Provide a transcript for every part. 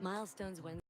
Milestones when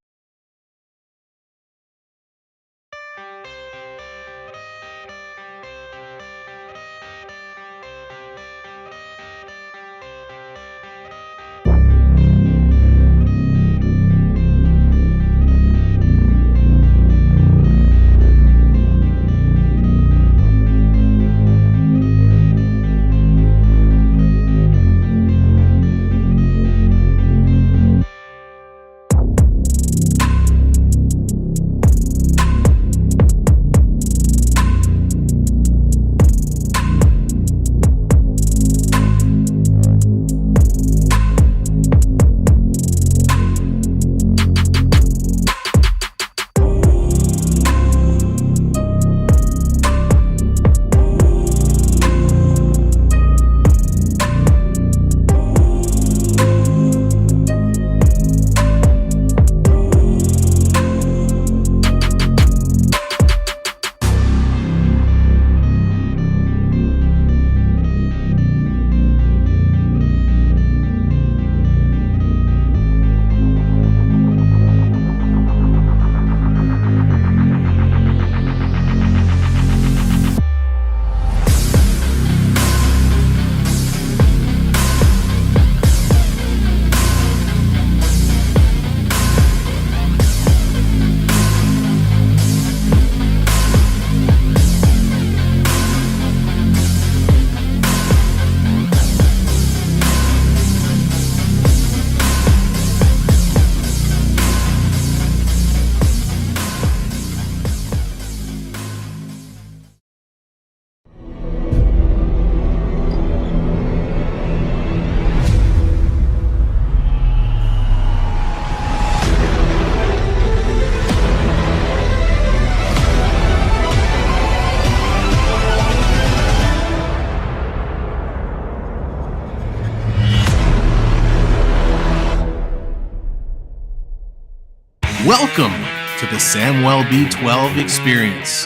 Welcome to the Samwell B12 experience,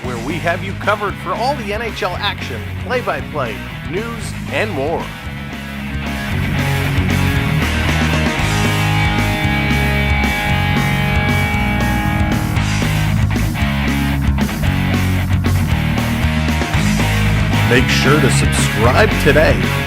where we have you covered for all the NHL action, play-by-play, news, and more. Make sure to subscribe today.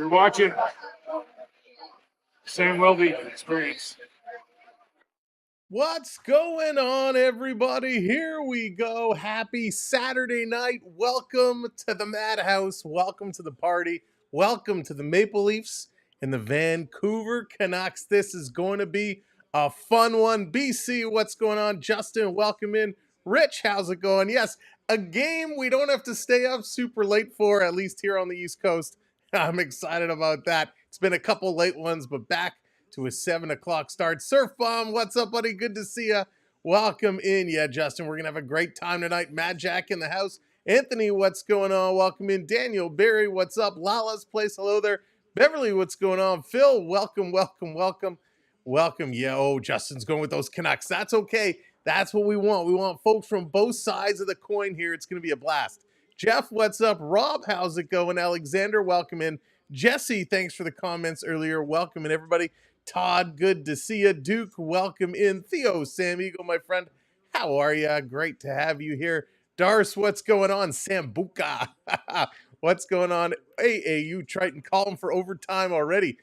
You're watching Samwell B experience. What's going on, everybody? Here we go. Happy Saturday night. Welcome to the Madhouse. Welcome to the party. Welcome to the Maple Leafs and the Vancouver Canucks. This is going to be a fun one. BC, what's going on? Justin, welcome in. Rich, how's it going? Yes, a game we don't have to stay up super late for, at least here on the East Coast. I'm excited about that. It's been a couple late ones, but back to a 7 o'clock start. Surf Bomb, what's up, buddy? Good to see you. Welcome in. Yeah, Justin, we're going to have a great time tonight. Mad Jack in the house. Anthony, what's going on? Welcome in. Daniel, Barry, what's up? Lala's Place, hello there. Beverly, what's going on? Phil, welcome. Yeah, oh, Justin's going with those Canucks. That's okay. That's what we want. We want folks from both sides of the coin here. It's going to be a blast. Jeff, what's up? Rob, how's it going? Alexander, welcome in. Jesse, thanks for the comments earlier. Welcome in, everybody. Todd, good to see you. Duke, welcome in. Theo, Sam Eagle, my friend, how are you? Great to have you here. Darce, what's going on? Sambuca, what's going on? AAU Triton, calling for overtime already.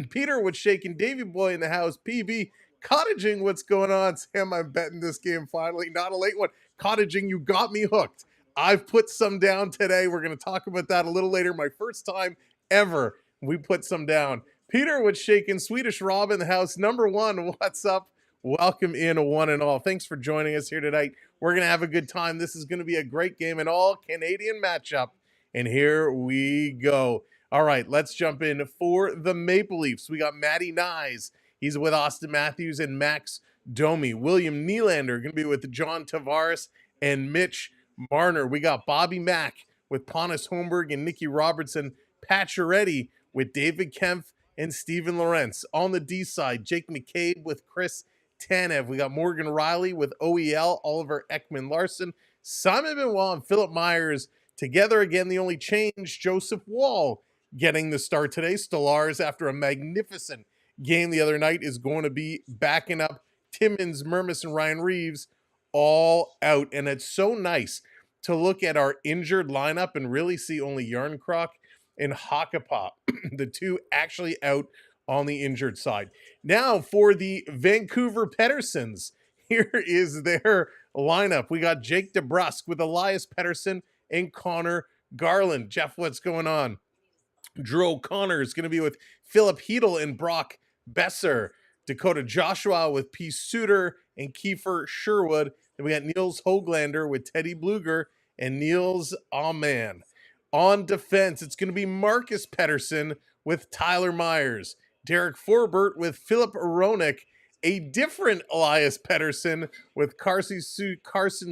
Peter, what's shaking? Davey Boy in the house. PB, Cottaging, what's going on? Sam, I'm betting this game finally. Not a late one. Cottaging, you got me hooked. I've put some down today. We're going to talk about that a little later. My first time ever we put some down. Peter, what's shaking? Swedish Rob in the house. Number one, what's up? Welcome in, one and all. Thanks for joining us here tonight. We're going to have a good time. This is going to be a great game, an all-Canadian matchup. And here we go. All right, let's jump in for the Maple Leafs. We got Matty Nyes. He's with Austin Matthews and Max Domi. William Nylander going to be with John Tavares and Mitch Marner. We got Bobby Mack with Pontus Holmberg and Nicky Robertson. Pacioretty with David Kempf and Steven Lorentz. On the D side, Jake McCabe with Chris Tanev. We got Morgan Riley with OEL, Oliver Ekman-Larsson, Simon Benoit, and Philip Myers together again. The only change, Joseph Wall getting the start today. Stolarz, after a magnificent game the other night, is going to be backing up Timmins, Mermis, and Ryan Reeves all out. And it's so nice to look at our injured lineup and really see only Yarncroc and Hakanpää, the two actually out on the injured side. Now for the Vancouver Petterssons, here is their lineup. We got Jake DeBrusk with Elias Pettersson and Connor Garland. Jeff, what's going on? Drew O'Connor is going to be with Philip Hedel and Brock Besser. Dakota Joshua with P. Suter and Kiefer Sherwood. Then we got Niels Höglander with Teddy Bluger and Niels Aman. On defense, it's going to be Marcus Pettersson with Tyler Myers. Derek Forbert with Philip Aronik. A different Elias Pettersson with Carson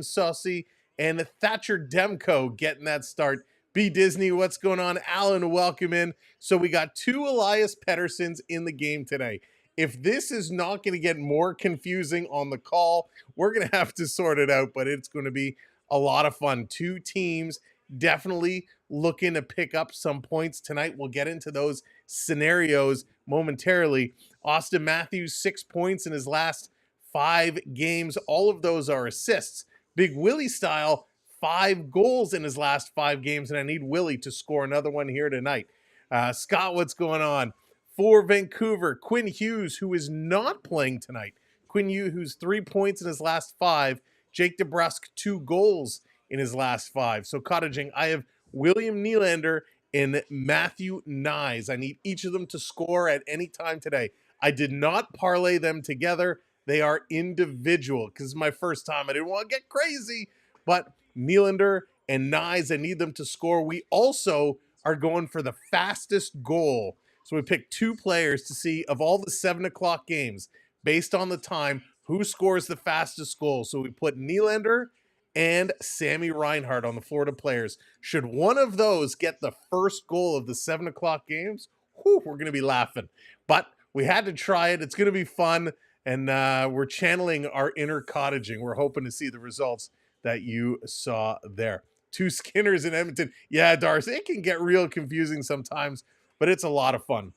Saucy and Thatcher Demko getting that start. B. Disney, what's going on? Alan, welcome in. So we got two Elias Petterssons in the game today. If this is not going to get more confusing on the call, we're going to have to sort it out, but it's going to be a lot of fun. Two teams definitely looking to pick up some points tonight. We'll get into those scenarios momentarily. Austin Matthews, 6 points in his last 5 games. All of those are assists. Big Willie style, 5 goals in his last 5 games, and I need Willie to score another one here tonight. Scott, what's going on? For Vancouver, Quinn Hughes, who is not playing tonight. Quinn Hughes, who's 3 points in his last 5. Jake DeBrusk, 2 goals in his last 5. So Cottaging, I have William Nylander and Matthew Nyes. I need each of them to score at any time today. I did not parlay them together. They are individual because it's my first time. I didn't want to get crazy, but Nylander and Nyes, I need them to score. We also are going for the fastest goal. So we picked 2 players to see, of all the 7 o'clock games, based on the time, who scores the fastest goal. So we put Nylander and Sammy Reinhart on the Florida players. Should one of those get the first goal of the 7 o'clock games, we're going to be laughing. But we had to try it. It's going to be fun. And we're channeling our inner Cottaging. We're hoping to see the results that you saw there. 2 Skinners in Edmonton. Yeah, Darcy, it can get real confusing sometimes, but it's a lot of fun.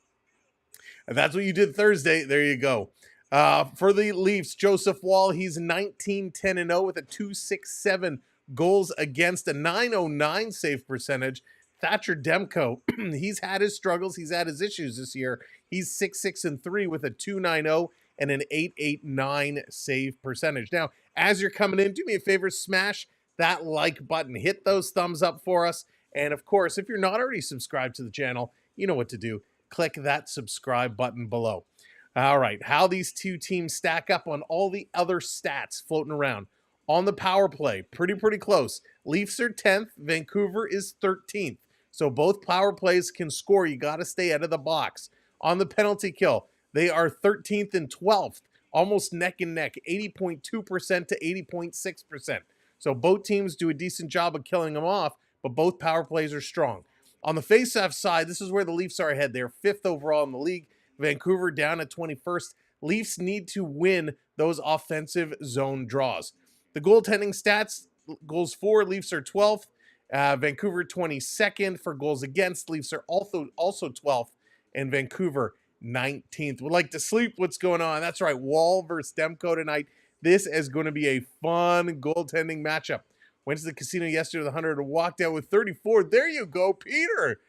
And that's what you did Thursday. There you go. For the Leafs, Joseph Wall, he's 19-10-0 with a .267 goals against, a .909 save percentage. Thatcher Demko, he's had his struggles. He's had his issues this year. He's 6-6-3 with a .290 and an .889 save percentage. Now, as you're coming in, do me a favor, smash that like button. Hit those thumbs up for us. And of course, if you're not already subscribed to the channel, you know what to do. Click that subscribe button below. All right, how these two teams stack up on all the other stats floating around. On the power play, pretty close. Leafs are 10th. Vancouver is 13th. So both power plays can score. You got to stay out of the box. On the penalty kill, They are 13th and 12th, almost neck and neck, 80.2% to 80.6%. So both teams do a decent job of killing them off, but both power plays are strong. On the faceoff side, this is where the Leafs are ahead. They're 5th overall in the league. Vancouver down at 21st. Leafs need to win those offensive zone draws. The goaltending stats, goals for, Leafs are 12th. Vancouver 22nd for goals against. Leafs are also 12th. And Vancouver 19th. Would like to sleep. What's going on? That's right. Wall versus Demko tonight. This is going to be a fun goaltending matchup. Went to the casino yesterday with 100 and walked out with 34. There you go, Peter.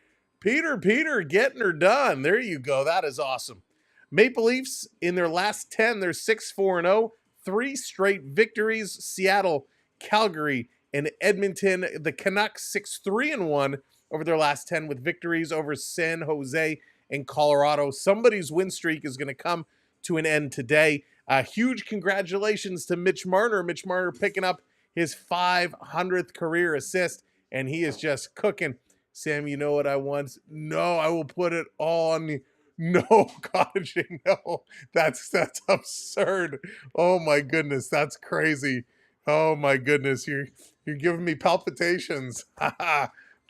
Peter, getting her done. There you go. That is awesome. Maple Leafs, in their last 10, they're 6-4-0. 3 straight victories. Seattle, Calgary, and Edmonton. The Canucks, 6-3-1 over their last 10 with victories over San Jose and Colorado. Somebody's win streak is going to come to an end today. Huge congratulations to Mitch Marner. Mitch Marner picking up his 500th career assist, and he is just cooking. Sam, you know what I want? No, I will put it on. No, cottaging, no. That's absurd. Oh my goodness, that's crazy. Oh my goodness, you're giving me palpitations.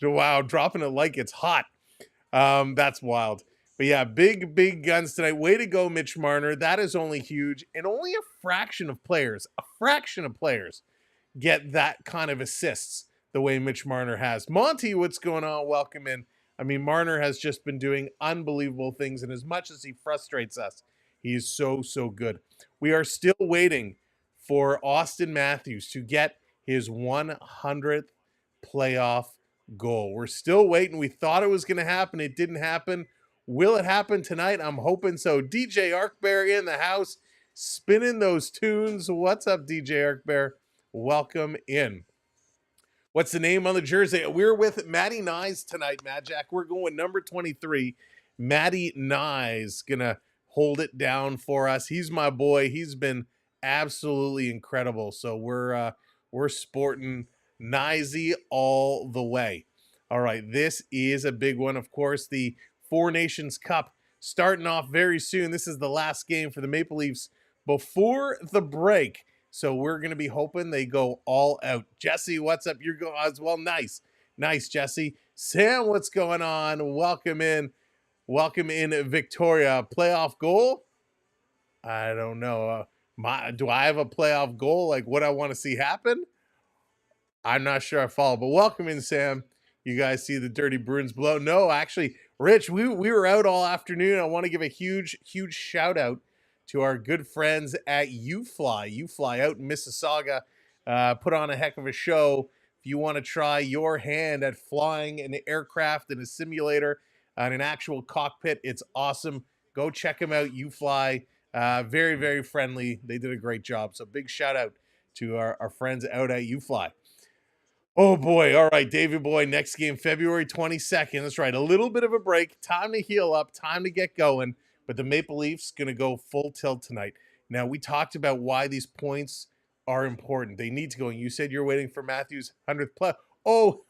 Wow, dropping it like it's hot. That's wild. But yeah, big guns tonight. Way to go, Mitch Marner. That is only huge. And only a fraction of players get that kind of assists the way Mitch Marner has. Monty, what's going on? Welcome in. I mean, Marner has just been doing unbelievable things, and as much as he frustrates us, he is so good. We are still waiting for Austin Matthews to get his 100th playoff goal. We're still waiting. We thought it was going to happen. It didn't happen. Will it happen tonight? I'm hoping so. DJ Arkbear in the house, spinning those tunes. What's up, DJ Arkbear? Welcome in. What's the name on the jersey? We're with Matty Nyes tonight, Mad Jack. We're going number 23. Matty Nyes gonna hold it down for us. He's my boy. He's been absolutely incredible. So we're sporting Nysy all the way. All right, this is a big one. Of course, the Four Nations Cup starting off very soon. This is the last game for the Maple Leafs before the break. So we're going to be hoping they go all out. Jesse, what's up? You're going as well. Nice, Jesse. Sam, what's going on? Welcome in, Victoria. Playoff goal? I don't know. Do I have a playoff goal? Like what I want to see happen? I'm not sure I follow, but welcome in, Sam. You guys see the Dirty Bruins blow? No, actually, Rich, we were out all afternoon. I want to give a huge shout out to our good friends at UFly. UFly out in Mississauga put on a heck of a show. If you want to try your hand at flying an aircraft in a simulator in an actual cockpit, it's awesome. Go check them out, UFly. Very friendly. They did a great job. So big shout out to our friends out at UFly. Oh boy. All right, David Boy, next game, February 22nd. That's right. A little bit of a break. Time to heal up. Time to get going. But the Maple Leafs going to go full tilt tonight. Now, we talked about why these points are important. They need to go. And you said you're waiting for Matthews' 100th play. Oh,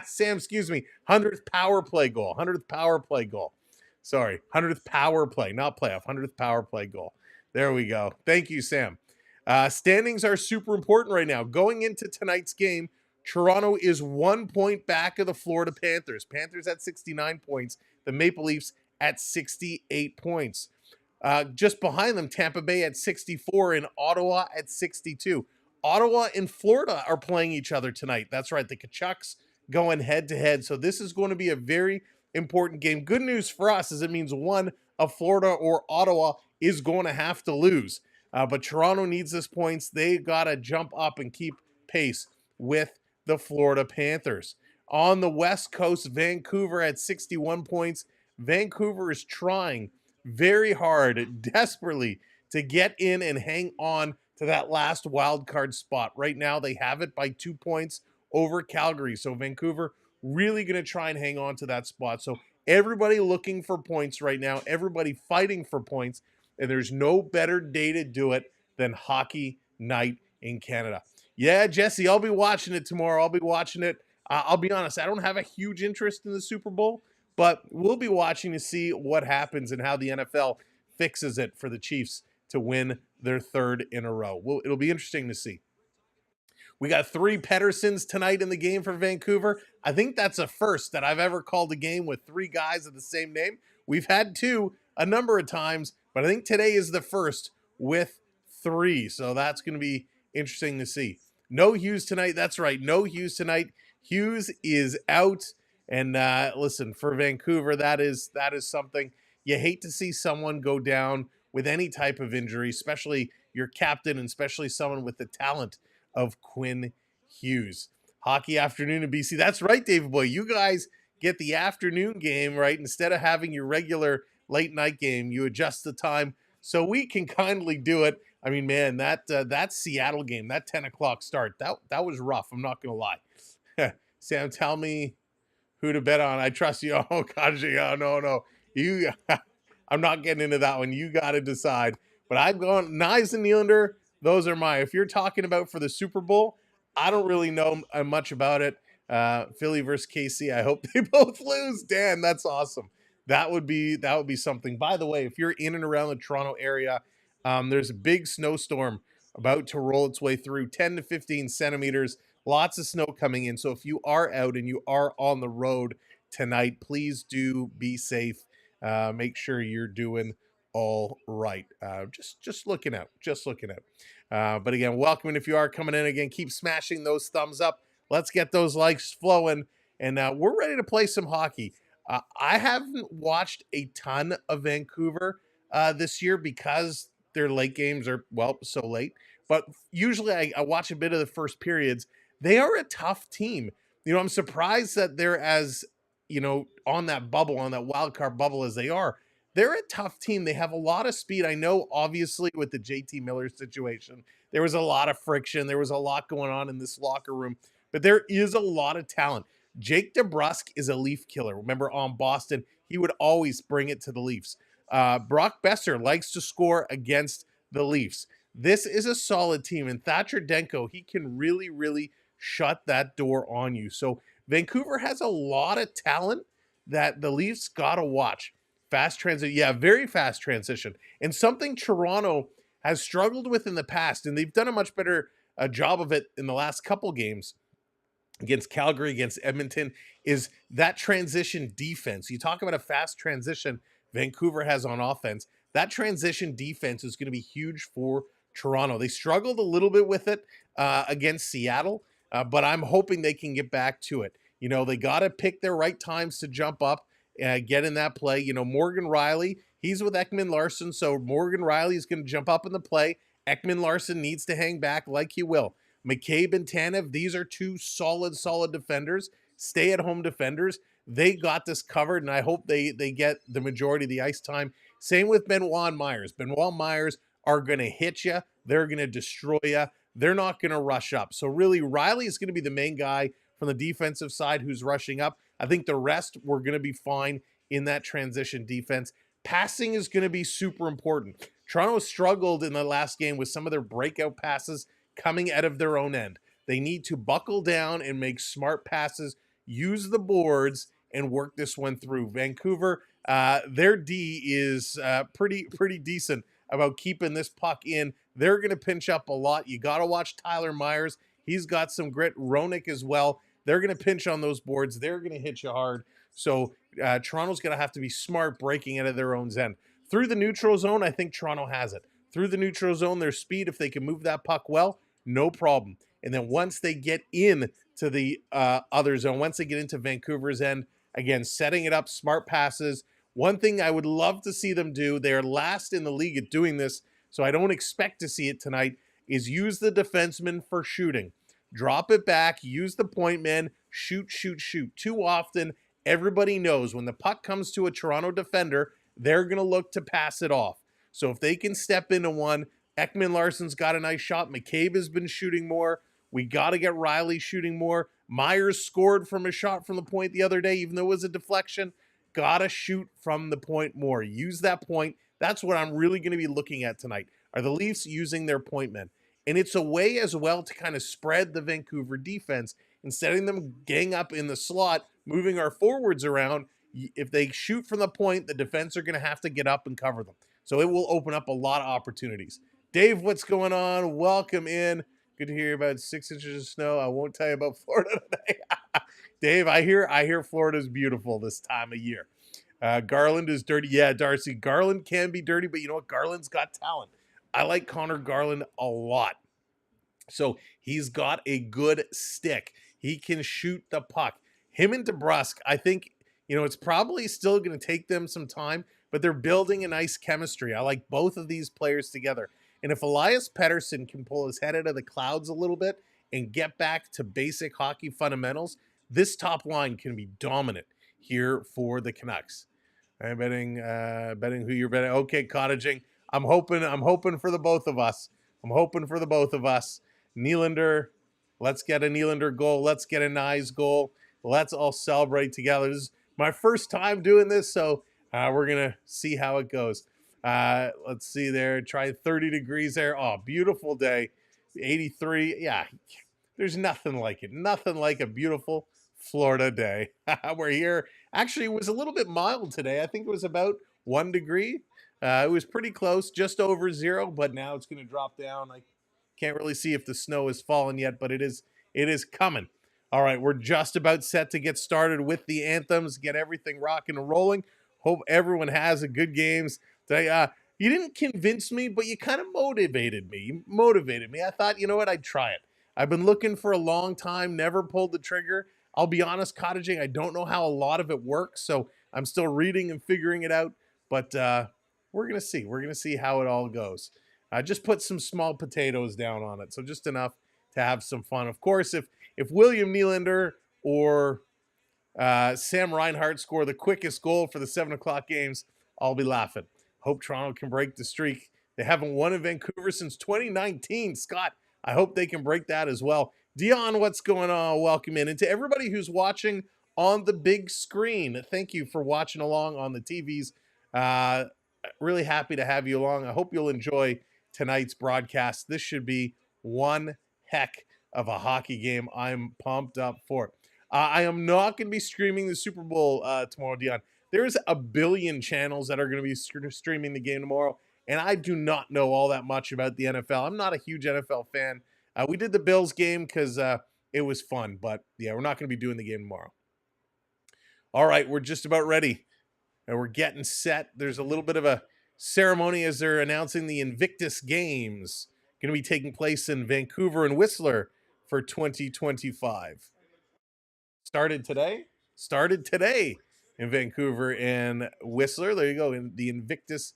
Sam, excuse me. 100th power play goal. 100th power play goal. Sorry. 100th power play, not playoff. 100th power play goal. There we go. Thank you, Sam. Standings are super important right now. Going into tonight's game, Toronto is 1 point back of the Florida Panthers. Panthers at 69 points. The Maple Leafs at 68 points. Just behind them, Tampa Bay at 64 and Ottawa at 62. Ottawa and Florida are playing each other tonight. That's right, the Canucks going head-to-head. So this is going to be a very important game. Good news for us is it means one of Florida or Ottawa is going to have to lose. But Toronto needs this points. They got to jump up and keep pace with the Florida Panthers. On the West Coast, Vancouver at 61 points. Vancouver is trying very hard, desperately, to get in and hang on to that last wild card spot. Right now, they have it by 2 points over Calgary. So Vancouver really going to try and hang on to that spot. So everybody looking for points right now, everybody fighting for points, and there's no better day to do it than Hockey Night in Canada. Yeah, Jesse, I'll be watching it tomorrow. I'll be watching it. I'll be honest, I don't have a huge interest in the Super Bowl, but we'll be watching to see what happens and how the NFL fixes it for the Chiefs to win their third in a row. Well, it'll be interesting to see. We got 3 Pedersens tonight in the game for Vancouver. I think that's a first that I've ever called a game with 3 guys of the same name. We've had 2 a number of times, but I think today is the first with 3. So that's going to be interesting to see. No Hughes tonight. That's right. No Hughes tonight. Hughes is out. And listen, for Vancouver, that is something. You hate to see someone go down with any type of injury, especially your captain and especially someone with the talent of Quinn Hughes. Hockey afternoon in BC. That's right, David Boy. You guys get the afternoon game, right? Instead of having your regular late night game, you adjust the time so we can kindly do it. I mean, man, that Seattle game, that 10 o'clock start, that was rough. I'm not going to lie. Sam, tell me who to bet on. I trust you. Oh, gosh, yeah, no. I'm not getting into that one. You got to decide. But I'm going Knives and Nylander. Those are mine. If you're talking about for the Super Bowl, I don't really know much about it. Philly versus KC. I hope they both lose. Dan, that's awesome. That would be something. By the way, if you're in and around the Toronto area, there's a big snowstorm about to roll its way through, 10 to 15 centimeters. Lots of snow coming in. So if you are out and you are on the road tonight, please do be safe. Make sure you're doing all right. Just looking out. But again, welcome. And if you are coming in again, keep smashing those thumbs up. Let's get those likes flowing. And we're ready to play some hockey. I haven't watched a ton of Vancouver this year because their late games are, well, so late. But usually I watch a bit of the first periods. They are a tough team. I'm surprised that they're as, on that bubble, on that wild card bubble as they are. They're a tough team. They have a lot of speed. I know, obviously, with the JT Miller situation, there was a lot of friction. There was a lot going on in this locker room. But there is a lot of talent. Jake DeBrusk is a Leaf killer. Remember on Boston, he would always bring it to the Leafs. Brock Besser likes to score against the Leafs. This is a solid team. And Thatcher Demko, he can really, really shut that door on you. So Vancouver has a lot of talent that the Leafs got to watch. Fast transition. Yeah, very fast transition. And something Toronto has struggled with in the past, and they've done a much better job of it in the last couple games against Calgary, against Edmonton, is that transition defense. You talk about a fast transition Vancouver has on offense. That transition defense is going to be huge for Toronto. They struggled a little bit with it against Seattle, but I'm hoping they can get back to it. They got to pick their right times to jump up, get in that play. Morgan Riley, he's with Ekman Larson, so Morgan Riley is going to jump up in the play. Ekman Larson needs to hang back like he will. McCabe and Tanev, these are 2 solid defenders, stay-at-home defenders. They got this covered, and I hope they get the majority of the ice time. Same with Benoit and Myers. Benoit and Myers are going to hit you. They're going to destroy you. They're not going to rush up. So really, Riley is going to be the main guy from the defensive side who's rushing up. I think the rest were going to be fine in that transition defense. Passing is going to be super important. Toronto struggled in the last game with some of their breakout passes coming out of their own end. They need to buckle down and make smart passes, use the boards, and work this one through. Vancouver, their D is pretty decent about keeping this puck in. They're going to pinch up a lot. You got to watch Tyler Myers. He's got some grit. Roenick as well. They're going to pinch on those boards. They're going to hit you hard. So Toronto's going to have to be smart breaking out of their own end. Through the neutral zone, I think Toronto has it. Through the neutral zone, their speed, if they can move that puck well, no problem. And then once they get in to the other zone, once they get into Vancouver's end, again, setting it up, smart passes. One thing I would love to see them do, they're last in the league at doing this, so I don't expect to see it tonight, is use the defenseman for shooting. Drop it back, use the point man, shoot. Too often, everybody knows when the puck comes to a Toronto defender, they're going to look to pass it off. So if they can step into one, Ekman Larson's got a nice shot. McCabe has been shooting more. We got to get Riley shooting more. Myers scored from a shot from the point the other day, even though it was a deflection. Got to shoot from the point more. Use that point. That's what I'm really going to be looking at tonight. Are the Leafs using their point men? And it's a way as well to kind of spread the Vancouver defense. Instead of them gang up in the slot, moving our forwards around, if they shoot from the point, the defense are going to have to get up and cover them. So it will open up a lot of opportunities. Dave, what's going on? Welcome in. Good to hear about 6 inches of snow. I won't tell you about Florida today. Dave, I hear Florida's beautiful this time of year. Garland is dirty. Yeah, Darcy, Garland can be dirty, but you know what? Garland's got talent. I like Connor Garland a lot. So he's got a good stick. He can shoot the puck. Him and DeBrusque, I think, it's probably still going to take them some time, but they're building a nice chemistry. I like both of these players together. And if Elias Pettersson can pull his head out of the clouds a little bit and get back to basic hockey fundamentals, this top line can be dominant here for the Canucks. I'm betting who you're betting. Okay, cottaging. I'm hoping for the both of us. Nylander, let's get a Nylander goal. Let's get a nice goal. Let's all celebrate together. This is my first time doing this, so we're going to see how it goes. Let's see there. Try 30 degrees there. Oh, beautiful day. 83. Yeah, there's nothing like it. Nothing like a beautiful Florida day. We're here. Actually, it was a little bit mild today. I think it was about 1 degree. It was pretty close, just over 0, but now it's going to drop down. I can't really see if the snow has fallen yet, but it is coming. All right, we're just about set to get started with the anthems, get everything rocking and rolling. Hope everyone has a good games today. You didn't convince me, but you kind of motivated me. I thought, you know what, I'd try it. I've been looking for a long time, never pulled the trigger. I'll be honest, cottaging, I don't know how a lot of it works, so I'm still reading and figuring it out, but we're going to see. We're going to see how it all goes. Just put some small potatoes down on it, so just enough to have some fun. Of course, if William Nylander or Sam Reinhart score the quickest goal for the 7 o'clock games, I'll be laughing. Hope Toronto can break the streak. They haven't won in Vancouver since 2019. Scott, I hope they can break that as well. Dion, what's going on? Welcome in. And to everybody who's watching on the big screen, thank you for watching along on the TVs. Really happy to have you along. I hope you'll enjoy tonight's broadcast. This should be one heck of a hockey game. I'm pumped up for it. I am not going to be streaming the Super Bowl tomorrow, Dion. There's a billion channels that are going to be streaming the game tomorrow, and I do not know all that much about the NFL. I'm not a huge NFL fan. We did the Bills game because it was fun, but yeah, we're not going to be doing the game tomorrow. All right, we're just about ready, and we're getting set. There's a little bit of a ceremony as they're announcing the Invictus Games going to be taking place in Vancouver and Whistler for 2025. Started today in Vancouver and Whistler. There you go, in the Invictus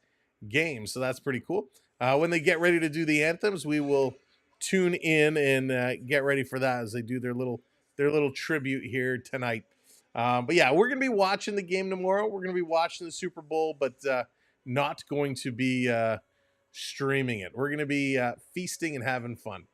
Games. So that's pretty cool. When they get ready to do the anthems, we will tune in and get ready for that as they do their little tribute here tonight. But yeah, we're going to be watching the game tomorrow. We're going to be watching the Super Bowl, but not going to be streaming it. We're going to be feasting and having fun.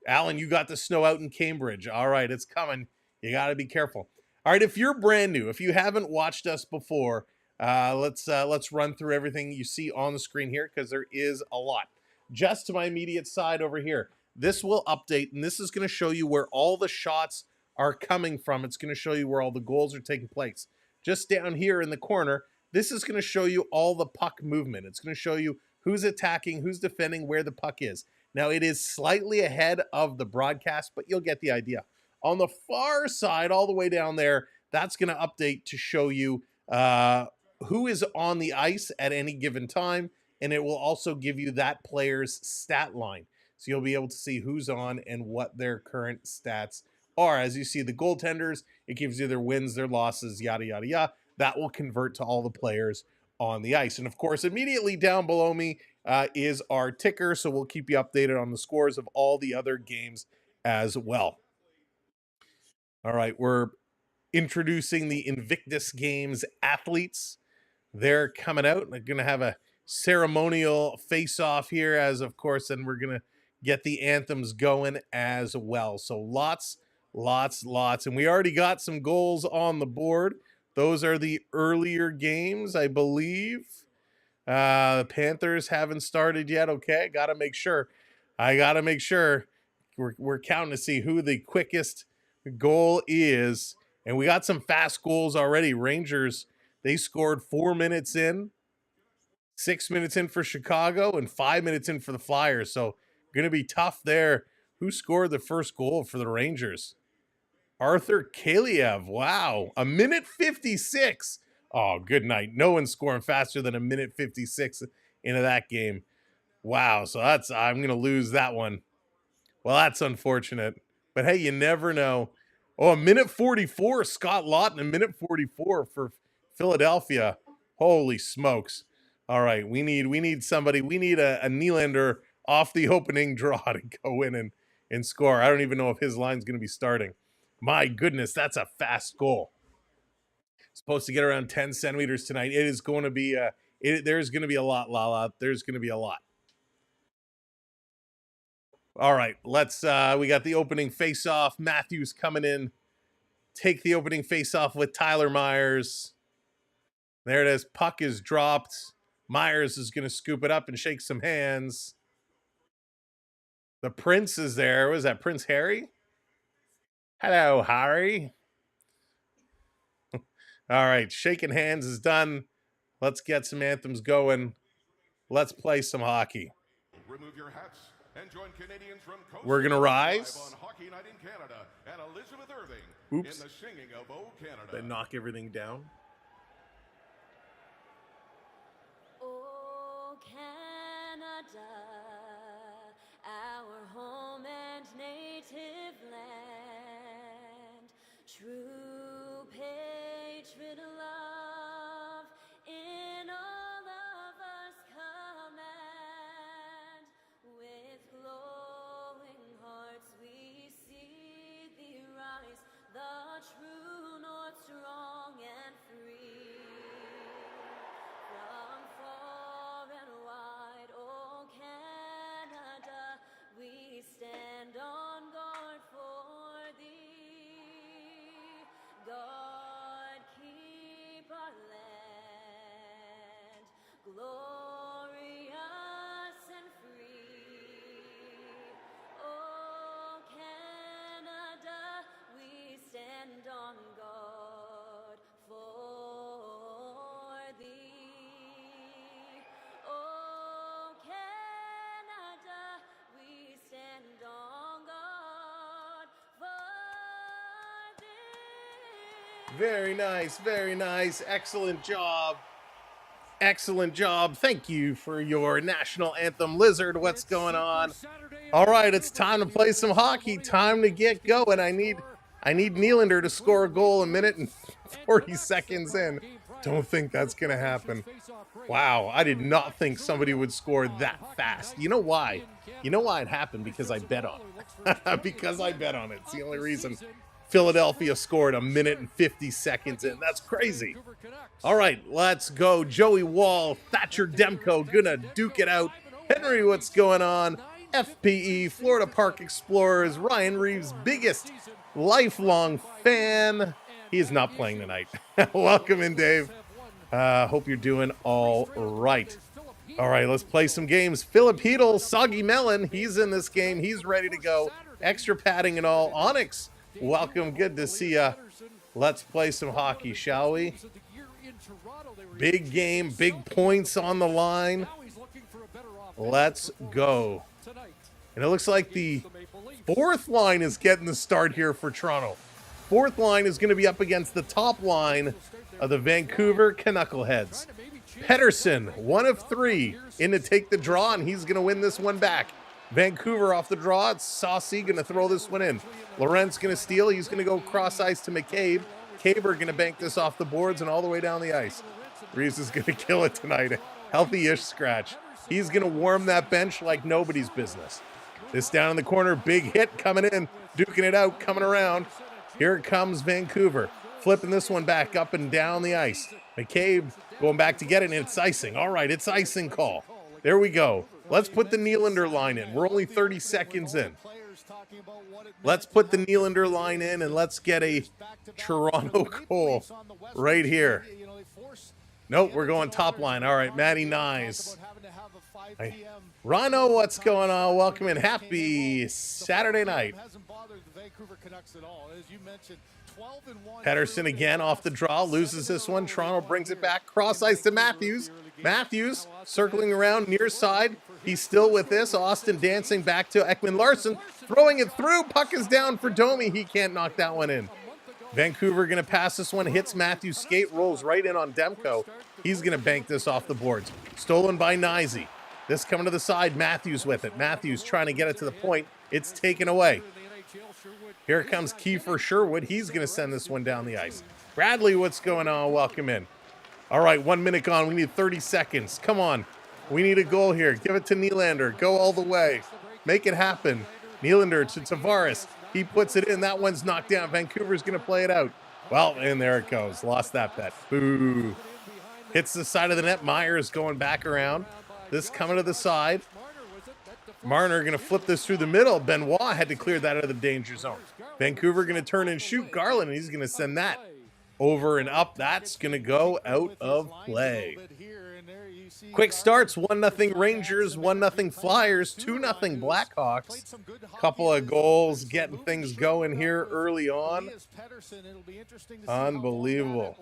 Alan, you got the snow out in Cambridge. All right, it's coming. You got to be careful. All right, if you're brand new, if you haven't watched us before, let's run through everything you see on the screen here because there is a lot. Just to my immediate side over here, this will update, and this is going to show you where all the shots are coming from. It's going to show you where all the goals are taking place. Just down here in the corner, this is going to show you all the puck movement. It's going to show you who's attacking, who's defending, where the puck is. Now, it is slightly ahead of the broadcast, but you'll get the idea. On the far side, all the way down there, that's going to update to show you who is on the ice at any given time, and it will also give you that player's stat line. So you'll be able to see who's on and what their current stats are. As you see the goaltenders, it gives you their wins, their losses, yada, yada, yada. That will convert to all the players on the ice. And of course, immediately down below me is our ticker, so we'll keep you updated on the scores of all the other games as well. All right, we're introducing the Invictus Games athletes. They're coming out. They're going to have a ceremonial face-off here as, of course, and we're going to get the anthems going as well. So lots. And we already got some goals on the board. Those are the earlier games, I believe. The Panthers haven't started yet. Okay, I got to make sure. We're counting to see who the quickest goal is. And we got some fast goals already. Rangers, they scored 4 minutes in. 6 minutes in for Chicago and 5 minutes in for the Flyers. So going to be tough there. Who scored the first goal for the Rangers? Arthur Kaliev. Wow. A minute 56. Oh, good night. No one's scoring faster than a minute 56 into that game. Wow. So I'm going to lose that one. Well, that's unfortunate. But hey, you never know. Oh, a minute 44. Scott Lawton, a minute 44 for Philadelphia. Holy smokes. All right, we need somebody. We need a Nylander off the opening draw to go in and score. I don't even know if his line's going to be starting. My goodness, that's a fast goal. Supposed to get around 10 centimeters tonight. It is going to be there's going to be a lot, Lala. There's going to be a lot. All right, let's we got the opening face-off. Matthews coming in. Take the opening face-off with Tyler Myers. There it is. Puck is dropped. Myers is going to scoop it up and shake some hands. The Prince is there. Was that Prince Harry? Hello, Harry. All right, shaking hands is done. Let's get some anthems going. Let's play some hockey. Remove your hats and join Canadians from coast We're gonna rise. on Hockey Night in Canada and Elizabeth Irving Oops. in the singing of O Canada. Then knock everything down. Oh, Canada, our home and native land, true patriot love in all of us command. With glowing hearts we see thee rise, the true north strong and free. From far and wide, oh Canada, we stand on guard for thee. God keep our land glorious and free. Oh Canada, we stand on guard for thee. Oh Canada, we stand on guard for thee. Very nice, very nice. Excellent job. Excellent job. Thank you for your national anthem, Lizard. What's going on? All right, it's time to play some hockey. Time to get going. I need Nylander to score a goal a minute and 40 seconds in. Don't think that's going to happen. Wow, I did not think somebody would score that fast. You know why? You know why it happened? Because I bet on it. Because I bet on it. It's the only reason. Philadelphia scored a minute and 50 seconds in. That's crazy. All right, let's go. Joey Wall, Thatcher Demko, gonna duke it out. Henry, what's going on? FPE, Florida Park Explorers, Ryan Reeves' biggest lifelong fan. He is not playing tonight. Welcome in, Dave. Hope you're doing all right. All right, let's play some games. Philip Hedel, Soggy Melon, he's in this game. He's ready to go. Extra padding and all. Onyx, welcome. Good to see ya. Let's play some hockey, shall we? Big game, big points on the line. Let's go. And it looks like the fourth line is getting the start here for Toronto. Fourth line is going to be up against the top line of the Vancouver Canuckleheads. Pettersson, 1 of 3, in to take the draw, and he's going to win this one back. Vancouver off the draw. It's Saucy going to throw this one in. Laurent's going to steal. He's going to go cross ice to McCabe. Caber going to bank this off the boards and all the way down the ice. Reeves is going to kill it tonight. Healthy-ish scratch. He's going to warm that bench like nobody's business. This down in the corner, big hit coming in, duking it out, coming around. Here comes Vancouver, flipping this one back up and down the ice. McCabe going back to get it, and it's icing. All right, it's icing call. There we go. Let's put the Nylander line in. We're only 30 seconds in. Let's put the Nylander line in, and let's get a Toronto goal right here. Nope, we're going top line. All right, Matty Nyes. Rano, what's going on? Welcome in. Happy Saturday night. Pettersson again off the draw, loses this one. Toronto brings it back. Cross ice to Matthews. Matthews circling around near side. He's still with this. Austin dancing back to Ekman Larson, throwing it through. Puck is down for Domi. He can't knock that one in. Vancouver going to pass this one, hits Matthews' skate, rolls right in on Demko. He's going to bank this off the boards. Stolen by Nyzy. This coming to the side, Matthews with it. Matthews trying to get it to the point. It's taken away. Here comes Kiefer Sherwood. He's going to send this one down the ice. Bradley, what's going on? Welcome in. All right, 1 minute gone. We need 30 seconds. Come on. We need a goal here. Give it to Nylander. Go all the way. Make it happen. Nylander to Tavares. He puts it in. That one's knocked down. Vancouver's going to play it out. Well, and there it goes. Lost that bet. Boo. Hits the side of the net. Myers going back around. This coming to the side. Marner going to flip this through the middle. Benoit had to clear that out of the danger zone. Vancouver going to turn and shoot. Garland, he's going to send that over and up. That's going to go out of play. Quick starts, 1-0 Rangers, 1-0 Flyers, 2-0 Blackhawks. Couple of goals getting things going here early on. Unbelievable.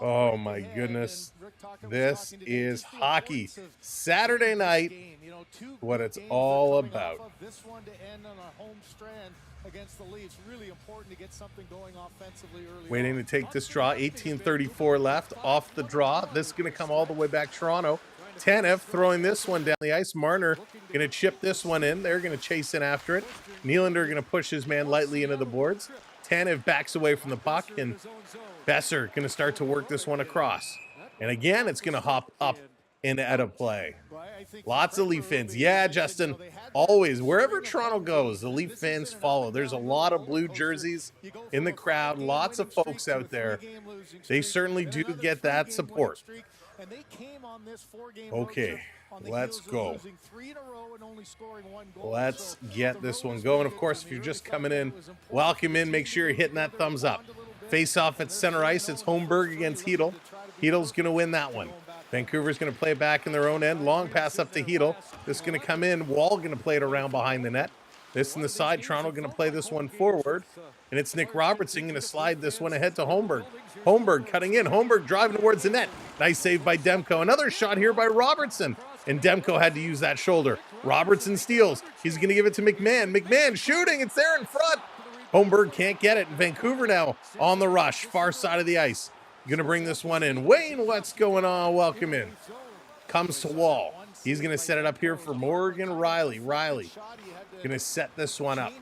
Oh my goodness. This is hockey. Saturday night, what it's all about. Against the Leafs, really important to get something going offensively early. Waiting to take this draw, 18:34 left off the draw. This is going to come all the way back Toronto. Tanev throwing this one down the ice. Marner going to chip this one in. They're going to chase in after it. Nylander going to push his man lightly into the boards. Tanev backs away from the puck, and Besser going to start to work this one across. And again, it's going to hop up and out of play. Lots of Leaf fans. Yeah, Justin, always. Wherever Toronto goes, the Leaf fans follow. There's a lot of blue jerseys in the crowd. Lots of folks out there. They certainly do get that support. Okay, let's go. Let's get this one going. Of course, if you're just coming in, welcome in. Make sure you're hitting that thumbs up. Face off at center ice. It's Holmberg against Hedl. Hedl's going to win that one. Vancouver's going to play it back in their own end. Long pass up to Hedl. This is going to come in. Wall going to play it around behind the net. This in the side. Toronto going to play this one forward. And it's Nick Robertson going to slide this one ahead to Holmberg. Holmberg cutting in. Holmberg driving towards the net. Nice save by Demko. Another shot here by Robertson. And Demko had to use that shoulder. Robertson steals. He's going to give it to McMahon. McMahon shooting. It's there in front. Holmberg can't get it. And Vancouver now on the rush. Far side of the ice. Going to bring this one in. Wayne, what's going on? Welcome in. Comes to Wall. He's going to set it up here for Morgan Riley. Riley going to set this one up.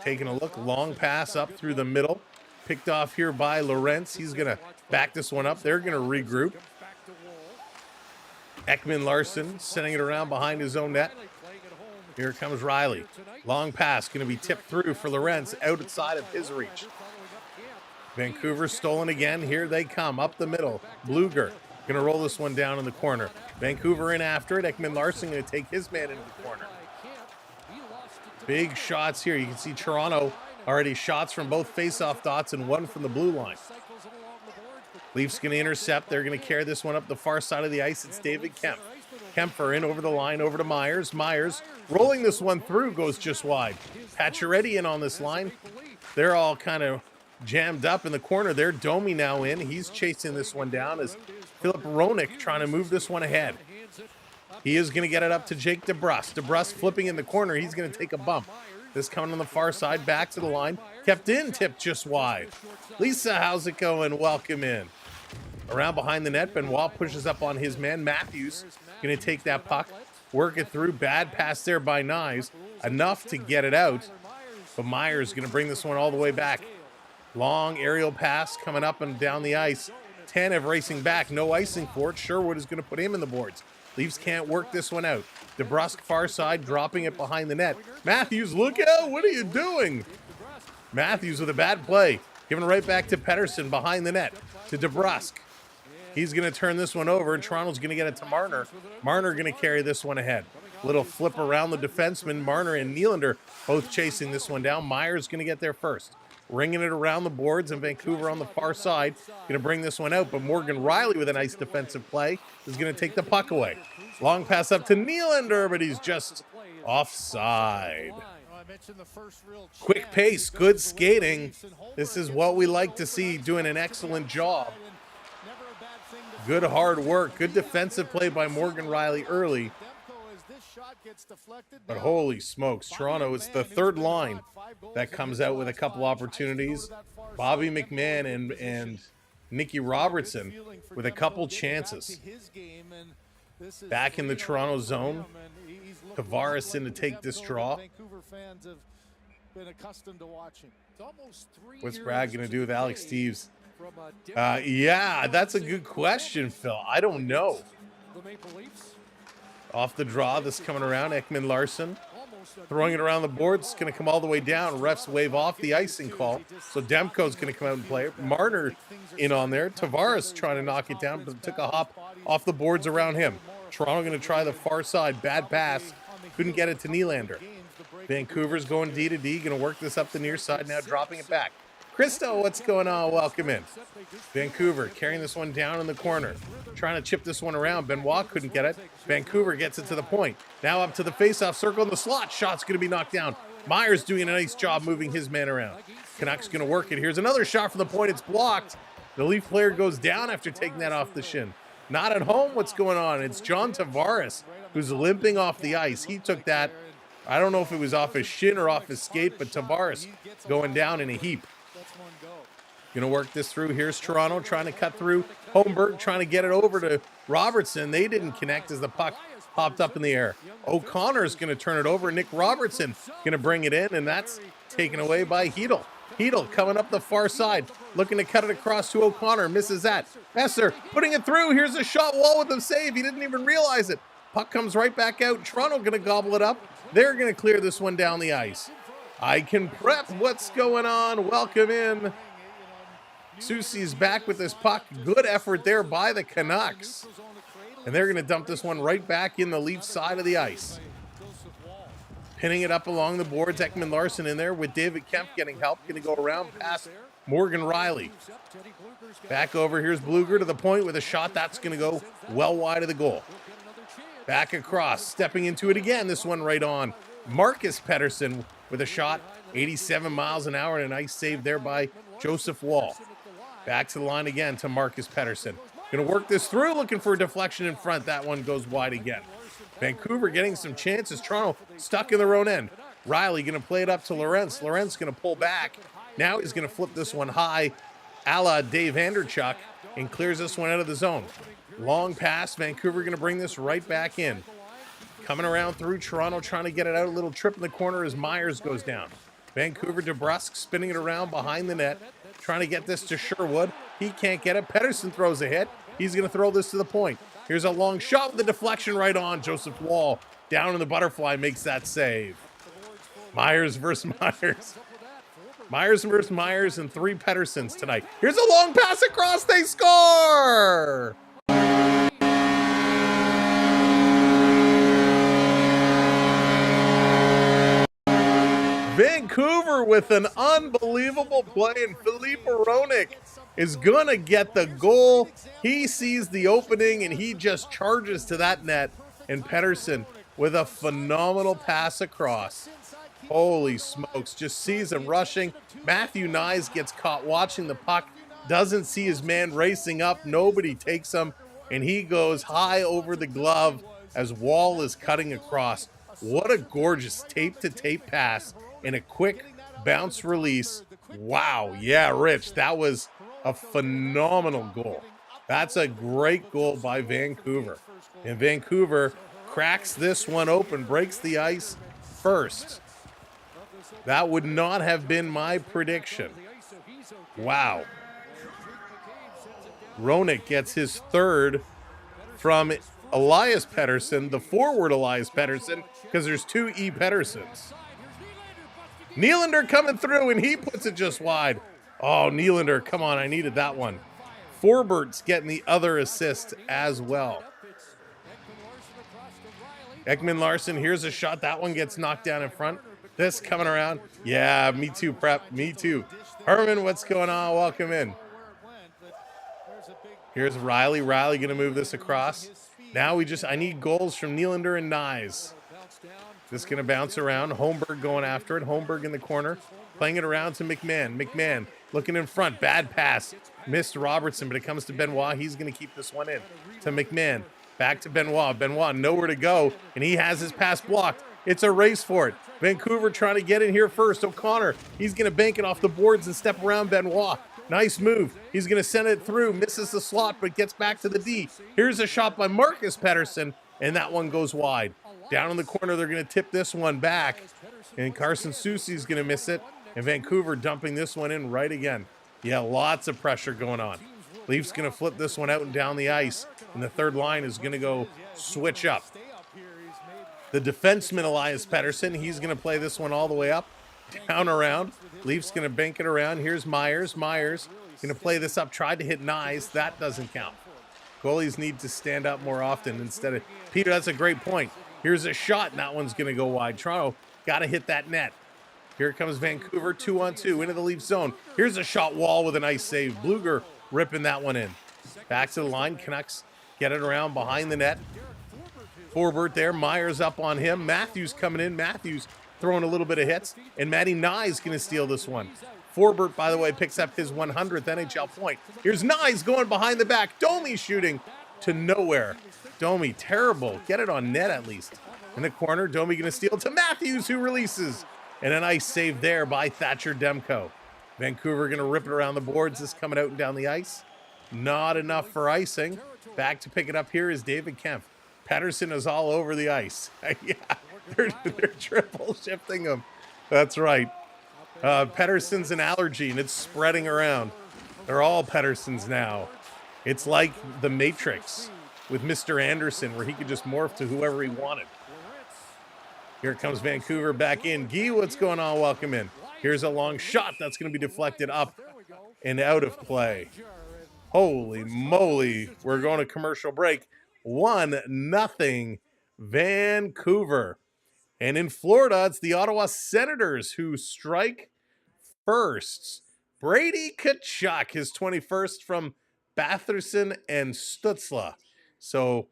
Taking a look. Long pass up through the middle. Picked off here by Lorentz. He's going to back this one up. They're going to regroup. Ekman Larson sending it around behind his own net. Here comes Riley. Long pass going to be tipped through for Lorentz outside of his reach. Vancouver stolen again. Here they come up the middle. Bluger going to roll this one down in the corner. Vancouver in after it. Ekman Larson going to take his man into the corner. Big shots here. You can see Toronto already shots from both face-off dots and one from the blue line. Leafs going to intercept. They're going to carry this one up the far side of the ice. It's David Kemp. Kemper in over the line, over to Myers. Myers rolling this one through, goes just wide. Pacioretty in on this line. They're all kind of jammed up in the corner there. Domi now in. He's chasing this one down as Philip Roenick trying to move this one ahead. He is going to get it up to Jake DeBrusk. DeBrusk flipping in the corner. He's going to take a bump. This coming on the far side, back to the line. Kept in, tipped just wide. Lisa, how's it going? Welcome in. Around behind the net, Benoit pushes up on his man. Matthews going to take that puck, work it through. Bad pass there by Knives. Enough to get it out. But Myers going to bring this one all the way back. Long aerial pass coming up and down the ice. Tanev racing back. No icing for it. Sherwood is going to put him in the boards. Leafs can't work this one out. DeBrusk far side, dropping it behind the net. Matthews, look out. What are you doing? Matthews with a bad play. Giving it right back to Pettersson behind the net. To DeBrusk. He's going to turn this one over, and Toronto's going to get it to Marner. Marner going to carry this one ahead. Little flip around the defenseman. Marner and Nylander both chasing this one down. Myers going to get there first. Ringing it around the boards, and Vancouver on the far side going to bring this one out. But Morgan Riley with a nice defensive play is going to take the puck away. Long pass up to Nylander, but he's just offside. Quick pace, good skating. This is what we like to see, doing an excellent job Good hard work. Good defensive play by Morgan Riley early. But holy smokes, Toronto, it's the third line that comes out with a couple opportunities. Bobby McMahon and Nicky Robertson with a couple chances. Back in the Toronto zone. Tavares in to take this draw. What's Brad going to do with Alex Steves? Yeah, that's a good question, Phil. I don't know. Off the draw, this coming around. Ekman Larson throwing it around the board. It's going to come all the way down. Refs wave off the icing call. So Demko's going to come out and play it. Marner in on there. Tavares trying to knock it down, but it took a hop off the boards around him. Toronto going to try the far side. Bad pass. Couldn't get it to Nylander. Vancouver's going D to D. Going to work this up the near side now, dropping it back. Christo, what's going on? Welcome in. Vancouver carrying this one down in the corner. Trying to chip this one around. Benoit couldn't get it. Vancouver gets it to the point. Now up to the faceoff circle in the slot. Shot's going to be knocked down. Myers doing a nice job moving his man around. Canucks going to work it. Here's another shot from the point. It's blocked. The Leaf player goes down after taking that off the shin. Not at home. What's going on? It's John Tavares who's limping off the ice. He took that. I don't know if it was off his shin or off his skate, but Tavares going down in a heap. Going to work this through. Here's Toronto trying to cut through. Holmberg trying to get it over to Robertson. They didn't connect as the puck popped up in the air. O'Connor's going to turn it over. Nick Robertson going to bring it in, and that's taken away by Hedl. Hedl coming up the far side, looking to cut it across to O'Connor. Misses that. Messer putting it through. Here's a shot wall with the save. He didn't even realize it. Puck comes right back out. Toronto going to gobble it up. They're going to clear this one down the ice. I can prep. What's going on? Welcome in. Soucy's back with this puck. Good effort there by the Canucks. And they're going to dump this one right back in the Leaf side of the ice. Pinning it up along the boards. Ekman Larson in there with David Kemp getting help. Going to go around past Morgan Riley. Back over. Here's Bluger to the point with a shot. That's going to go well wide of the goal. Back across. Stepping into it again. This one right on. Marcus Pettersson with a shot. 87 miles an hour and a nice save there by Joseph Wall. Back to the line again to Marcus Pettersson. Going to work this through, looking for a deflection in front. That one goes wide again. Vancouver getting some chances. Toronto stuck in their own end. Riley going to play it up to Lorentz. Lorentz going to pull back. Now he's going to flip this one high, a la Dave Vanderchuk, and clears this one out of the zone. Long pass. Vancouver going to bring this right back in. Coming around through Toronto, trying to get it out. A little trip in the corner as Myers goes down. Vancouver, DeBrusque spinning it around behind the net. Trying to get this to Sherwood. He can't get it. Pettersson throws a hit. He's going to throw this to the point. Here's a long shot with the deflection right on. Joseph Wall down in the butterfly makes that save. Myers versus Myers. Myers versus Myers and 3 Petterssons tonight. Here's a long pass across. They score! Vancouver with an unbelievable play, and Filip Hronek is going to get the goal. He sees the opening, and he just charges to that net, and Pettersson with a phenomenal pass across. Holy smokes, just sees him rushing. Matthew Nyes gets caught watching the puck, doesn't see his man racing up. Nobody takes him, and he goes high over the glove as Wall is cutting across. What a gorgeous tape-to-tape pass. And a quick bounce release. Wow. Yeah, Rich, that was a phenomenal goal. That's a great goal by Vancouver. And Vancouver cracks this one open, breaks the ice first. That would not have been my prediction. Wow. Hronek gets his third from Elias Pettersson, the forward Elias Pettersson, because there's 2 E. Petterssons. Nylander coming through, and he puts it just wide. Oh, Nylander, come on, I needed that one. Forbert's getting the other assist as well. Ekman Larson, here's a shot. That one gets knocked down in front. This coming around. Yeah, me too, Prep, me too. Herman, what's going on? Welcome in. Here's Riley. Riley going to move this across. Now I need goals from Nylander and Nyes. This going to bounce around. Holmberg going after it. Holmberg in the corner. Playing it around to McMahon. McMahon looking in front. Bad pass. Missed Robertson, but it comes to Benoit. He's going to keep this one in. To McMahon. Back to Benoit. Benoit nowhere to go, and he has his pass blocked. It's a race for it. Vancouver trying to get in here first. O'Connor, he's going to bank it off the boards and step around Benoit. Nice move. He's going to send it through. Misses the slot, but gets back to the D. Here's a shot by Marcus Pettersson, and that one goes wide. Down in the corner, they're going to tip this one back, and Carson Soucy's going to miss it, and Vancouver dumping this one in right again. Yeah, lots of pressure going on. Leafs going to flip this one out and down the ice, and the third line is going to go switch up. The defenseman, Elias Pettersson, he's going to play this one all the way up, down around. Leafs going to bank it around. Here's Myers. Myers going to play this up, tried to hit Nyes. That doesn't count. Goalies need to stand up more often instead of... Peter, that's a great point. Here's a shot, and that one's going to go wide. Toronto got to hit that net. Here comes Vancouver, 2-on-2 into the Leaf zone. Here's a shot wall with a nice save. Bluger ripping that one in. Back to the line. Canucks get it around behind the net. Forbert there. Myers up on him. Matthews coming in. Matthews throwing a little bit of hits. And Matty Nyes going to steal this one. Forbert, by the way, picks up his 100th NHL point. Here's Nyes going behind the back. Domi shooting to nowhere. Domi, terrible. Get it on net at least. In the corner, Domi going to steal to Matthews, who releases. And a nice save there by Thatcher Demko. Vancouver going to rip it around the boards. This coming out and down the ice. Not enough for icing. Back to pick it up here is David Kempf. Pettersson is all over the ice. Yeah, they're triple shifting him. That's right. Pettersson's an allergy, and it's spreading around. They're all Petterssons now. It's like the Matrix with Mr. Anderson, where he could just morph to whoever he wanted. Here comes Vancouver back in. Guy, what's going on? Welcome in. Here's a long shot that's going to be deflected up and out of play. Holy moly. We're going to commercial break. 1-0 Vancouver. And in Florida, it's the Ottawa Senators who strike first. Brady Tkachuk, his 21st from Batherson and Stützle. So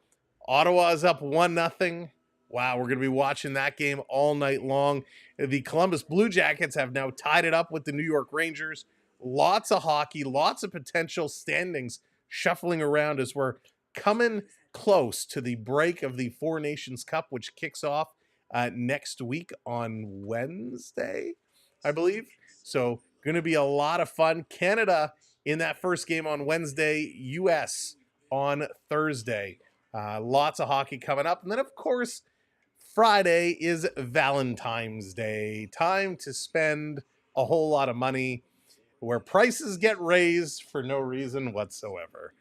Ottawa is up 1-0. Wow, we're going to be watching that game all night long. The Columbus Blue Jackets have now tied it up with the New York Rangers. Lots of hockey, lots of potential standings shuffling around as we're coming close to the break of the Four Nations Cup, which kicks off next week on Wednesday, I believe. So going to be a lot of fun. Canada in that first game on Wednesday, US on Thursday. Lots of hockey coming up. And then, of course, Friday is Valentine's Day. Time to spend a whole lot of money where prices get raised for no reason whatsoever.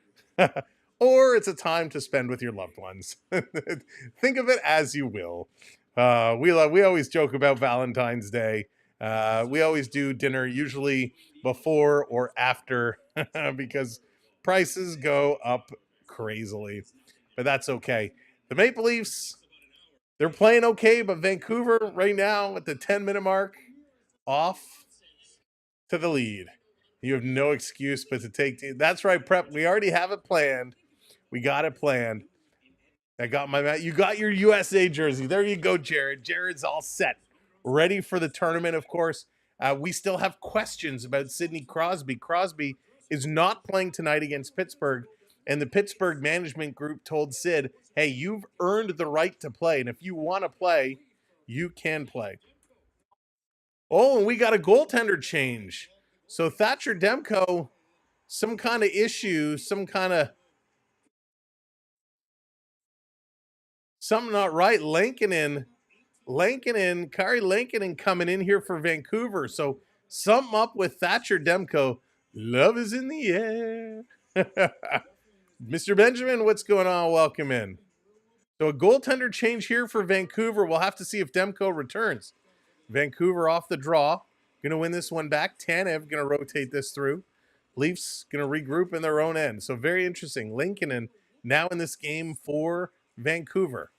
Or it's a time to spend with your loved ones. Think of it as you will. We always joke about Valentine's Day. We always do dinner usually before or after because prices go up crazily. But that's okay. The Maple Leafs, they're playing okay, but Vancouver right now at the 10-minute mark, off to the lead. You have no excuse but to take... That's right, Prep. We already have it planned. We got it planned. I got my... You got your USA jersey. There you go, Jared. Jared's all set. Ready for the tournament, of course. We still have questions about Sidney Crosby. Crosby is not playing tonight against Pittsburgh, and the Pittsburgh management group told Sid, hey, you've earned the right to play, and if you want to play, you can play. Oh, and we got a goaltender change. So Thatcher Demko, some kind of issue, something not right. Kari Lankinen coming in here for Vancouver. So something up with Thatcher Demko. Love is in the air. Mr. Benjamin, what's going on? Welcome in. So a goaltender change here for Vancouver. We'll have to see if Demko returns. Vancouver off the draw. Going to win this one back. Tanev going to rotate this through. Leafs going to regroup in their own end. So very interesting. Lankinen now in this game for Vancouver.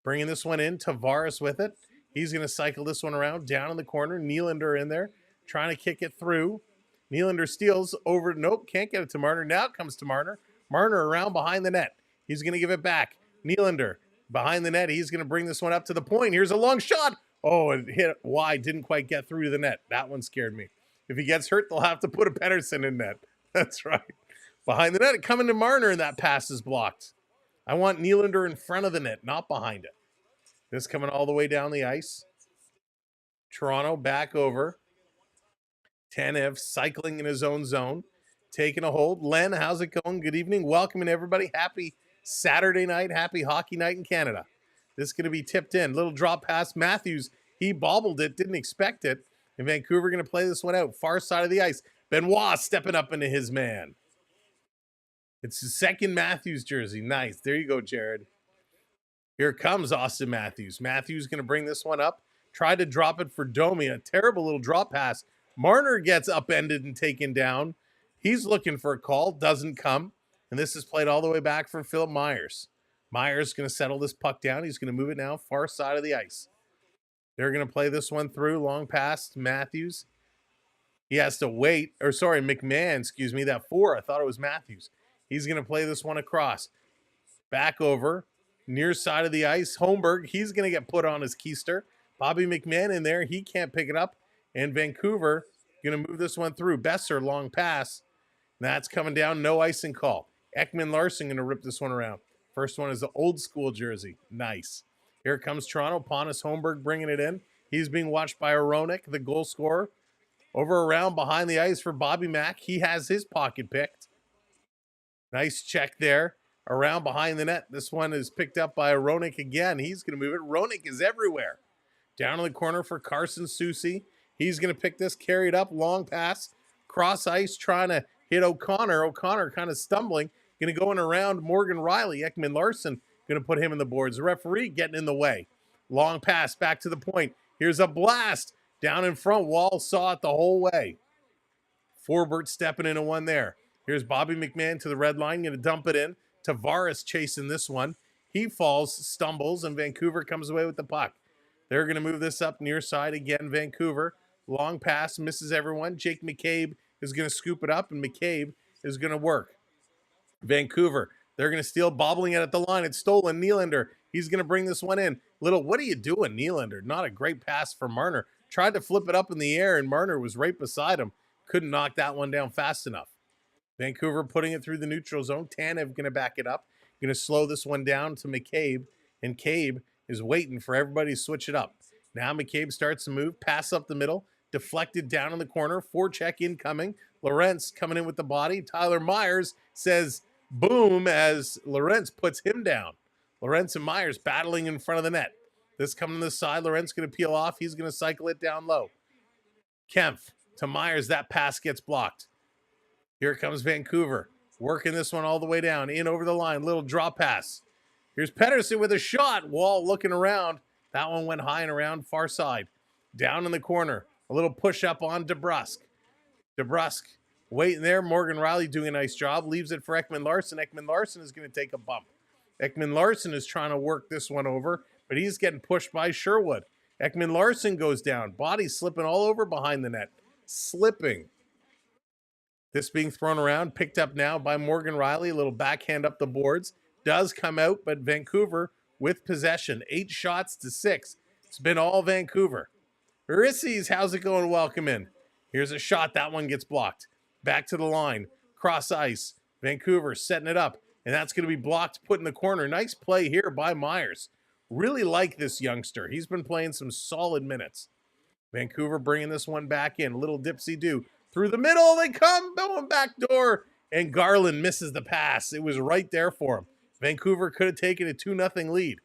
Bringing this one in. Tavares with it. He's going to cycle this one around. Down in the corner. Nylander in there. Trying to kick it through. Nylander steals over. Nope, can't get it to Marner. Now it comes to Marner. Marner around behind the net. He's going to give it back. Nylander behind the net. He's going to bring this one up to the point. Here's a long shot. Oh, it hit wide, didn't quite get through the net. That one scared me. If he gets hurt, they'll have to put a Pettersson in net. That's right. Behind the net, coming to Marner, and that pass is blocked. I want Nylander in front of the net, not behind it. This coming all the way down the ice. Toronto back over. Tanev cycling in his own zone, taking a hold. Len, how's it going? Good evening. Welcoming everybody. Happy Saturday night. Happy Hockey Night in Canada. This is going to be tipped in. Little drop pass. Matthews, he bobbled it, didn't expect it. And Vancouver going to play this one out. Far side of the ice. Benoit stepping up into his man. It's his second Matthews jersey. Nice. There you go, Jared. Here comes Austin Matthews. Matthews going to bring this one up. Tried to drop it for Domi. A terrible little drop pass. Marner gets upended and taken down. He's looking for a call. Doesn't come. And this is played all the way back for Philip Myers. Myers going to settle this puck down. He's going to move it now far side of the ice. They're going to play this one through. Long pass to Matthews. He has to wait. Or sorry, McMahon, excuse me. That 4. I thought it was Matthews. He's going to play this one across. Back over. Near side of the ice. Holmberg, he's going to get put on his keister. Bobby McMahon in there. He can't pick it up. And Vancouver going to move this one through. Besser, long pass. That's coming down. No icing call. Ekman Larson going to rip this one around. First one is the old school jersey. Nice. Here comes Toronto. Pontus Holmberg bringing it in. He's being watched by Aronik, the goal scorer. Over around behind the ice for Bobby Mack. He has his pocket picked. Nice check there. Around behind the net. This one is picked up by Aronik again. He's going to move it. Aronik is everywhere. Down in the corner for Carson Soucy. He's going to pick this, carry it up, long pass, cross ice, trying to hit O'Connor. O'Connor kind of stumbling, going to go in around Morgan Riley. Ekman Larson going to put him in the boards. The referee getting in the way. Long pass back to the point. Here's a blast down in front. Wall saw it the whole way. Forbert stepping into one there. Here's Bobby McMahon to the red line, going to dump it in. Tavares chasing this one. He falls, stumbles, and Vancouver comes away with the puck. They're going to move this up near side again, Vancouver. Long pass, misses everyone. Jake McCabe is going to scoop it up, and McCabe is going to work. Vancouver, they're going to steal, bobbling it at the line. It's stolen. Nylander, he's going to bring this one in. Little, what are you doing, Nylander? Not a great pass for Marner. Tried to flip it up in the air, and Marner was right beside him. Couldn't knock that one down fast enough. Vancouver putting it through the neutral zone. Tanev going to back it up. Going to slow this one down to McCabe, and Cabe is waiting for everybody to switch it up. Now McCabe starts to move, pass up the middle, deflected down in the corner, forecheck incoming. Lorentz coming in with the body. Tyler Myers says boom as Lorentz puts him down. Lorentz and Myers battling in front of the net. This coming to the side. Lorentz going to peel off. He's going to cycle it down low. Kempf to Myers. That pass gets blocked. Here comes Vancouver. Working this one all the way down. In over the line. Little drop pass. Here's Pettersson with a shot. Wall looking around. That one went high and around far side. Down in the corner. A little push up on DeBrusk. DeBrusk waiting there. Morgan Riley doing a nice job. Leaves it for Ekman Larson. Ekman Larson is going to take a bump. Ekman Larson is trying to work this one over, but he's getting pushed by Sherwood. Ekman Larson goes down. Body slipping all over behind the net. Slipping. This being thrown around, picked up now by Morgan Riley. A little backhand up the boards. Does come out, but Vancouver with possession. 8 shots to 6. It's been all Vancouver. Urissies, how's it going? Welcome in. Here's a shot. That one gets blocked. Back to the line. Cross ice. Vancouver setting it up. And that's going to be blocked, put in the corner. Nice play here by Myers. Really like this youngster. He's been playing some solid minutes. Vancouver bringing this one back in. Little dipsy-do. Through the middle, they come. Going back door. And Garland misses the pass. It was right there for him. Vancouver could have taken a 2-0 lead.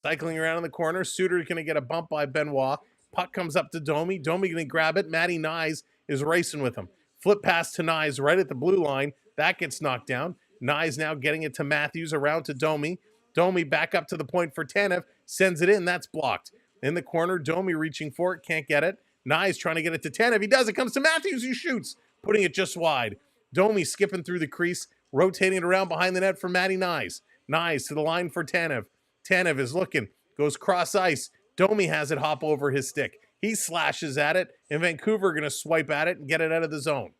Cycling around in the corner. Suter's going to get a bump by Benoit. Puck comes up to Domi. Domi going to grab it. Matty Nyes is racing with him. Flip pass to Nyes right at the blue line. That gets knocked down. Nyes now getting it to Matthews, around to Domi. Domi back up to the point for Tanev. Sends it in. That's blocked. In the corner, Domi reaching for it. Can't get it. Nyes trying to get it to Tanev. He does. It comes to Matthews. He shoots. Putting it just wide. Domi skipping through the crease. Rotating it around behind the net for Matty Nyes. Nyes to the line for Tanev. Tanev is looking. Goes cross ice. Domi has it hop over his stick. He slashes at it. And Vancouver going to swipe at it and get it out of the zone.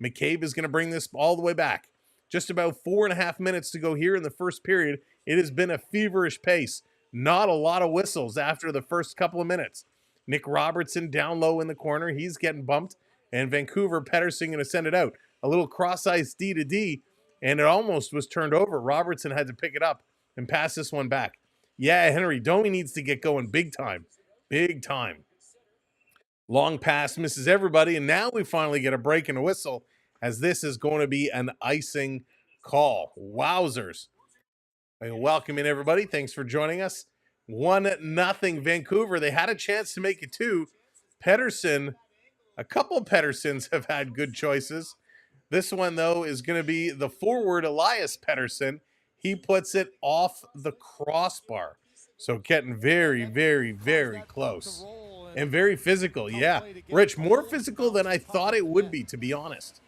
McCabe is going to bring this all the way back. Just about 4.5 minutes to go here in the first period. It has been a feverish pace. Not a lot of whistles after the first couple of minutes. Nick Robertson down low in the corner. He's getting bumped. And Vancouver, Pettersson going to send it out. A little cross-ice D to D, and it almost was turned over. Robertson had to pick it up and pass this one back. Yeah, Henry, Domi needs to get going big time. Big time. Long pass misses everybody, and now we finally get a break and a whistle, as this is going to be an icing call. Wowzers. Welcome in, everybody. Thanks for joining us. 1-0 Vancouver. They had a chance to make it 2. Pettersson, a couple Petterssons have had good choices. This one, though, is going to be the forward, Elias Pettersson. He puts it off the crossbar. So getting very, very, very close. And very physical, yeah. Rich, more physical than I thought it would be, to be honest.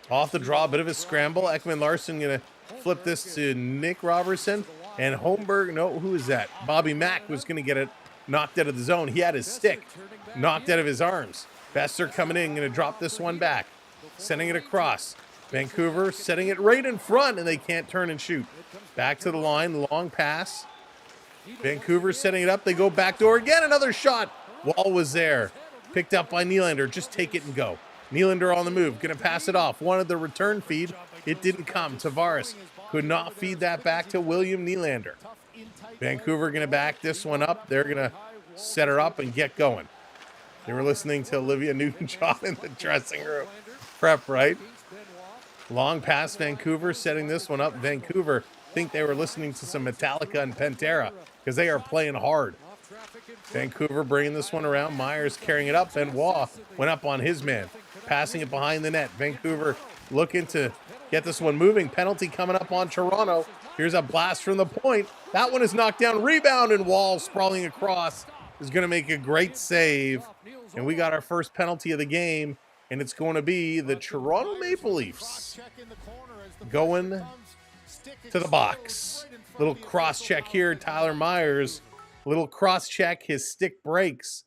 Off the draw, a bit of a scramble. Ekman Larsson going to flip this to Nick Robertson. And Holmberg, no, who is that? Bobby Mack was going to get it knocked out of the zone. He had his stick knocked out of his arms. Besser coming in, going to drop this one back. Sending it across. Vancouver setting it right in front, and they can't turn and shoot. Back to the line, long pass. Vancouver setting it up. They go backdoor again. Another shot. Wall was there. Picked up by Nylander. Just take it and go. Nylander on the move. Going to pass it off. Wanted the return feed. It didn't come. Tavares could not feed that back to William Nylander. Vancouver going to back this one up. They're going to set her up and get going. They were listening to Olivia Newton-John in the dressing room. Prep, right? Long pass, Vancouver setting this one up. Vancouver think they were listening to some Metallica and Pantera because they are playing hard. Vancouver bringing this one around. Myers carrying it up, and Waugh went up on his man, passing it behind the net. Vancouver looking to get this one moving. Penalty coming up on Toronto. Here's a blast from the point. That one is knocked down. Rebound, and Wall sprawling across is going to make a great save. And we got our first penalty of the game, and it's going to be the Toronto Maple Leafs going to the box. Little cross check here. Tyler Myers, little cross check. His stick breaks,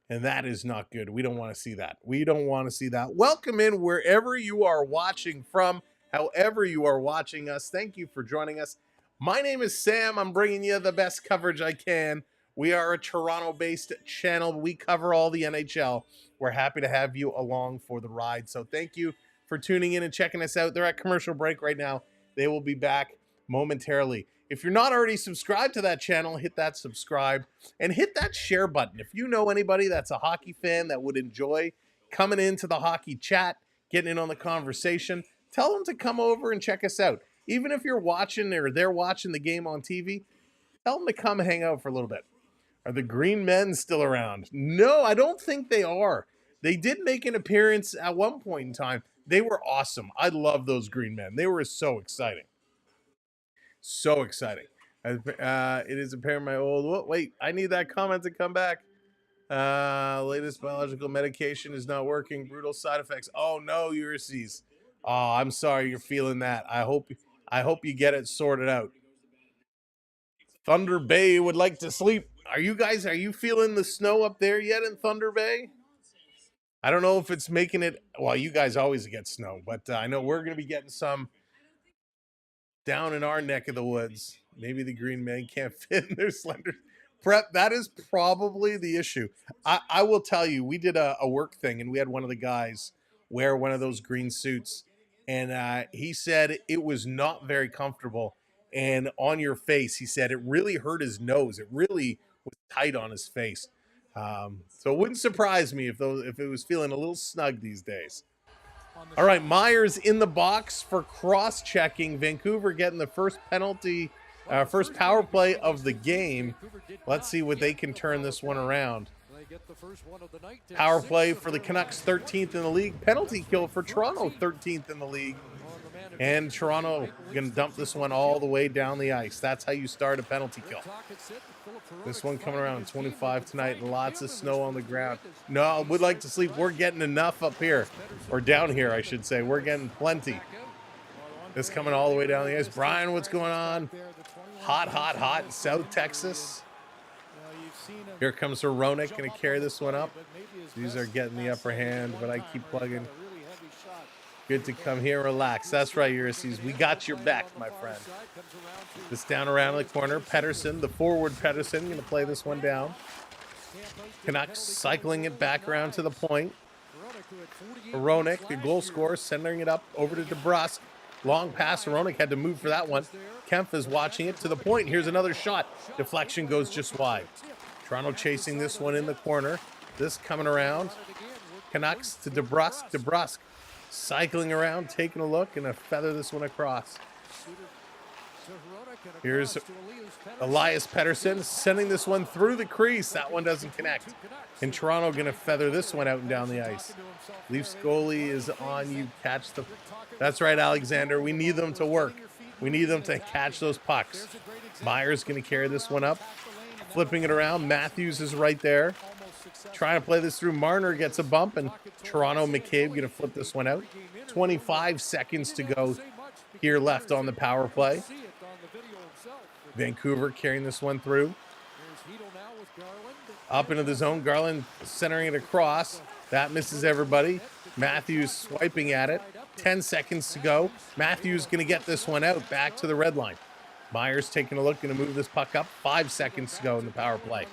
and that is not good. We don't want to see that. We don't want to see that. Welcome in wherever you are watching from, however you are watching us. Thank you for joining us. My name is Sam. I'm bringing you the best coverage I can. We are a Toronto-based channel. We cover all the NHL. We're happy to have you along for the ride. So thank you for tuning in and checking us out. They're at commercial break right now. They will be back momentarily. If you're not already subscribed to that channel, hit that subscribe and hit that share button. If you know anybody that's a hockey fan that would enjoy coming into the hockey chat, getting in on the conversation, tell them to come over and check us out. Even if you're watching or they're watching the game on TV, tell them to come hang out for a little bit. Are the Green Men still around? No, I don't think they are. They did make an appearance at one point in time. They were awesome. I love those Green Men. They were so exciting. So exciting. It is apparent my old... Wait, I need that comment to come back. Latest biological medication is not working. Brutal side effects. Oh, no, Ulysses. Oh, I'm sorry you're feeling that. I hope you get it sorted out. Thunder Bay would like to sleep. Are you feeling the snow up there yet in Thunder Bay? I don't know if it's making it... Well, you guys always get snow, but I know we're going to be getting some down in our neck of the woods. Maybe the Green Men can't fit in their slender... Prep, that is probably the issue. I will tell you, we did a work thing, and we had one of the guys wear one of those green suits, and he said it was not very comfortable. And on your face, he said it really hurt his nose. It really was tight on his face. So it wouldn't surprise me if it was feeling a little snug these days. All right, Myers in the box for cross-checking. Vancouver getting the first penalty, first power play of the game. Let's see what they can turn this one around. Power play for the Canucks, 13th in the league. Penalty kill for Toronto, 13th in the league. And Toronto going to dump this one all the way down the ice. That's how you start a penalty kill. This one coming around 25 tonight, and lots of snow on the ground. No, I would like to sleep. We're getting enough up here, or down here, I should say. We're getting plenty. This coming all the way down the ice. Brian, what's going on? Hot, hot, hot in South Texas. Here comes Hronek, going to carry this one up. These are getting the upper hand, but I keep plugging. Good to come here, relax. That's right, Ulysses. We got your back, my friend. This down around the corner. Pettersson, the forward Pettersson, going to play this one down. Canucks cycling it back around to the point. Hronek, the goal scorer, sending it up over to DeBrusk. Long pass. Hronek had to move for that one. Kempf is watching it to the point. Here's another shot. Deflection goes just wide. Toronto chasing this one in the corner. This coming around. Canucks to DeBrusk. DeBrusk cycling around, taking a look, and a feather this one across. Here's Elias Pettersson sending this one through the crease. That one doesn't connect. And Toronto going to feather this one out and down the ice. Leafs goalie is on you. Catch the... That's right, Alexander. We need them to work. We need them to catch those pucks. Myers going to carry this one up. Flipping it around. Matthews is right there. Trying to play this through. Marner gets a bump, and Toronto McCabe going to flip this one out. 25 seconds to go here left on the power play. Vancouver carrying this one through. Up into the zone. Garland centering it across. That misses everybody. Matthews swiping at it. 10 seconds to go. Matthews going to get this one out back to the red line. Myers taking a look, going to move this puck up. 5 seconds to go in the power play.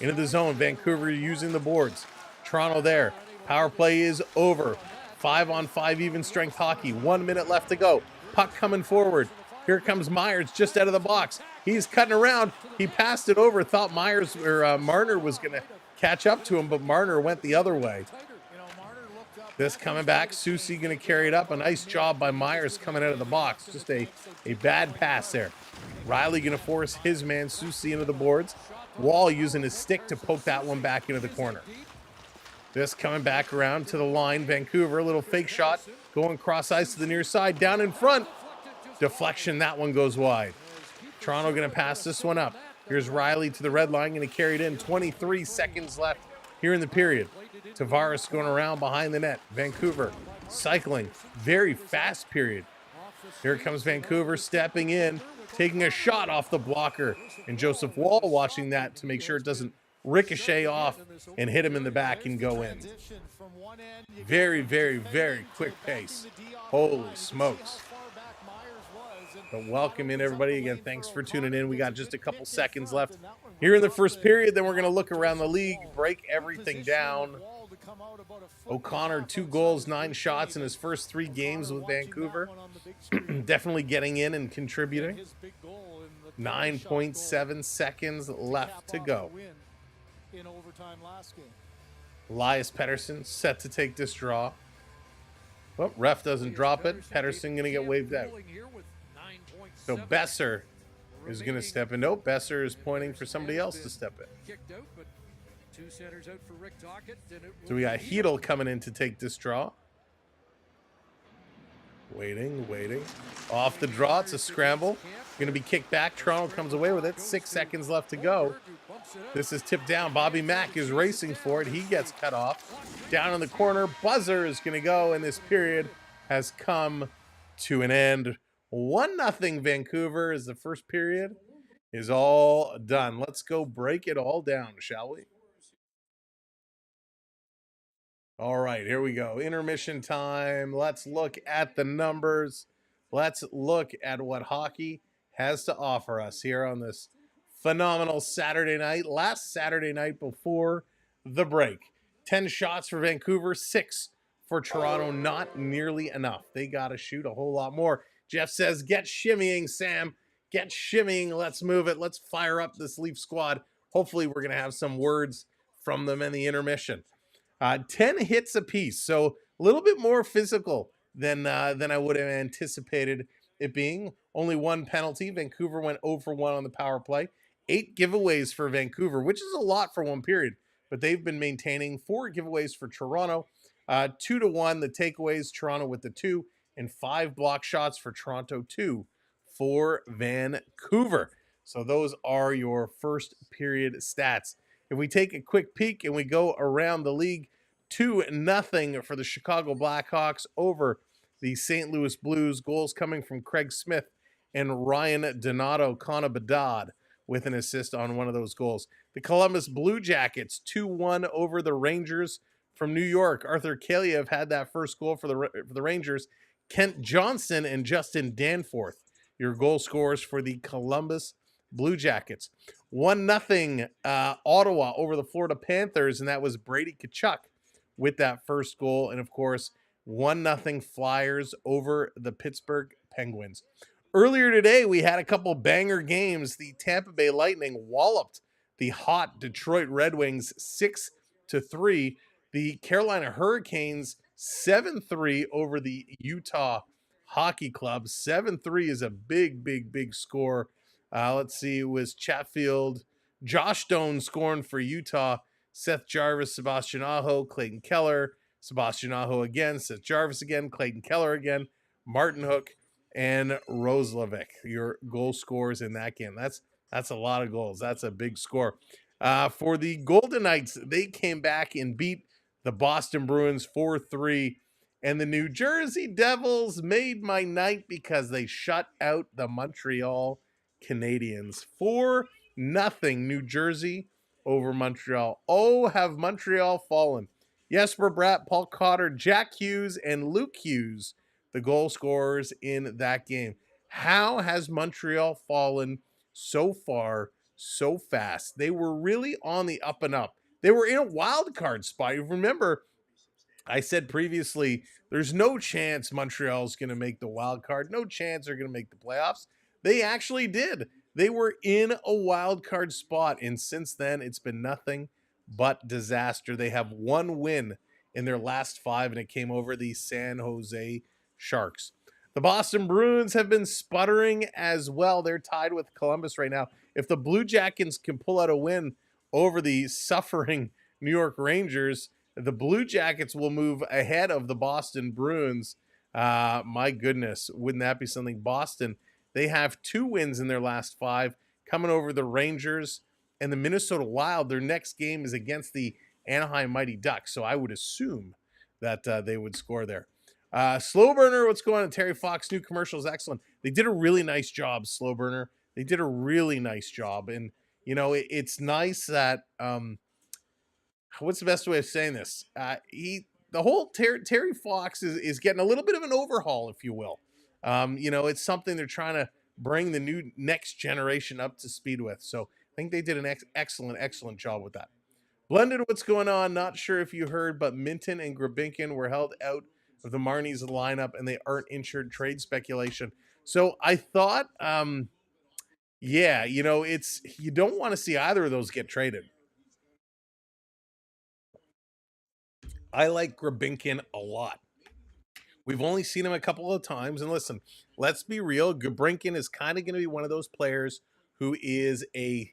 Into the zone. Vancouver using the boards. Toronto there. Power play is over. 5-on-5 even strength hockey. 1 minute left to go. Puck coming forward. Here comes Myers just out of the box. He's cutting around. He passed it over. Thought Myers or Marner was going to catch up to him, but Marner went the other way. This coming back. Susie going to carry it up. A nice job by Myers coming out of the box. Just a bad pass there. Riley going to force his man Susie into the boards. Wall using his stick to poke that one back into the corner. This coming back around to the line. Vancouver, a little fake shot. Going cross ice to the near side. Down in front. Deflection, that one goes wide. Toronto going to pass this one up. Here's Riley to the red line, going to carry it in. 23 seconds left here in the period. Tavares going around behind the net. Vancouver cycling. Very fast period. Here comes Vancouver stepping in, taking a shot off the blocker. And Joseph Wall watching that to make sure it doesn't ricochet off and hit him in the back and go in. Very, very, very quick pace. Holy smokes. But welcome in, everybody. Again, thanks for tuning in. We got just a couple seconds left here in the first period. Then we're going to look around the league, break everything down. O'Connor, 2 goals, 9 shots in his first 3 games with Vancouver. Definitely getting in and contributing. 9.7 seconds left to go. Elias Pettersson set to take this draw. Well, ref doesn't drop it. Pettersson going to get waved out. So Besser is going to step in. Nope, Besser is pointing for somebody else to step in. So we got Hedel coming in to take this draw. Waiting. Off the draw. It's a scramble. Going to be kicked back. Toronto comes away with it. 6 seconds left to go. This is tipped down. Bobby Mack is racing for it. He gets cut off. Down in the corner. Buzzer is going to go, and this period has come to an end. 1-0 Vancouver as the first period is all done. Let's go break it all down, shall we? All right, here we go. Intermission time. Let's look at the numbers. Let's look at what hockey has to offer us here on this phenomenal Saturday night. Last Saturday night before the break. 10 shots for Vancouver, 6 for Toronto. Not nearly enough. They got to shoot a whole lot more. Jeff says, get shimmying, Sam. Get shimmying. Let's move it. Let's fire up this Leaf squad. Hopefully we're going to have some words from them in the intermission. 10 hits apiece, so a little bit more physical than I would have anticipated it being. Only 1 penalty. Vancouver went 0 for 1 on the power play. 8 giveaways for Vancouver, which is a lot for one period, but they've been maintaining. 4 giveaways for Toronto. 2-1 the takeaways, Toronto with the 2, and 5 block shots for Toronto, 2 for Vancouver. So those are your first period stats. If we take a quick peek and we go around the league, 2-0 for the Chicago Blackhawks over the St. Louis Blues. Goals coming from Craig Smith and Ryan Donato. Connor Bedard with an assist on one of those goals. The Columbus Blue Jackets, 2-1 over the Rangers from New York. Arthur Kaliev had that first goal for the Rangers. Kent Johnson and Justin Danforth, your goal scorers for the Columbus Blue Jackets. 1-0 Ottawa over the Florida Panthers, and that was Brady Tkachuk with that first goal. And of course, 1-0 Flyers over the Pittsburgh Penguins. Earlier today, we had a couple banger games. The Tampa Bay Lightning walloped the hot Detroit Red Wings 6-3. The Carolina Hurricanes 7-3 over the Utah Hockey Club. 7-3 is a big, big, big score. Let's see, it was Chatfield, Josh Stone scoring for Utah, Seth Jarvis, Sebastian Aho, Clayton Keller, Sebastian Aho again, Seth Jarvis again, Clayton Keller again, Martin Hook, and Roslovic, your goal scorers in that game. That's a lot of goals. That's a big score. For the Golden Knights, they came back and beat the Boston Bruins 4-3. And the New Jersey Devils made my night because they shut out the Montreal Canadiens. 4-0 New Jersey over Montreal. Oh, have Montreal fallen. Jesper Bratt, Paul Cotter, Jack Hughes, and Luke Hughes, the goal scorers in that game. How has Montreal fallen so far, so fast? They were really on the up and up. They were in a wild card spot. You remember, I said previously, there's no chance Montreal's going to make the wild card. No chance they're going to make the playoffs. They actually did. They were in a wild card spot, and since then, it's been nothing but disaster. They have one win in their last 5, and it came over the San Jose Sharks. The Boston Bruins have been sputtering as well. They're tied with Columbus right now. If the Blue Jackets can pull out a win over the suffering New York Rangers, the Blue Jackets will move ahead of the Boston Bruins. My goodness, wouldn't that be something? Boston, they have 2 wins in their last 5, coming over the Rangers and the Minnesota Wild. Their next game is against the Anaheim Mighty Ducks, so I would assume that they would score there. Slow Burner, what's going on? Terry Fox, new commercial is excellent. They did a really nice job, Slow Burner. They did a really nice job, and you know it's nice that what's the best way of saying this? The whole Terry Fox is getting a little bit of an overhaul, if you will. You know, it's something they're trying to bring the new next generation up to speed with. So I think they did an excellent job with that. Blended, what's going on? Not sure if you heard, but Minton and Grabinkin were held out of the Marnies lineup, and they aren't insured. Trade speculation. So I thought, yeah, you know, you don't want to see either of those get traded. I like Grabinkin a lot. We've only seen him a couple of times, and listen, let's be real. Grabinkin is kind of going to be one of those players who is a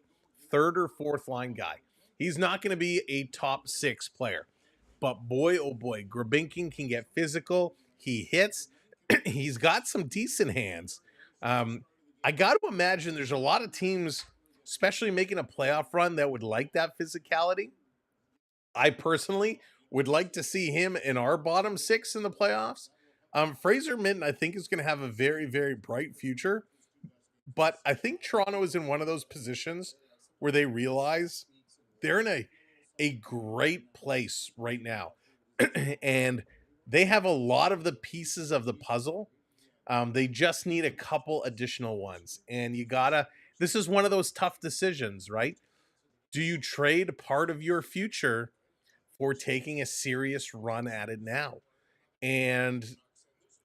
3rd or 4th line guy. He's not going to be a top 6 player, but boy, oh boy, Grabinkin can get physical. He hits. He's got some decent hands. I got to imagine there's a lot of teams, especially making a playoff run, that would like that physicality. I personally would like to see him in our bottom 6 in the playoffs. Fraser Minton, I think, is going to have a very, very bright future. But I think Toronto is in one of those positions where they realize they're in a great place right now. And they have a lot of the pieces of the puzzle. They just need a couple additional ones. And this is one of those tough decisions, right? Do you trade part of your future for taking a serious run at it now? And,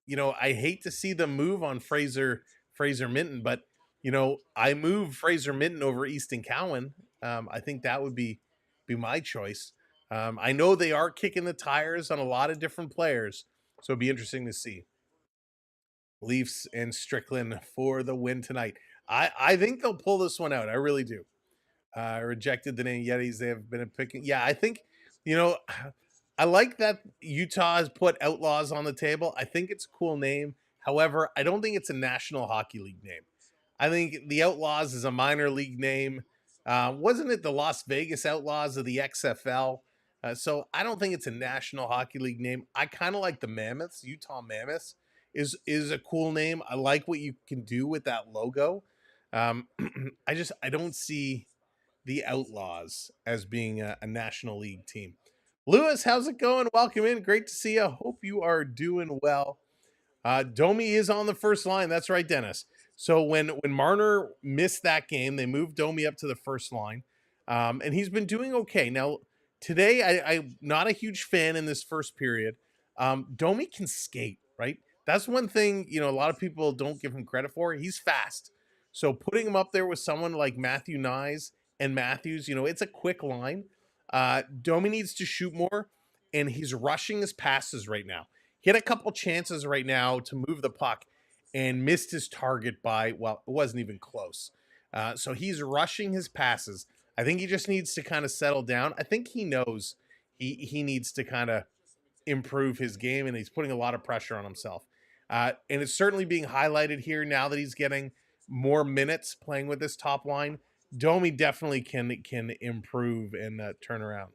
you know, I hate to see them move on Fraser Minton, but, you know, I move Fraser Minton over Easton Cowan. I think that would be my choice. I know they are kicking the tires on a lot of different players, so it'd be interesting to see. Leafs and Strickland for the win tonight. I think they'll pull this one out. I really do. I rejected the name Yetis. They have been picking. Yeah, I think, you know, I like that Utah has put Outlaws on the table. I think it's a cool name. However, I don't think it's a National Hockey League name. I think the Outlaws is a minor league name. Wasn't it the Las Vegas Outlaws of the XFL? So I don't think it's a National Hockey League name. I kind of like the Mammoths. Utah Mammoths is a cool name. I like what you can do with that logo. I don't see the Outlaws as being a National League team. Lewis, how's it going? Welcome in. Great to see you. Hope you are doing well. Domi is on the first line. That's right, Dennis. So when Marner missed that game, they moved Domi up to the first line, and he's been doing okay. Now today, I'm not a huge fan in this first period. Domi can skate, right? That's one thing a lot of people don't give him credit for. He's fast, so putting him up there with someone like Matthew Nyes and Matthews, it's a quick line. Domi needs to shoot more, and he's rushing his passes right now. He had a couple chances right now to move the puck and missed his target by, well, it wasn't even close. So he's rushing his passes. I think he just needs to kind of settle down. I think he knows he needs to kind of improve his game, and he's putting a lot of pressure on himself. And it's certainly being highlighted here now that he's getting more minutes playing with this top line. Domi definitely can improve and turn around.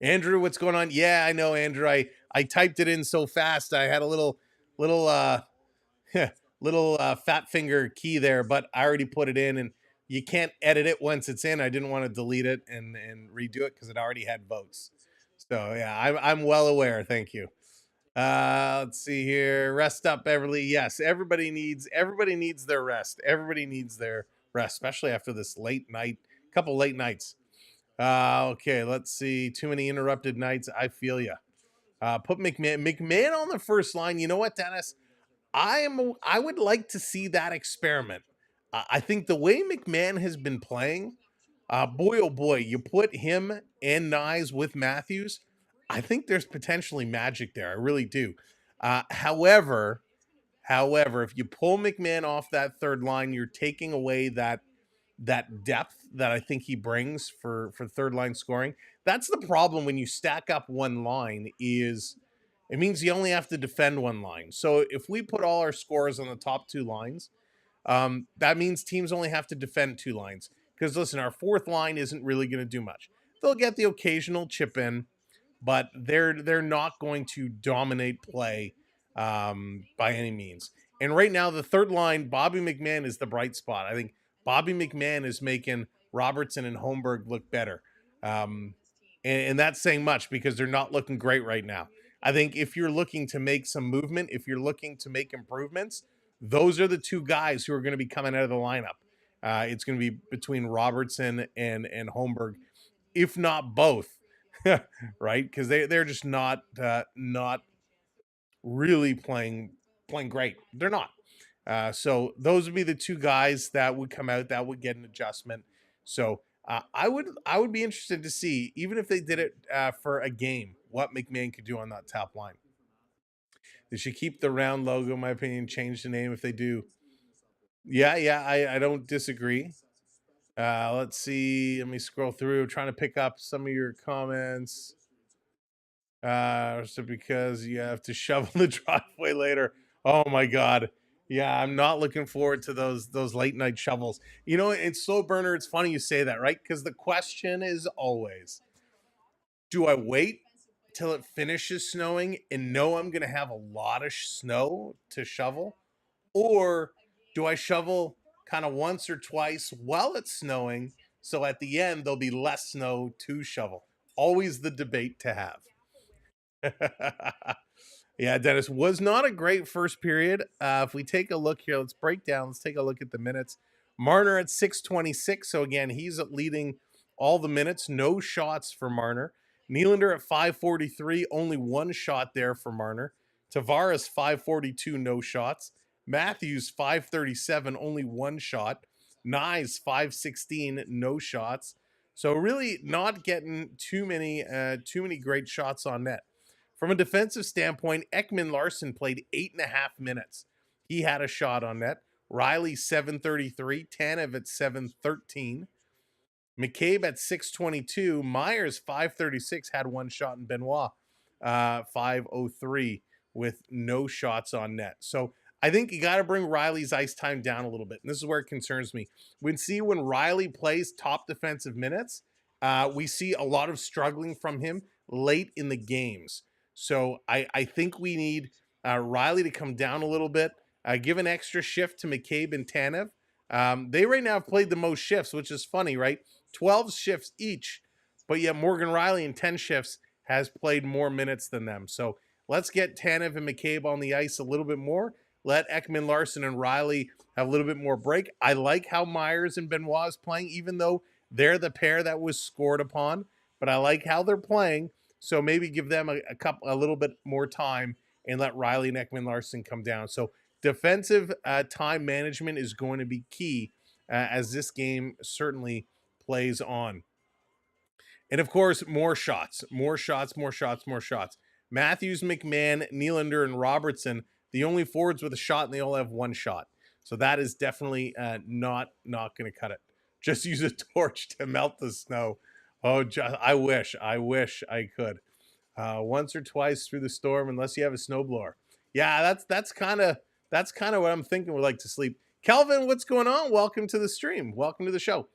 Andrew, what's going on? Yeah, I know, Andrew. I typed it in so fast. I had a little fat finger key there, but I already put it in, and you can't edit it once it's in. I didn't want to delete it and redo it because it already had votes. So yeah, I'm well aware. Thank you. Let's see here. Rest up, Beverly. Yes, everybody needs their rest. Everybody needs their rest, especially after this couple late nights. Okay, let's see. Too many interrupted nights. I feel you. Put McMahon on the first line. You know what, Dennis? I would like to see that experiment. I think the way McMahon has been playing, boy oh boy, you put him and Nyes with Matthews, I think there's potentially magic there. I really do. However, if you pull McMahon off that third line, you're taking away that depth that I think he brings for third line scoring. That's the problem when you stack up one line is it means you only have to defend one line. So if we put all our scores on the top two lines, that means teams only have to defend two lines. Because listen, our fourth line isn't really going to do much. They'll get the occasional chip in, but they're not going to dominate play by any means. And right now, the third line, Bobby McMahon is the bright spot. I think Bobby McMahon is making Robertson and Holmberg look better. And that's saying much because they're not looking great right now. I think if you're looking to make some movement, if you're looking to make improvements, those are the two guys who are going to be coming out of the lineup. It's going to be between Robertson and Holmberg, if not both, right? Because they're just not really playing great. They're not. So those would be the two guys that would come out that would get an adjustment. So I would be interested to see, even if they did it for a game, what McMahon could do on that top line. They should keep the round logo, in my opinion, change the name if they do. Yeah, I don't disagree. Let's see. Let me scroll through, trying to pick up some of your comments. So because you have to shovel the driveway later. Oh my God. Yeah, I'm not looking forward to those late night shovels. It's slow burner. It's funny you say that, right? Because the question is always, do I wait till it finishes snowing and know I'm going to have a lot of snow to shovel? Or do I shovel kind of once or twice while it's snowing, so at the end there'll be less snow to shovel? Always the debate to have. Yeah, Dennis, was not a great first period. If we take a look here, let's break down. Let's take a look at the minutes. Marner at 626. So again, he's leading all the minutes. No shots for Marner. Nylander at 543. Only one shot there for Marner. Tavares 542. No shots. Matthews 537. Only one shot. Nyes 516. No shots. So really not getting too many great shots on net. From a defensive standpoint, Ekman Larson played 8.5 minutes. He had a shot on net. Riley 733, Tanev at 713, McCabe at 622, Myers 536 had one shot, and Benoit 503 with no shots on net. So I think you got to bring Riley's ice time down a little bit, and this is where it concerns me. When Riley plays top defensive minutes, we see a lot of struggling from him late in the games. So I think we need Riley to come down a little bit, give an extra shift to McCabe and Tanev. They right now have played the most shifts, which is funny, right? 12 shifts each, but yet Morgan Riley in 10 shifts has played more minutes than them. So let's get Tanev and McCabe on the ice a little bit more. Let Ekman Larson and Riley have a little bit more break. I like how Myers and Benoit is playing, even though they're the pair that was scored upon. But I like how they're playing. So maybe give them a little bit more time and let Riley and Ekman Larson come down. So defensive time management is going to be key as this game certainly plays on. And of course, more shots. Matthews, McMahon, Nylander, and Robertson, the only forwards with a shot, and they all have one shot. So that is definitely not going to cut it. Just use a torch to melt the snow. Oh, I wish I could. Once or twice through the storm, unless you have a snowblower. Yeah, that's kind of what I'm thinking. Would like to sleep. Kelvin, what's going on? Welcome to the stream. Welcome to the show.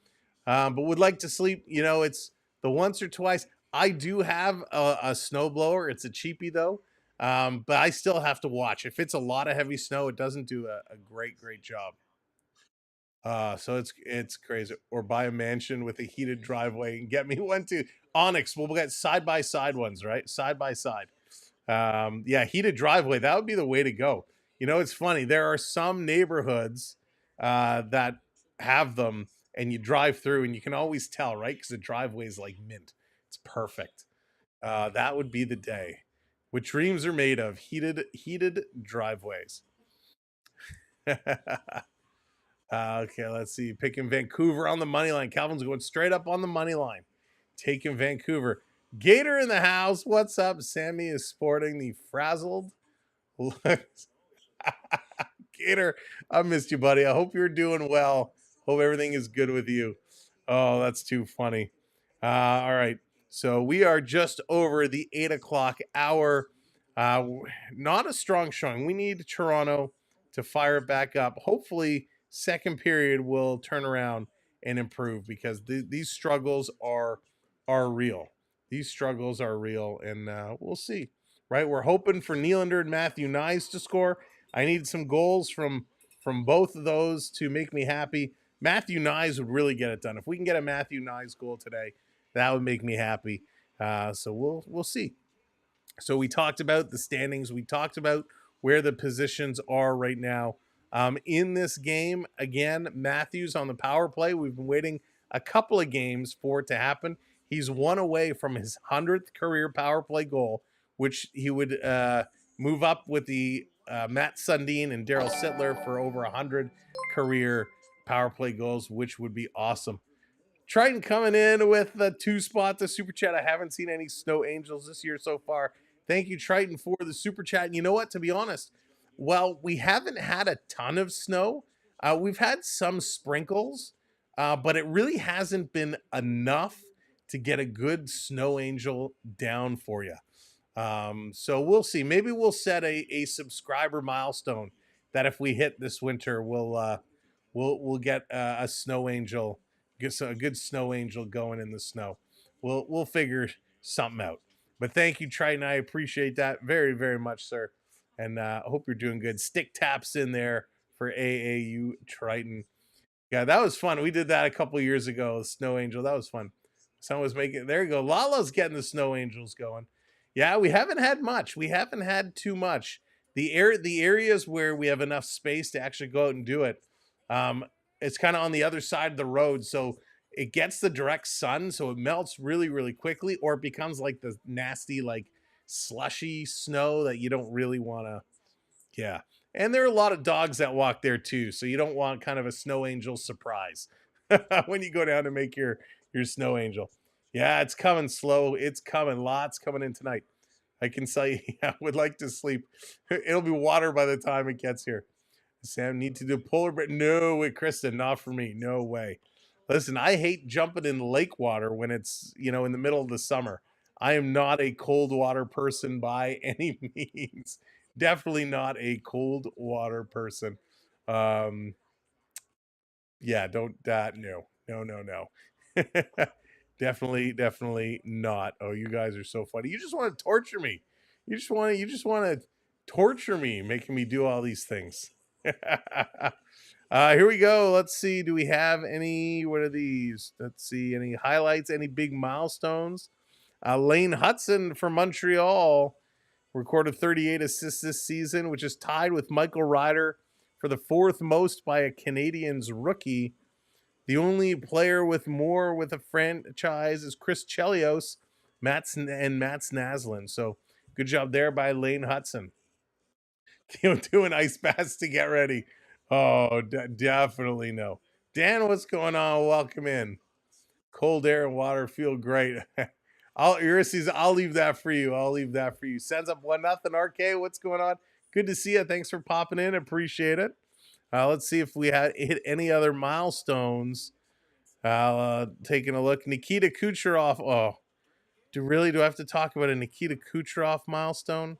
But would like to sleep. It's the once or twice. I do have a snowblower. It's a cheapie though. But I still have to watch. If it's a lot of heavy snow, it doesn't do a great job. So it's crazy. Or buy a mansion with a heated driveway and get me one too. Onyx. We'll get side by side ones, right? Side by side. Yeah, heated driveway. That would be the way to go. It's funny. There are some neighborhoods that have them, and you drive through, and you can always tell, right? Because the driveway is like mint. It's perfect. That would be the day. What dreams are made of? Heated driveways. Okay, let's see. Picking Vancouver on the money line. Calvin's going straight up on the money line. Taking Vancouver. Gator in the house. What's up? Sammy is sporting the frazzled. Gator, I missed you, buddy. I hope you're doing well. Hope everything is good with you. Oh, that's too funny. All right. So we are just over the 8 o'clock hour. Not a strong showing. We need Toronto to fire it back up. Hopefully, second period will turn around and improve, because these struggles are real. These struggles are real, and we'll see. Right, we're hoping for Nylander and Matthew Knies to score. I need some goals from both of those to make me happy. Matthew Knies would really get it done. If we can get a Matthew Knies goal today, that would make me happy. So we'll see. So we talked about the standings. We talked about where the positions are right now. In this game, again, Matthews on the power play. We've been waiting a couple of games for it to happen. He's one away from his 100th career power play goal, which he would move up with the Matt Sundin and Daryl Sittler for over 100 career power play goals, which would be awesome. Triton coming in with the 2-spot, the super chat. I haven't seen any Snow Angels this year so far. Thank you, Triton, for the super chat. And you know what? To be honest, well, we haven't had a ton of snow. We've had some sprinkles, but it really hasn't been enough to get a good Snow Angel down for you. So we'll see. Maybe we'll set a subscriber milestone that if we hit this winter, we'll get a Snow Angel, get a good Snow Angel going in the snow. We'll figure something out. But thank you, Triton. I appreciate that very, very much, sir. And I hope you're doing good. Stick taps in there for AAU Triton. Yeah, that was fun. We did that a couple of years ago, Snow Angel. That was fun. Someone was making, there you go. Lala's getting the Snow Angels going. Yeah, we haven't had much. We haven't had too much. The areas where we have enough space to actually go out and do it, it's kind of on the other side of the road. So it gets the direct sun, so it melts really, really quickly, or it becomes like the nasty, like slushy snow that you don't really want to. Yeah. And there are a lot of dogs that walk there too. So you don't want kind of a Snow Angel surprise when you go down to make your Snow Angel. Yeah, it's coming slow. It's coming. Lots coming in tonight. I can tell you, I would like to sleep. It'll be water by the time it gets here. Sam, need to do polar bear. No way, Kristen, not for me. No way. Listen, I hate jumping in lake water when it's, in the middle of the summer. I am not a cold water person by any means. Definitely not a cold water person. Yeah, don't no. Definitely not. Oh, you guys are so funny. You just want to torture me. You just want to torture me, making me do all these things. Here we go. Let's see. Do we have any? What are these? Let's see. Any highlights? Any big milestones? Lane Hudson from Montreal Recorded 38 assists this season, which is tied with Michael Ryder for the fourth most by a Canadiens rookie. The only player with more with a franchise is Chris Chelios, Mats Naslin. So good job there by Lane Hudson. Doing ice baths to get ready. Oh, definitely no. Dan, what's going on? Welcome in. Cold air and water feel great. I'll leave that for you. Sends up 1-0. RK, what's going on? Good to see you. Thanks for popping in. Appreciate it. Let's see if we had hit any other milestones. Taking a look. Nikita Kucherov. Oh, do I have to talk about a Nikita Kucherov milestone?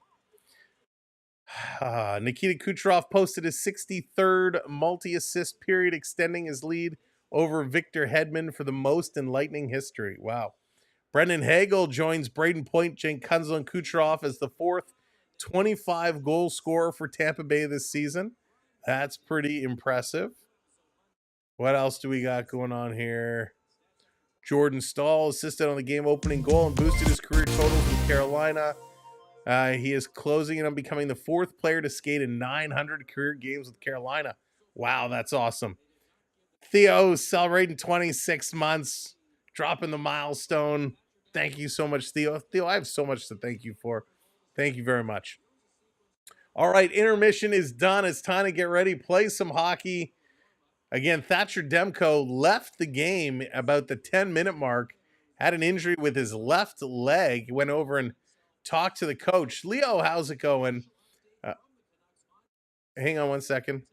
Nikita Kucherov posted his 63rd multi-assist period, extending his lead over Victor Hedman for the most in Lightning history. Wow. Brendan Hagel joins Braden Point, Jake Kunzel, and Kucherov as the fourth 25-goal scorer for Tampa Bay this season. That's pretty impressive. What else do we got going on here? Jordan Stahl assisted on the game-opening goal and boosted his career totals in Carolina. He is closing in on becoming the fourth player to skate in 900 career games with Carolina. Wow, that's awesome. Theo celebrating 26 months, dropping the milestone. Thank you so much, Theo. Theo, I have so much to thank you for. Thank you very much. All right, intermission is done. It's time to get ready, play some hockey. Again, Thatcher Demko left the game about the 10-minute mark, had an injury with his left leg, went over and talked to the coach. Leo, how's it going? Hang on one second.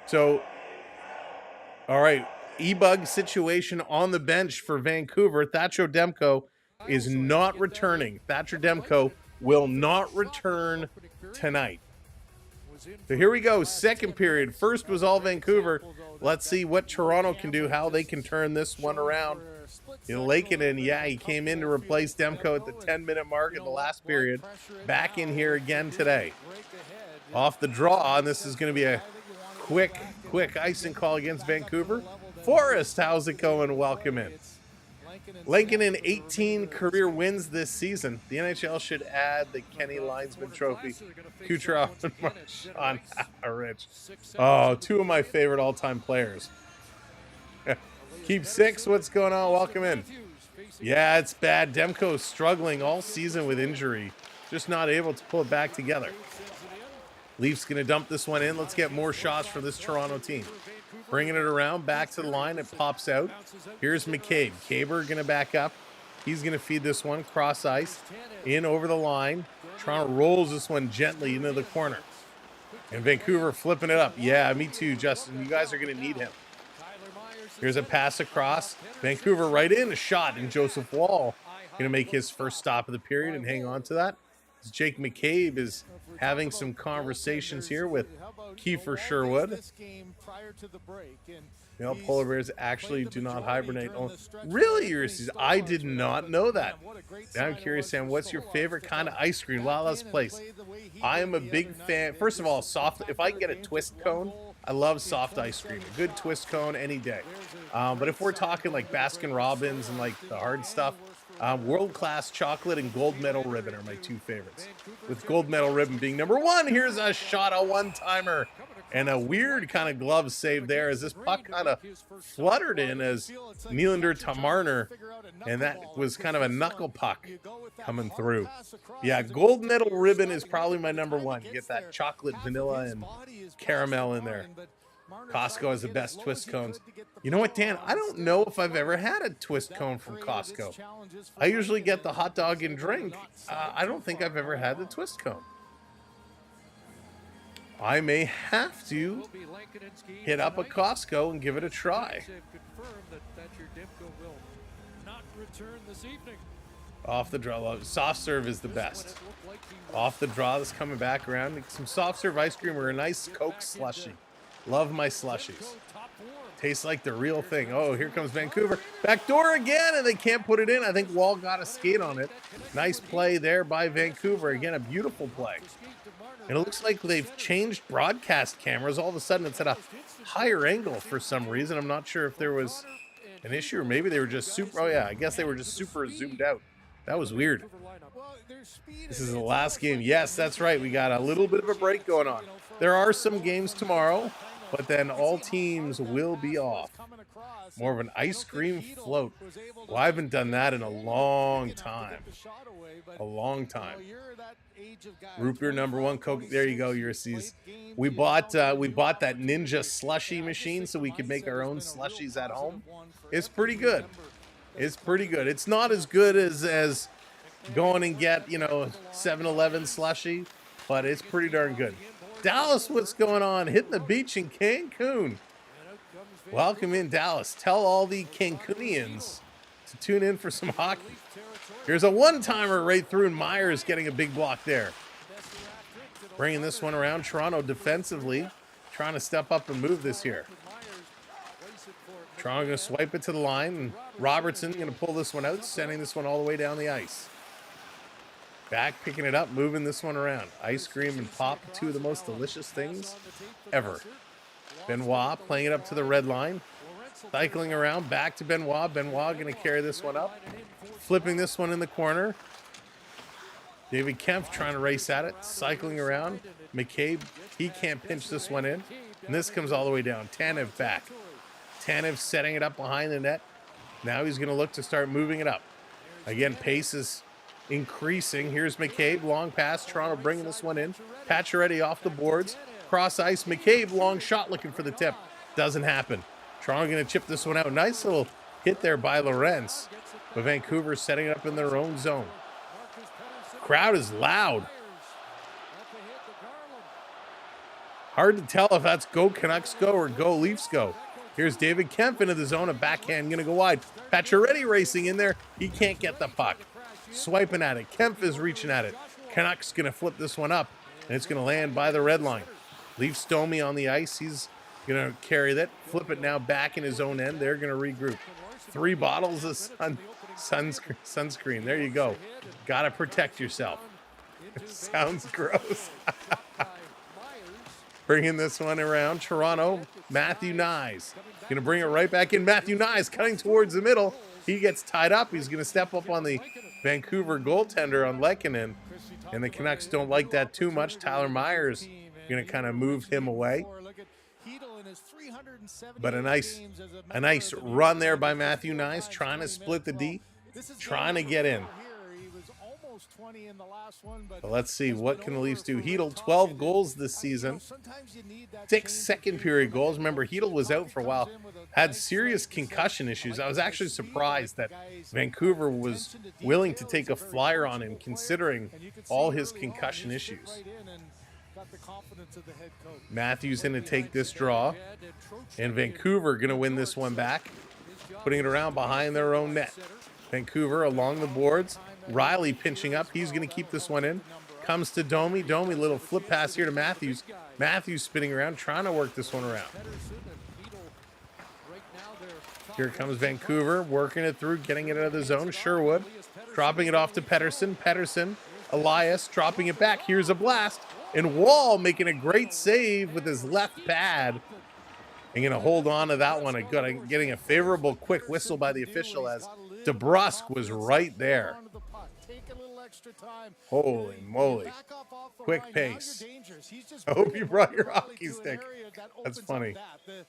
So, all right, E-bug situation on the bench for Vancouver. Thatcher Demko is not returning. Thatcher Demko will not return tonight. So here we go, second period. First was all Vancouver. Let's see what Toronto can do, how they can turn this one around. Lakeinen, yeah, he came in to replace Demko at the 10-minute mark in the last period. Back in here again today. Off the draw, and this is going to be a quick icing call against Vancouver. Forrest, how's it going? Welcome in. Lakeinen 18 career wins this season. The NHL should add the Kenny Linesman Trophy. Kucherov and Marshawn Rich. Oh, two of my favorite all-time players. Keep six. What's going on? Welcome in. Yeah, it's bad. Demko's struggling all season with injury. Just not able to pull it back together. Leafs going to dump this one in. Let's get more shots for this Toronto team. Bringing it around, back to the line. It pops out. Here's McCabe. Caber going to back up. He's going to feed this one. Cross ice. In over the line. Toronto rolls this one gently into the corner. And Vancouver flipping it up. Yeah, me too, Justin. You guys are going to need him. Here's a pass across. Vancouver right in. A shot. And Joseph Wall going to make his first stop of the period and hang on to that. Jake McCabe is having some conversations here with Kiefer Sherwood. Polar bears actually do not hibernate. Oh, really, Ulysses? I did not know that. Now I'm curious, Sam, what's your favorite kind of ice cream? Well, let's place. I am a big fan. First of all, soft. If I can get a twist cone, I love soft ice cream. A good twist cone any day. But if we're talking like Baskin Robbins and like the hard stuff, world-class chocolate and gold medal ribbon are my two favorites. With gold medal ribbon being number one. Here's a shot, a one-timer. And a weird kind of glove save there as this puck kind of fluttered in as Nylander to Marner. And that was kind of a knuckle puck coming through. Yeah, gold medal ribbon is probably my number one. You get that chocolate, vanilla, and caramel in there. Costco has the best twist cones. You know what, Dan? I don't know if I've ever had a twist cone from Costco. I usually get the hot dog and drink. I don't think I've ever had the twist cone. I may have to hit up a Costco and give it a try. Off the draw. Soft serve is the best. Off the draw, that's coming back around. Some soft serve ice cream or a nice Coke slushie. Love my slushies. Tastes like the real thing. Oh, here comes Vancouver. Backdoor again, and they can't put it in. I think Wall got a skate on it. Nice play there by Vancouver. Again, a beautiful play. And it looks like they've changed broadcast cameras. All of a sudden, it's at a higher angle for some reason. I'm not sure if there was an issue or maybe they were just super. Oh, yeah, I guess they were just super zoomed out. That was weird. This is the last game. Yes, that's right. We got a little bit of a break going on. There are some games tomorrow, but then all teams will be off. More of an ice cream float. Well, I haven't done that in a long time. A long time. Root beer #1 Coke. There you go, Ulysses. We bought that Ninja slushy machine so we could make our own slushies at home. It's pretty good. It's pretty good. It's not as good as going and get, 7-Eleven slushy, but it's pretty darn good. Dallas, what's going on? Hitting the beach in Cancun. Welcome in, Dallas. Tell all the Cancunians to tune in for some hockey. Here's a one-timer right through, and Myers getting a big block there. Bringing this one around. Toronto defensively trying to step up and move this here. Toronto going to swipe it to the line, and Robertson going to pull this one out, sending this one all the way down the ice. Back, picking it up, moving this one around. Ice cream and pop, two of the most delicious things ever. Benoit playing it up to the red line. Cycling around, back to Benoit. Benoit going to carry this one up. Flipping this one in the corner. David Kempf trying to race at it. Cycling around. McCabe, he can't pinch this one in. And this comes all the way down. Tanev back. Tanev setting it up behind the net. Now he's going to look to start moving it up. Again, pace is increasing. Here's McCabe, long pass. Toronto bringing this one in. Pacioretty off the boards. Cross ice. McCabe, long shot looking for the tip. Doesn't happen. Toronto going to chip this one out. Nice little hit there by Lorentz. But Vancouver setting it up in their own zone. Crowd is loud. Hard to tell if that's go Canucks go or go Leafs go. Here's David Kempf into the zone. A backhand going to go wide. Pacioretty racing in there. He can't get the puck. Swiping at it. Kempf is reaching at it. Canucks going to flip this one up. And it's going to land by the red line. Leafs Domi on the ice. He's going to carry that. Flip it now back in his own end. They're going to regroup. 3 bottles of sunscreen. There you go. Got to protect yourself. Sounds gross. Bringing this one around. Toronto, Matthew Nyes. Going to bring it right back in. Matthew Nyes cutting towards the middle. He gets tied up. He's going to step up on the Vancouver goaltender on Lehkonen. And the Canucks don't like that too much. Tyler Myers going to kind of move him away. But a nice run there by Matthew Nyes, trying to split the D, trying to get in. But let's see, what can the Leafs do? Hedl, 12 goals this season. 6 second-period goals. Remember, Hedl was out for a while. Had serious concussion issues. I was actually surprised that Vancouver was willing to take a flyer on him, considering all his concussion issues. Matthews going to take this draw. And Vancouver going to win this one back. Putting it around behind their own net. Vancouver along the boards. Riley pinching up. He's going to keep this one in. Comes to Domi. Domi, little flip pass here to Matthews. Matthews spinning around, trying to work this one around. Here comes Vancouver, working it through, getting it out of the zone. Sherwood dropping it off to Pettersson. Pettersson, Elias dropping it back. Here's a blast. And Wall making a great save with his left pad. And going to hold on to that one. Getting a favorable quick whistle by the official as DeBrusque was right there. Holy moly. Quick pace. I hope you brought your hockey stick. That's funny.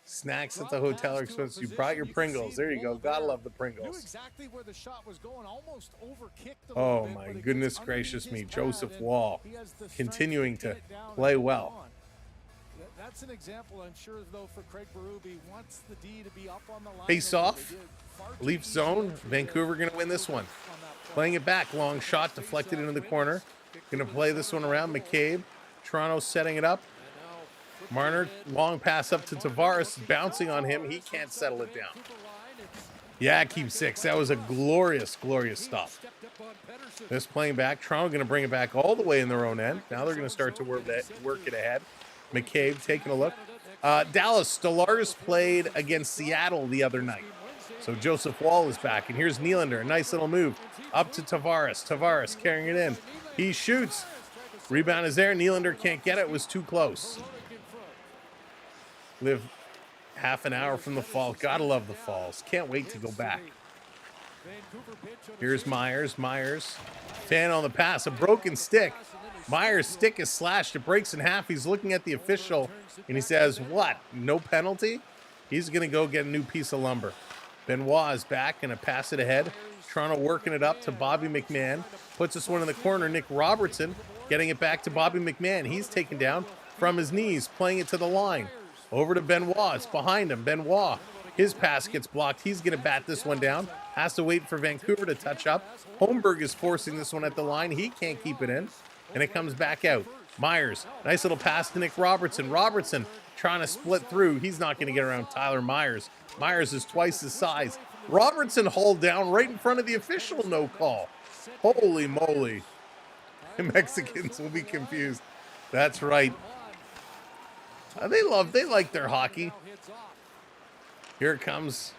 Snacks at the hotel are expensive. You brought your Pringles. There you go. Gotta love the Pringles. Oh my goodness gracious me. Joseph Wall continuing to play well. That's an example, I'm sure, though, for Craig Berube. Wants the D to be up on the line. Face off. Leaf zone. Vancouver going to win this one. Playing it back. Long shot deflected into the corner. Going to play this one around. McCabe. Toronto setting it up. Marner. Long pass up to Tavares. Bouncing on him. He can't settle it down. Yeah, keep 6. That was a glorious, glorious stop. This playing back. Toronto going to bring it back all the way in their own end. Now they're going to start to work it ahead. McCabe taking a look. Dallas, Stellaris played against Seattle the other night. So Joseph Wall is back. And here's Nylander. A nice little move. Up to Tavares. Tavares carrying it in. He shoots. Rebound is there. Nylander can't get it. It was too close. Live half an hour from the fall. Gotta love the falls. Can't wait to go back. Here's Myers. Myers, fan on the pass, a broken stick. Myers' stick is slashed. It breaks in half. He's looking at the official, and he says, what, no penalty? He's going to go get a new piece of lumber. Benoit is back, going to pass it ahead. Toronto working it up to Bobby McMahon. Puts this one in the corner. Nick Robertson getting it back to Bobby McMahon. He's taken down from his knees, playing it to the line. Over to Benoit. It's behind him. Benoit, his pass gets blocked. He's going to bat this one down. Has to wait for Vancouver to touch up. Holmberg is forcing this one at the line. He can't keep it in, and it comes back out. Myers, nice little pass to Nick Robertson. Robertson trying to split through. He's not going to get around Tyler Myers. Myers is twice his size. Robertson hauled down right in front of the official, no call. Holy moly. The Mexicans will be confused. That's right. They like their hockey. Here it comes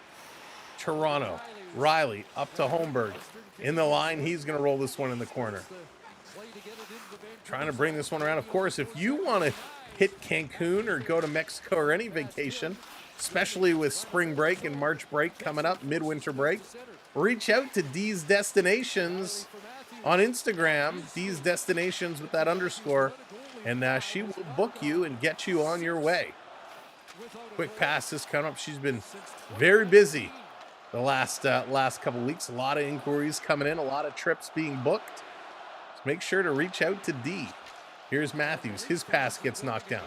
Toronto. Riley up to Holmberg. In the line, he's going to roll this one in the corner. Trying to bring this one around. Of course, if you want to hit Cancun or go to Mexico or any vacation, especially with spring break and March break coming up, midwinter break, reach out to D's Destinations on Instagram, D's Destinations with that underscore, and she will book you and get you on your way. Quick pass this coming up. She's been very busy the last couple weeks. A lot of inquiries coming in, a lot of trips being booked. So make sure to reach out to D. Here's Matthews. His pass gets knocked down.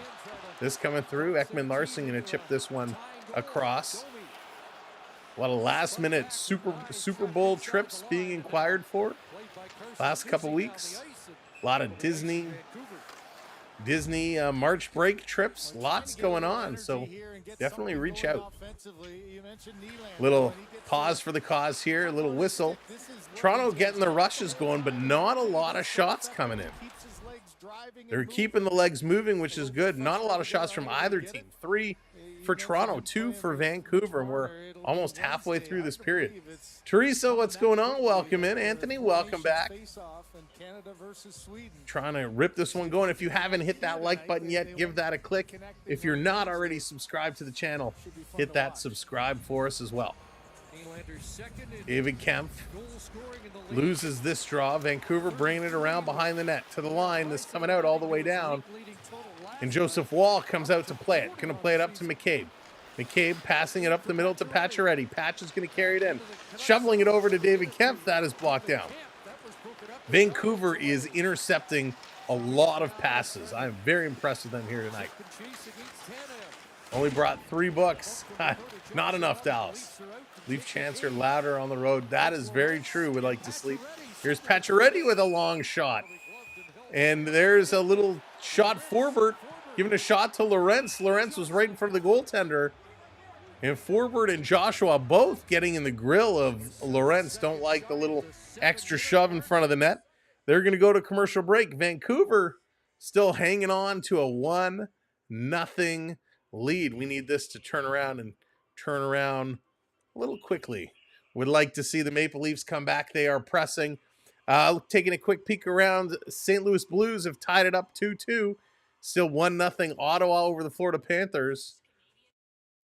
This coming through. Ekman Larson going to chip this one across. A lot of last-minute Super Bowl trips being inquired for last couple weeks. A lot of Disney March break trips. Lots going on, so definitely reach out. Little pause for the cause here. A little whistle. Toronto getting the rushes going, but not a lot of shots coming in. They're keeping the legs moving, which is good. Not a lot of shots from either team. 3 for Toronto, 2 for Vancouver, and we're almost halfway through this period. Teresa, what's going on? Welcome in. Anthony, welcome back. Trying to rip this one going. If you haven't hit that like button yet, give that a click. If you're not already subscribed to the channel, hit that subscribe for us as well. David Kempf loses this draw. Vancouver bringing it around behind the net to the line. This coming out all the way down. And Joseph Wall comes out to play it. Going to play it up to McCabe. McCabe passing it up the middle to Pacioretty. Patch is going to carry it in. Shoveling it over to David Kempf. That is blocked down. Vancouver is intercepting a lot of passes. I'm very impressed with them here tonight. Only brought 3 books. Not enough, Dallas. Leaf chants are louder on the road. That is very true. Would like to sleep. Here's Pacioretty with a long shot. And there's a little shot forward, giving a shot to Lorentz. Lorentz was right in front of the goaltender. And Forbert and Joshua both getting in the grill of Lorentz. Don't like the little extra shove in front of the net. They're going to go to commercial break. Vancouver still hanging on to a 1-0 lead. We need this to turn around a little quickly. Would like to see the Maple Leafs come back. They are pressing. Taking a quick peek around, St. Louis Blues have tied it up 2-2. Still 1-0 Ottawa over the Florida Panthers.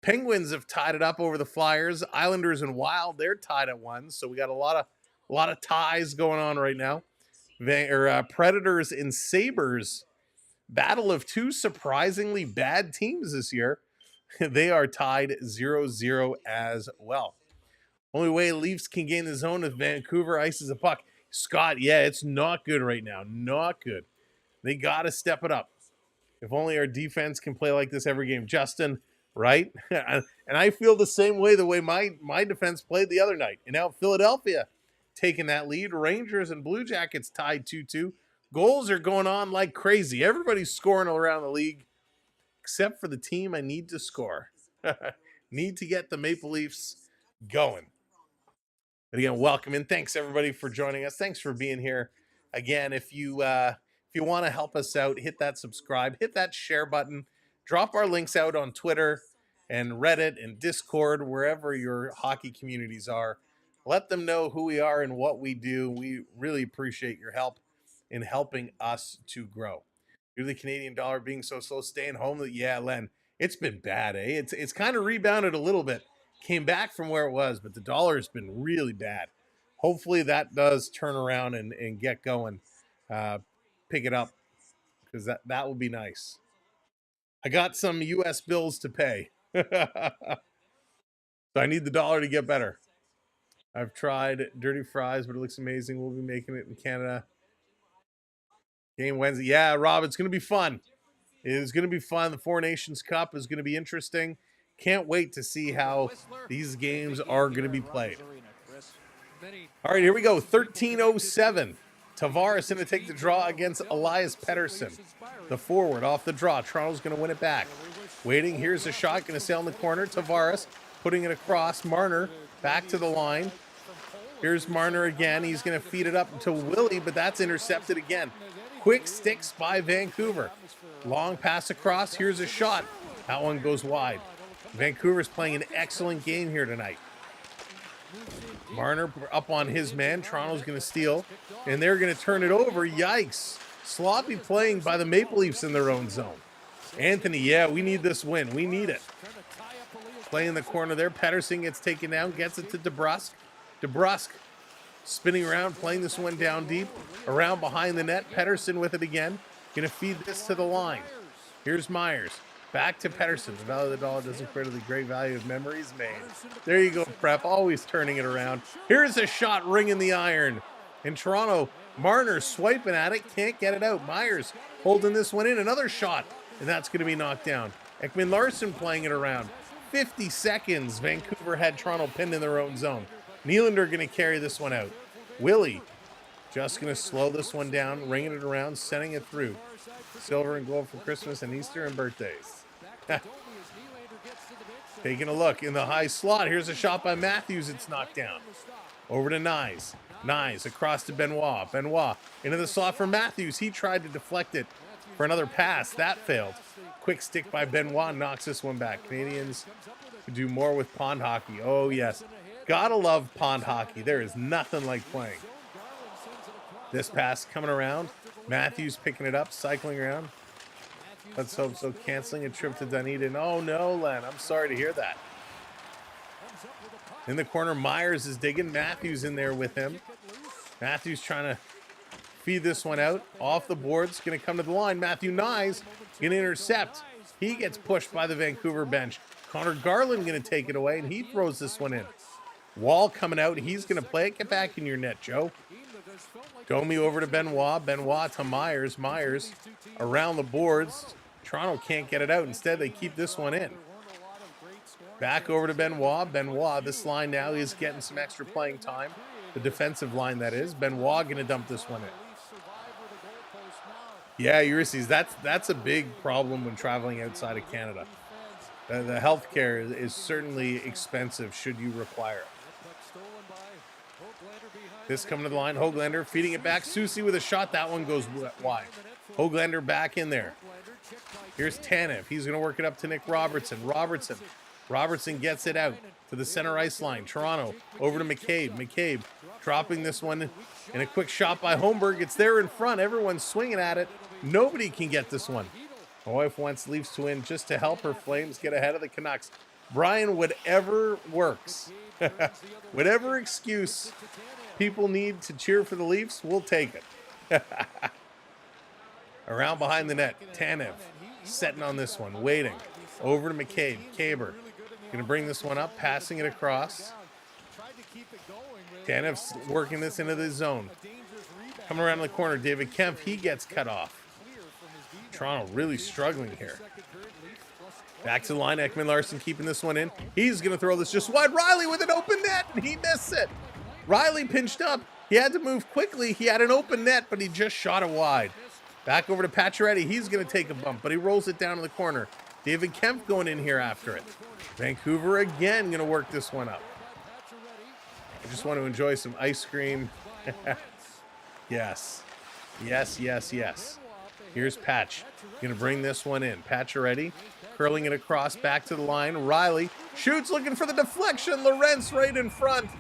Penguins have tied it up over the Flyers. Islanders and Wild, they're tied at 1. So we got a lot of ties going on right now. Predators and Sabres, battle of 2 surprisingly bad teams this year. They are tied 0-0 as well. Only way Leafs can gain the zone if Vancouver ices a puck. Scott, yeah, it's not good right now. Not good. They got to step it up. If only our defense can play like this every game. Justin, right? And I feel the same way my defense played the other night. And now Philadelphia taking that lead. Rangers and Blue Jackets tied 2-2. Goals are going on like crazy. Everybody's scoring around the league, except for the team I need to score. Need to get the Maple Leafs going. But again, welcome in. Thanks everybody for joining us. Thanks for being here. Again, if you want to help us out, hit that subscribe, hit that share button, drop our links out on Twitter and Reddit and Discord, wherever your hockey communities are. Let them know who we are and what we do. We really appreciate your help in helping us to grow. Due to the Canadian dollar being so slow, staying home. Yeah, Len, it's been bad, eh? It's kind of rebounded a little bit. Came back from where it was, but the dollar has been really bad. hopefully that does turn around and get going. Pick it up, because that would be nice. I got some US bills to pay. So I need the dollar to get better. I've tried dirty fries, but it looks amazing. We'll be making it in Canada. Game Wednesday. Yeah, Rob, it's going to be fun. It is going to be fun. The Four Nations Cup is going to be interesting. Can't wait to see how these games are going to be played. All right, here we go. 13:07. Tavares going to take the draw against Elias Pettersson. The forward off the draw. Toronto's going to win it back. Waiting. Here's a shot. Going to sail in the corner. Tavares putting it across. Marner back to the line. Here's Marner again. He's going to feed it up to Willie, but that's intercepted again. Quick sticks by Vancouver. Long pass across. Here's a shot. That one goes wide. Vancouver's playing an excellent game here tonight. Marner up on his man. Toronto's going to steal, and they're going to turn it over. Yikes. Sloppy playing by the Maple Leafs in their own zone. Anthony, yeah, we need this win. We need it. Play in the corner there. Pettersson gets taken down, gets it to DeBrusk. DeBrusk spinning around, playing this one down deep. Around behind the net. Pettersson with it again. Going to feed this to the line. Here's Myers. Back to Pettersson. The value of the dollar doesn't credit the great value of memories made. There you go, Prep. Always turning it around. Here's a shot ringing the iron. In Toronto, Marner swiping at it. Can't get it out. Myers holding this one in. Another shot. And that's going to be knocked down. Ekman Larson playing it around. 50 seconds. Vancouver had Toronto pinned in their own zone. Nylander going to carry this one out. Willie just going to slow this one down, ringing it around, sending it through. Silver and gold for Christmas and Easter and birthdays. Taking a look in the high slot. Here's a shot by Matthews. It's knocked down. Over to Nyes. Nyes across to Benoit. Benoit into the slot for Matthews. He tried to deflect it for another pass. That failed. Quick stick by Benoit knocks this one back. Canadians could do more with pond hockey. Oh, yes. Gotta love pond hockey. There is nothing like playing. This pass coming around. Matthews picking it up, cycling around. Let's hope so. Canceling a trip to Dunedin. Oh, no, Len. I'm sorry to hear that. In the corner, Myers is digging. Matthews in there with him. Matthews trying to feed this one out. Off the boards. Going to come to the line. Matthew Nyes going to intercept. He gets pushed by the Vancouver bench. Connor Garland going to take it away, and he throws this one in. Wall coming out. He's going to play it. Get back in your net, Joe. Domi over to Benoit. Benoit to Myers. Myers around the boards. Toronto can't get it out. Instead, they keep this one in. Back over to Benoit. Benoit, this line now is getting some extra playing time. The defensive line, that is. Benoit going to dump this one in. Yeah, Ulysses, that's a big problem when traveling outside of Canada. The healthcare is certainly expensive should you require it. This coming to the line. Höglander feeding it back. Susi with a shot. That one goes wide. Höglander back in there. Here's Tanev. He's going to work it up to Nick Robertson. Robertson gets it out to the center ice line. Toronto over to McCabe. McCabe dropping this one in a quick shot by Holmberg. It's there in front. Everyone's swinging at it. Nobody can get this one. My wife wants Leafs to win just to help her Flames get ahead of the Canucks. Brian, whatever works. Whatever excuse people need to cheer for the Leafs, we'll take it. Around behind the net, Tanev setting on this one, waiting. Over to McCabe. Caber going to bring this one up, passing it across. Tanev's working this into the zone. Coming around the corner, David Kemp, he gets cut off. Toronto really struggling here. Back to the line, Ekman Larson keeping this one in. He's going to throw this just wide. Riley with an open net, and he missed it. Riley pinched up. He had to move quickly. He had an open net, but he just shot it wide. Back over to Pacioretty. He's going to take a bump, but he rolls it down to the corner. David Kemp going in here after it. Vancouver again going to work this one up. I just want to enjoy some ice cream. Yes. Here's Patch. Going to bring this one in. Pacioretty curling it across back to the line. Riley shoots, looking for the deflection. Lorentz right in front.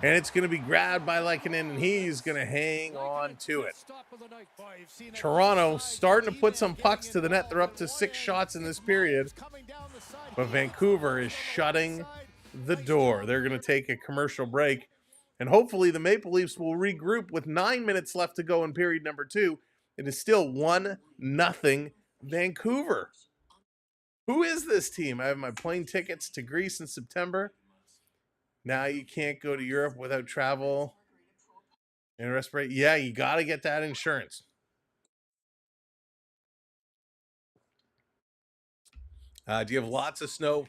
And it's going to be grabbed by Lehkonen, and he's going to hang on to it. Toronto starting to put some pucks to the net. They're up to 6 shots in this period. But Vancouver is shutting the door. They're going to take a commercial break. And hopefully the Maple Leafs will regroup with 9 minutes left to go in period number 2. It is still 1-0 Vancouver. Who is this team? I have my plane tickets to Greece in September. Now you can't go to Europe without travel and respirate. Yeah, you got to get that insurance. Do you have lots of snow?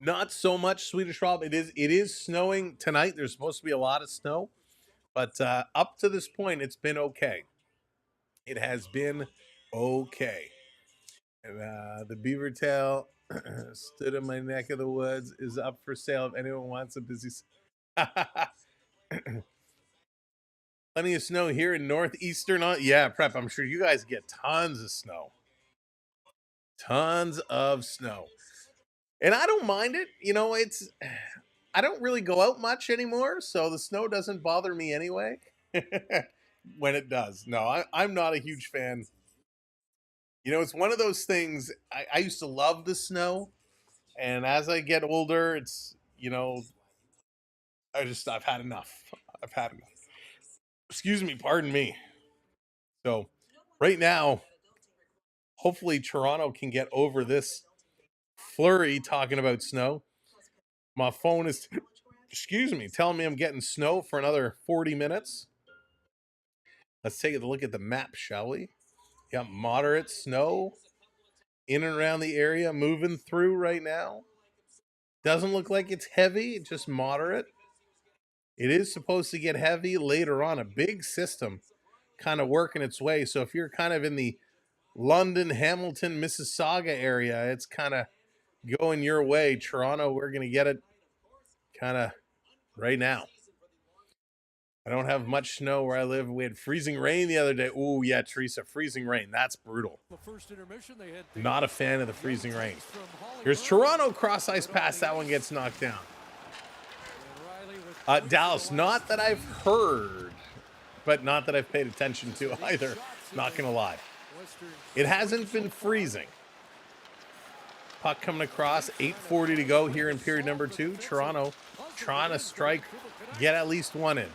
Not so much, Swedish Rob. It is snowing tonight. There's supposed to be a lot of snow, but up to this point, it's been okay. It has been okay. And the beaver tail stood in my neck of the woods is up for sale if anyone wants a busy. Plenty of snow here in northeastern. Yeah, Prep. I'm sure you guys get tons of snow. Tons of snow. And I don't mind it. You know, I don't really go out much anymore, so the snow doesn't bother me anyway. When it does. No, I'm not a huge fan. You know, it's one of those things. I used to love the snow, and as I get older, it's, you know, I've had enough. I've had enough. Excuse me, pardon me. So, right now, hopefully Toronto can get over this flurry talking about snow. My phone is, excuse me, telling me I'm getting snow for another 40 minutes. Let's take a look at the map, shall we? Got moderate snow in and around the area, moving through right now. Doesn't look like it's heavy, just moderate. It is supposed to get heavy later on. A big system kind of working its way. So if you're kind of in the London, Hamilton, Mississauga area, it's kind of going your way. Toronto, we're going to get it kind of right now. I don't have much snow where I live. We had freezing rain the other day. Ooh, yeah, Teresa, freezing rain. That's brutal. Not a fan of the freezing rain. Here's Toronto cross-ice pass. That one gets knocked down. Dallas, not that I've heard, but not that I've paid attention to either. Not going to lie. It hasn't been freezing. Puck coming across, 8:40 to go here in period number 2. Toronto trying to strike, get at least one in.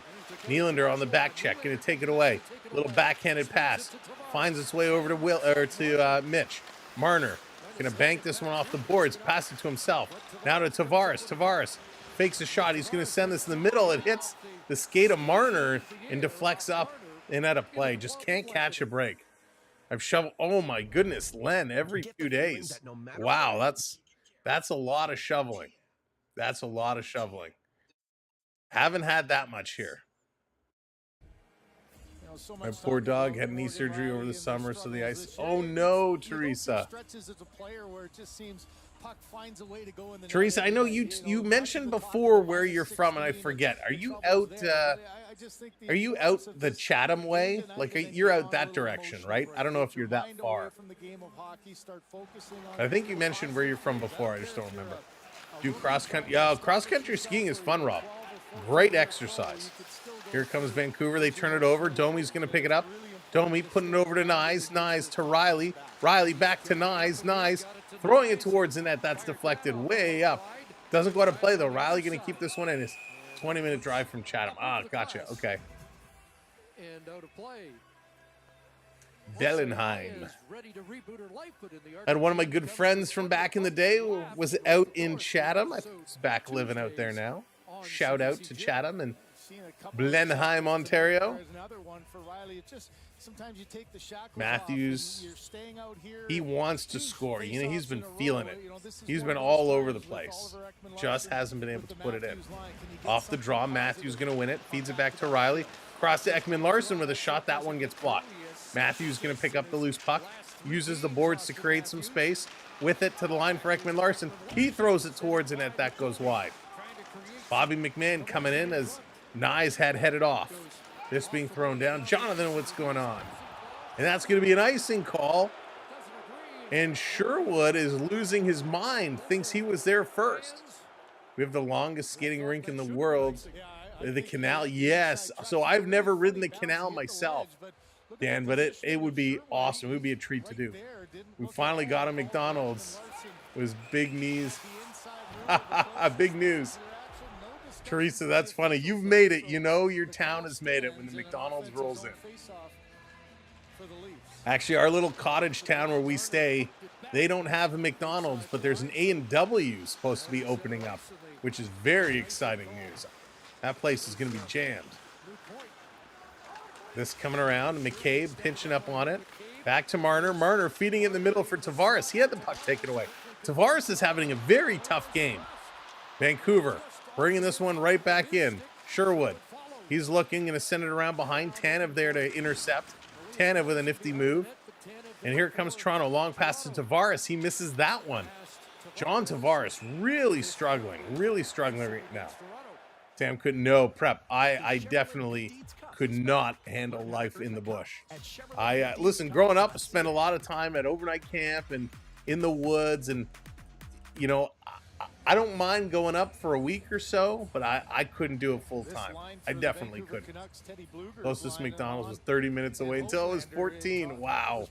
Nylander on the back check, going to take it away. Little backhanded pass, finds its way over to Mitch. Marner going to bank this one off the boards, pass it to himself. Now to Tavares. Tavares fakes a shot. He's going to send this in the middle. It hits the skate of Marner and deflects up and out of play. Just can't catch a break. I've shoveled. Oh my goodness, Len, every 2 days. Wow, that's a lot of shoveling. That's a lot of shoveling. Haven't had that much here. My poor dog had knee surgery over the summer, so the ice. Oh no, Teresa. Teresa, I know you mentioned before where you're from, and I forget. Are you out? Are you out the Chatham way? Like you're out that direction, right? I don't know if you're that far. I think you mentioned where you're from before. I just don't remember. Do cross country? Yeah, cross country skiing is fun, Rob. Great exercise. Here comes Vancouver. They turn it over. Domi's going to pick it up. Domi putting it over to Nyes. Nyes to Riley. Riley back to Nyes. Nyes throwing it towards the net. That's deflected way up. Doesn't go out of play, though. Riley going to keep this one in his 20-minute drive from Chatham. Ah, gotcha. Okay. And out of play. Bellenheim. And one of my good friends from back in the day was out in Chatham. I think he's back living out there now. Shout out to Chatham and Blenheim, Ontario. Matthews, he wants to score. You know, he's been feeling it. He's been all over the place. Just hasn't been able to put it in. Off the draw, Matthews going to win it. Feeds it back to Riley. Cross to Ekman-Larsson with a shot. That one gets blocked. Matthews going to pick up the loose puck. Uses the boards to create some space. With it to the line for Ekman-Larsson. He throws it towards the net. That goes wide. Bobby McMahon coming in as Nyes had headed off. This being thrown down. Jonathan, what's going on? And that's going to be an icing call. And Sherwood is losing his mind. Thinks he was there first. We have the longest skating rink in the world. The canal, yes. So I've never ridden the canal myself, Dan, but it would be awesome. It would be a treat to do. We finally got a McDonald's. It was big knees. Big news. Teresa, that's funny. You've made it. You know your town has made it when the McDonald's rolls in. Actually, our little cottage town where we stay, they don't have a McDonald's, but there's an A&W supposed to be opening up, which is very exciting news. That place is going to be jammed. This coming around, McCabe pinching up on it. Back to Marner. Marner feeding in the middle for Tavares. He had the puck taken away. Tavares is having a very tough game. Vancouver bringing this one right back in. Sherwood. He's looking, going to send it around behind. Tanev there to intercept. Tanev with a nifty move. And here comes Toronto. Long pass to Tavares. He misses that one. John Tavares really struggling right now. Sam couldn't know prep. I definitely could not handle life in the bush. Listen, growing up, I spent a lot of time at overnight camp and in the woods, and you know, I don't mind going up for a week or so, but I couldn't do it full time. I definitely couldn't. Closest McDonald's was 30 minutes away until it was 14. Wow.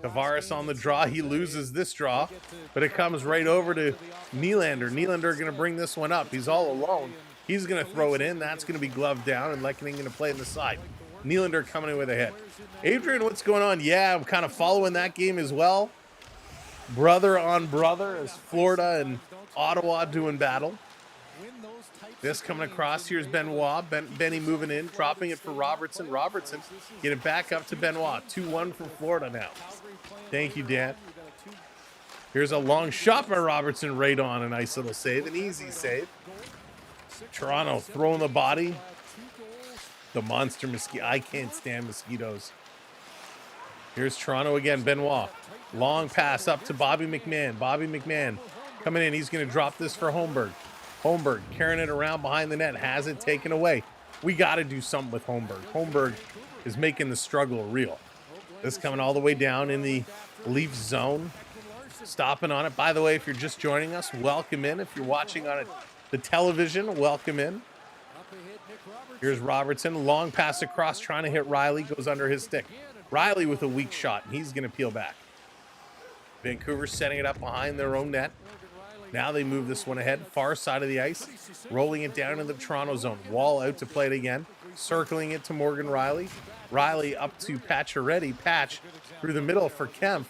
Tavares on the draw. He loses this draw, but it comes right over to Nylander. Nylander going to bring this one up. He's all alone. He's going to throw it in. That's going to be gloved down, and Lehkonen going to play in the side. Nylander coming in with a hit. Adrian, what's going on? Yeah, I'm kind of following that game as well. Brother on brother as Florida and Ottawa doing battle. This coming across. Here's Benoit. Benny moving in, dropping it for Robertson. Robertson get it back up to Benoit. 2-1 from Florida now. Thank you, Dan. Here's a long shot by Robertson right on. A nice little save, an easy save. Toronto throwing the body. The monster mosquito. I can't stand mosquitoes. Here's Toronto again. Benoit. Long pass up to Bobby McMahon. Bobby McMahon coming in. He's going to drop this for Holmberg. Holmberg carrying it around behind the net. Has it taken away. We got to do something with Holmberg. Holmberg is making the struggle real. This coming all the way down in the Leaf zone. Stopping on it. By the way, if you're just joining us, welcome in. If you're watching on the television, welcome in. Here's Robertson. Long pass across, trying to hit Riley. Goes under his stick. Riley with a weak shot, and he's going to peel back. Vancouver setting it up behind their own net. Now they move this one ahead, far side of the ice, rolling it down into the Toronto zone. Wall out to play it again, circling it to Morgan Riley. Riley up to Pacioretty. Patch through the middle for Kemp.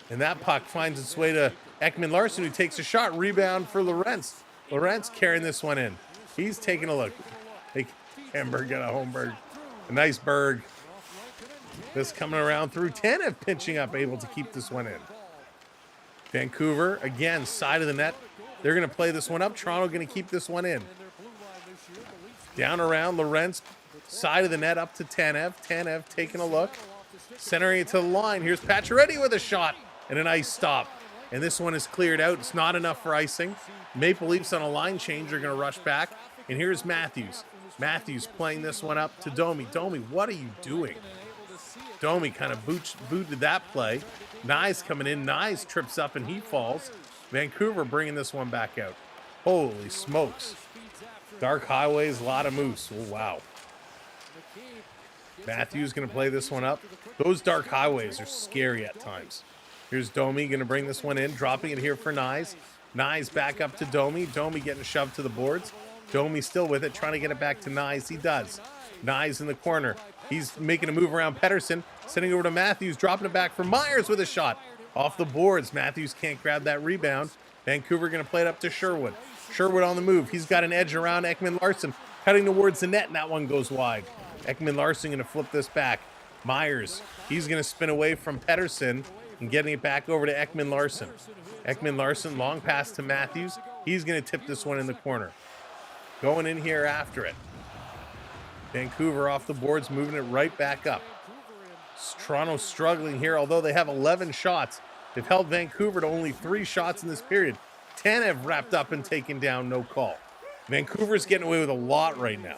And that puck finds its way to Ekman Larsson, who takes a shot. Rebound for Lorentz. Lorentz carrying this one in. He's taking a look. Hey, Hamburg got a Holmberg. A nice Berg. This coming around through Tanev, pinching up, able to keep this one in. Vancouver, again, side of the net. They're going to play this one up. Toronto going to keep this one in. Down around Lorentz, side of the net up to Tanev. Tanev taking a look. Centering it to the line. Here's Pacioretty with a shot and a nice stop. And this one is cleared out. It's not enough for icing. Maple Leafs on a line change are going to rush back. And here's Matthews. Matthews playing this one up to Domi. Domi, what are you doing? Domi kind of booted that play. Nyes coming in. Nyes trips up and he falls. Vancouver bringing this one back out. Holy smokes. Dark highways, a lot of moose. Oh, wow. Matthews going to play this one up. Those dark highways are scary at times. Here's Domi going to bring this one in, dropping it here for Nyes. Nyes back up to Domi. Domi getting shoved to the boards. Domi still with it, trying to get it back to Nyes. He does. Nyes in the corner. He's making a move around Pettersson, sending over to Matthews, dropping it back for Myers with a shot. Off the boards. Matthews can't grab that rebound. Vancouver going to play it up to Sherwood. Sherwood on the move. He's got an edge around Ekman Larsson, cutting towards the net, and that one goes wide. Ekman Larsson going to flip this back. Myers, he's going to spin away from Pettersson and getting it back over to Ekman Larsson. Ekman Larsson, long pass to Matthews. He's going to tip this one in the corner. Going in here after it. Vancouver off the boards, moving it right back up. Toronto struggling here, although they have 11 shots. They've held Vancouver to only 3 shots in this period. Tanev wrapped up and taken down, no call. Vancouver's getting away with a lot right now.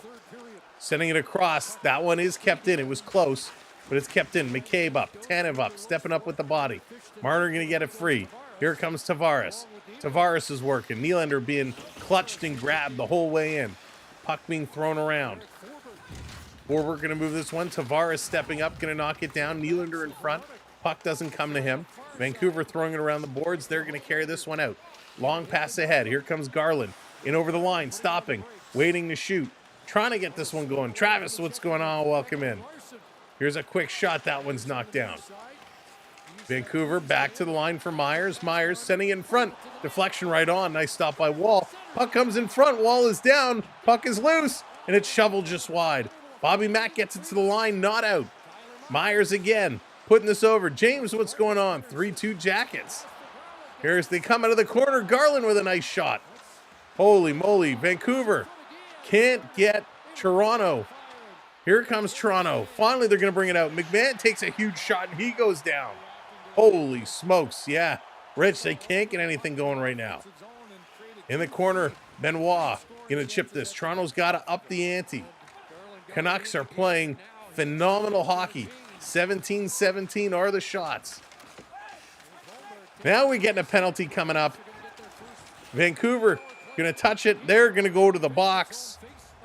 Sending it across. That one is kept in. It was close, but it's kept in. McCabe up. Tanev up. Stepping up with the body. Marner going to get it free. Here comes Tavares. Tavares is working. Nylander being clutched and grabbed the whole way in. Puck being thrown around. Forward going to move this one. Tavares stepping up. Going to knock it down. Nylander in front. Puck doesn't come to him. Vancouver throwing it around the boards. They're going to carry this one out. Long pass ahead. Here comes Garland. In over the line, stopping, waiting to shoot, trying to get this one going. Travis, what's going on? Welcome in. Here's a quick shot. That one's knocked down. Vancouver back to the line for Myers. Myers sending it in front. Deflection right on. Nice stop by Wall. Puck comes in front. Wall is down. Puck is loose. And it's shoveled just wide. Bobby Mack gets it to the line. Not out. Myers again. Putting this over. James, what's going on? 3-2 Jackets. Here's they come out of the corner. Garland with a nice shot. Holy moly. Vancouver can't get Toronto. Here comes Toronto. Finally, they're going to bring it out. McMahon takes a huge shot, and he goes down. Holy smokes. Yeah. Rich, they can't get anything going right now. In the corner, Benoit going to chip this. Toronto's got to up the ante. Canucks are playing phenomenal hockey. 17-17 are the shots. Now we're getting a penalty coming up. Vancouver going to touch it. They're going to go to the box.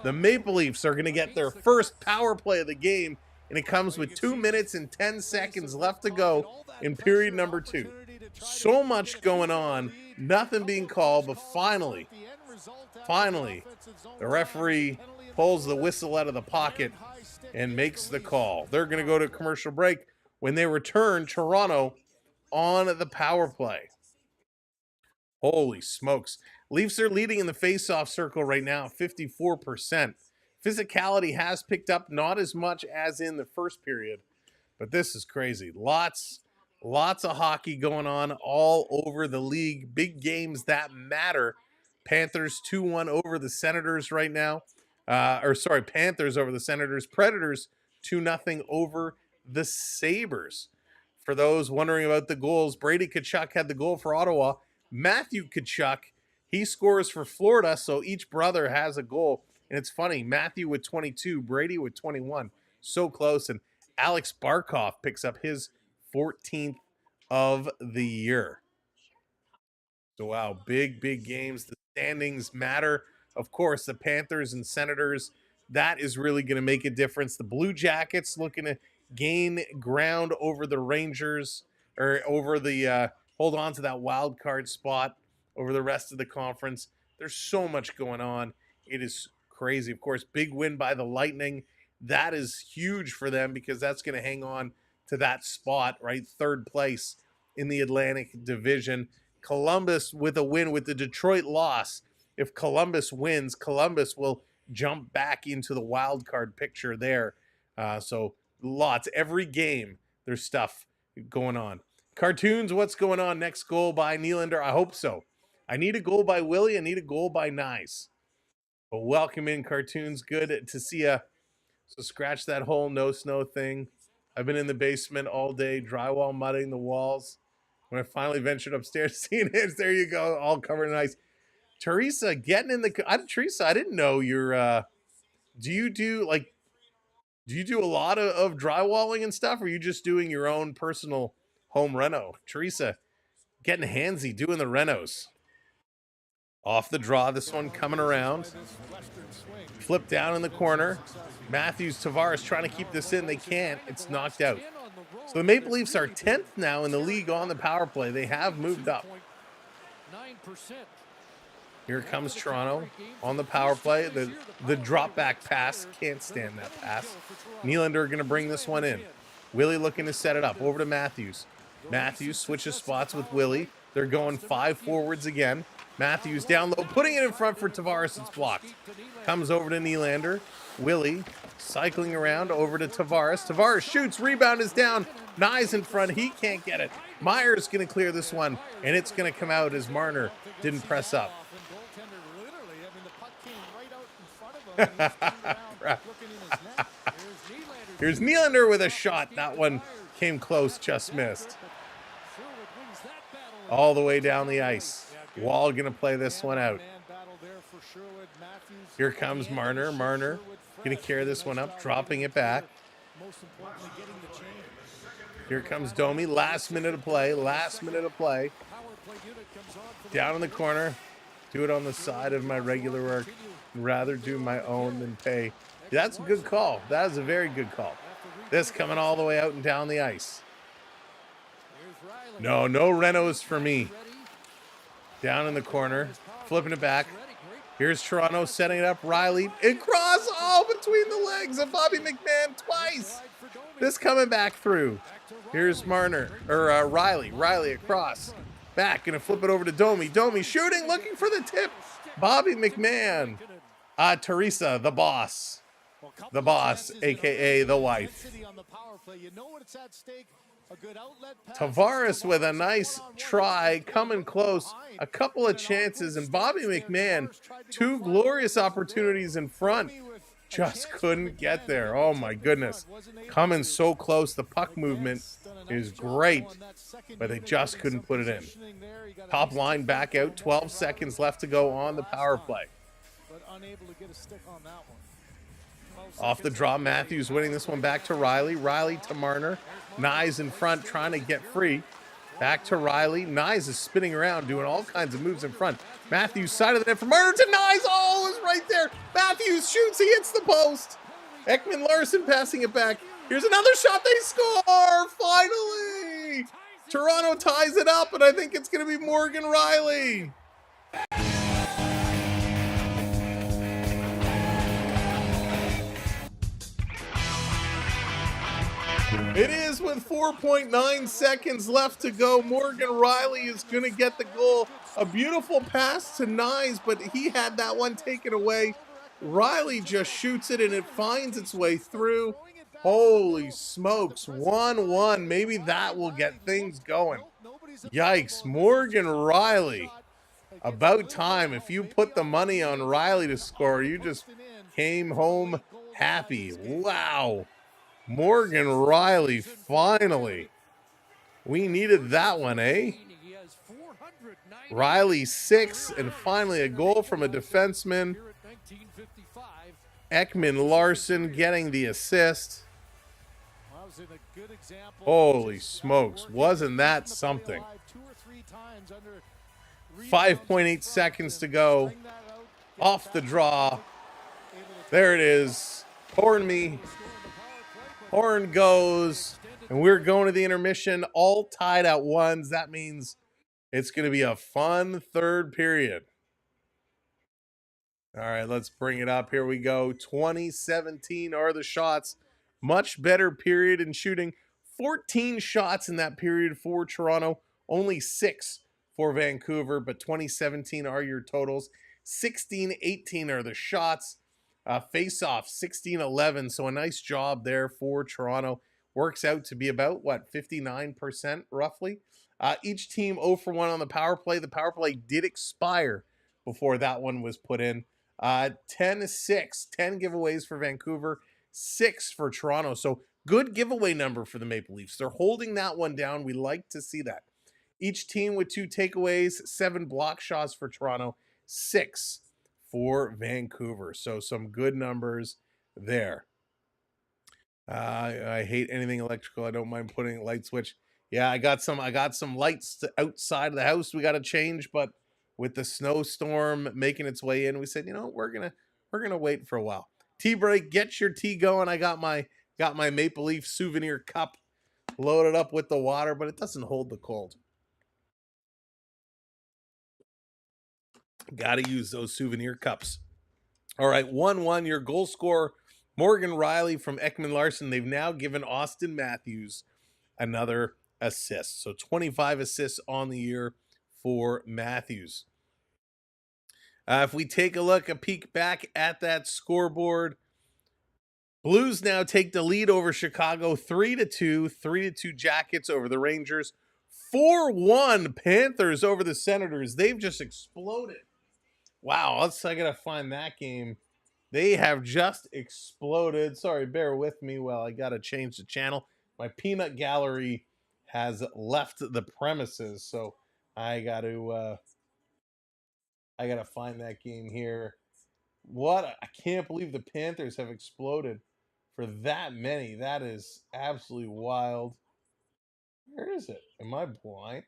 The Maple Leafs are going to get their first power play of the game, and it comes with 2 minutes and 10 seconds left to go in period number 2. So much going on, nothing being called, but finally, the referee pulls the whistle out of the pocket and makes the call. They're going to go to commercial break. When they return, Toronto on the power play. Holy smokes. Leafs are leading in the face-off circle right now, 54%. Physicality has picked up, not as much as in the first period, but this is crazy. Lots of hockey going on all over the league. Big games that matter. Panthers 2-1 over the Senators right now. Panthers over the Senators. Predators 2-0 over the Sabres. For those wondering about the goals, Brady Tkachuk had the goal for Ottawa. Matthew Tkachuk, he scores for Florida, so each brother has a goal. And it's funny, Matthew with 22, Brady with 21. So close. And Alex Barkov picks up his 14th of the year. So, wow, big games. The standings matter. Of course, the Panthers and Senators, that is really going to make a difference. The Blue Jackets looking to gain ground over the Rangers, or over the hold on to that wild card spot over the rest of the conference. There's so much going on. It is crazy. Of course, big win by the Lightning. That is huge for them because that's going to hang on to that spot, right? Third place in the Atlantic Division. Columbus with a win with the Detroit loss. If Columbus wins, Columbus will jump back into the wild card picture there. So lots. Every game, there's stuff going on. Cartoons, what's going on? Next goal by Nylander. I hope so. I need a goal by Willie. I need a goal by Nice. But welcome in, Cartoons. Good to see ya. So scratch that whole no snow thing. I've been in the basement all day, drywall mudding the walls. When I finally ventured upstairs, seeing it, there you go, all covered in ice. Teresa, getting in the... Teresa, I didn't know you're... Do you do a lot of drywalling and stuff, or are you just doing your own personal home reno? Teresa, getting handsy, doing the renos. Off the draw, this one coming around. Flip down in the corner. Matthews, Tavares trying to keep this in. They can't. It's knocked out. So the Maple Leafs are 10th now in the league on the power play. They have moved up. Here comes Toronto on the power play. The drop back pass. Can't stand that pass. Nylander going to bring this one in. Willie looking to set it up. Over to Matthews. Matthews switches spots with Willie. They're going 5 forwards again. Matthews down low, putting it in front for Tavares. It's blocked. Comes over to Nylander. Willie cycling around over to Tavares. Tavares shoots. Rebound is down. Nye's in front. He can't get it. Myers going to clear this one, and it's going to come out as Marner didn't press up. Here's Nylander with a shot. That one came close, just missed. All the way down the ice. Wall going to play this one out. Here comes Marner. Marner going to carry this one up, dropping it back. Here comes Domi. Last minute of play. Last minute of play. Down in the corner. Do it on the side of my regular work. Rather do my own than pay. That's a good call. That is a very good call. This coming all the way out and down the ice. No Renos for me. Down in the corner. Flipping it back. Here's Toronto setting it up. Riley and cross all between the legs of Bobby McMahon twice. This coming back through. Here's Marner or Riley. Riley across. Back, gonna flip it over to Domi. Domi shooting, looking for the tip. Bobby McMahon. Teresa, the boss. The boss, aka the wife. Tavares with a nice try, coming close. A couple of chances, and Bobby McMahon, two glorious opportunities in front. Just couldn't get there. Oh my goodness. Coming so close. The puck movement is great, but they just couldn't put it in. Top line back out. 12 seconds left to go on the power play. Off the draw, Matthews winning this one back to Riley. Riley to Marner. Nyes in front trying to get free. Back to Riley. Nyes is spinning around, doing all kinds of moves in front. Matthews side of the net for Marner to Nyes. Oh, it was right there. Matthews shoots. He hits the post. Ekman Larson passing it back. Here's another shot. They score. Finally. Toronto ties it up, and I think it's going to be Morgan Riley. It is with 4.9 seconds left to go. Morgan Riley is going to get the goal. A beautiful pass to Nyes, but he had that one taken away. Riley just shoots it, and it finds its way through. Holy smokes, 1-1. Maybe that will get things going. Yikes, Morgan Riley. About time. If you put the money on Riley to score, you just came home happy. Wow. Morgan Riley, finally. We needed that one, eh? Riley 6, and finally a goal from a defenseman. Ekman Larson getting the assist. Holy smokes, wasn't that something? 5.8 seconds to go. Off the draw. There it is. Horn me. Horn goes, and we're going to the intermission, all tied at ones. That means it's going to be a fun third period. All right, let's bring it up. Here we go. 2017 are the shots. Much better period in shooting. 14 shots in that period for Toronto. Only 6 for Vancouver, but 2017 are your totals. 16-18 are the shots. Face-off, 16-11, so a nice job there for Toronto. Works out to be about, 59% roughly. Each team 0 for 1 on the power play. The power play did expire before that one was put in. 10-6, 10 giveaways for Vancouver, 6 for Toronto. So good giveaway number for the Maple Leafs. They're holding that one down. We like to see that. Each team with 2 takeaways, 7 block shots for Toronto, 6 for Vancouver. So some good numbers there. I hate anything electrical. I don't mind putting a light switch. Yeah, I got some lights outside of the house we got to change, but with the snowstorm making its way in, we said, we're gonna wait for a while. Tea break, get your tea going. I got my Maple Leaf souvenir cup loaded up with the water, but it doesn't hold the cold. Got to use those souvenir cups. All right, 1-1, your goal scorer, Morgan Riley from Ekman Larson. They've now given Austin Matthews another assist. So 25 assists on the year for Matthews. If we take a peek back at that scoreboard, Blues now take the lead over Chicago 3-2, 3-2 Jackets over the Rangers, 4-1 Panthers over the Senators. They've just exploded. Wow, I gotta find that game. They have just exploded. Sorry, bear with me while I gotta change the channel. My peanut gallery has left the premises, so I gotta find that game here. I can't believe the Panthers have exploded for that many. That is absolutely wild. Where is it? Am I blind?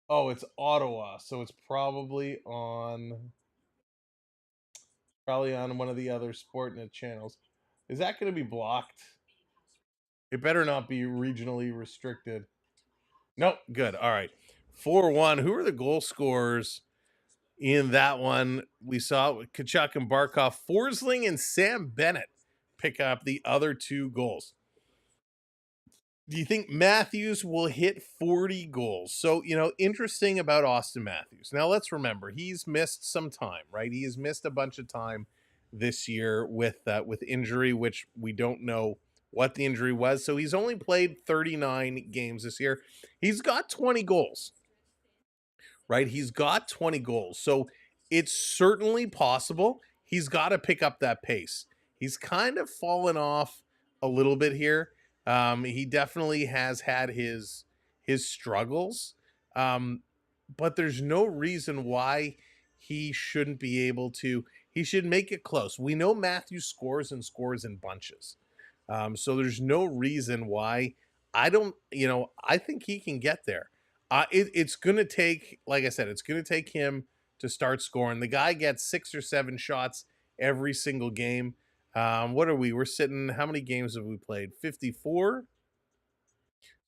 Oh, it's Ottawa, so it's probably on one of the other Sportnet channels. Is that going to be blocked? It better not be regionally restricted. Nope, good. All right. 4-1. Who are the goal scorers? In that one, we saw Kachuk and Barkov, Forsling and Sam Bennett pick up the other 2 goals. Do you think Matthews will hit 40 goals? So, interesting about Austin Matthews. Now, let's remember, he's missed some time, right? He has missed a bunch of time this year with injury, which we don't know what the injury was. So he's only played 39 games this year. He's got 20 goals, right? He's got 20 goals. So it's certainly possible. He's got to pick up that pace. He's kind of fallen off a little bit here. He definitely has had his struggles. But there's no reason why he shouldn't be able to. He should make it close. We know Matthew scores in bunches. So there's no reason why I think he can get there. It's going to take, like I said, it's going to take him to start scoring. The guy gets 6 or 7 shots every single game. What are we? We're sitting, how many games have we played? 54?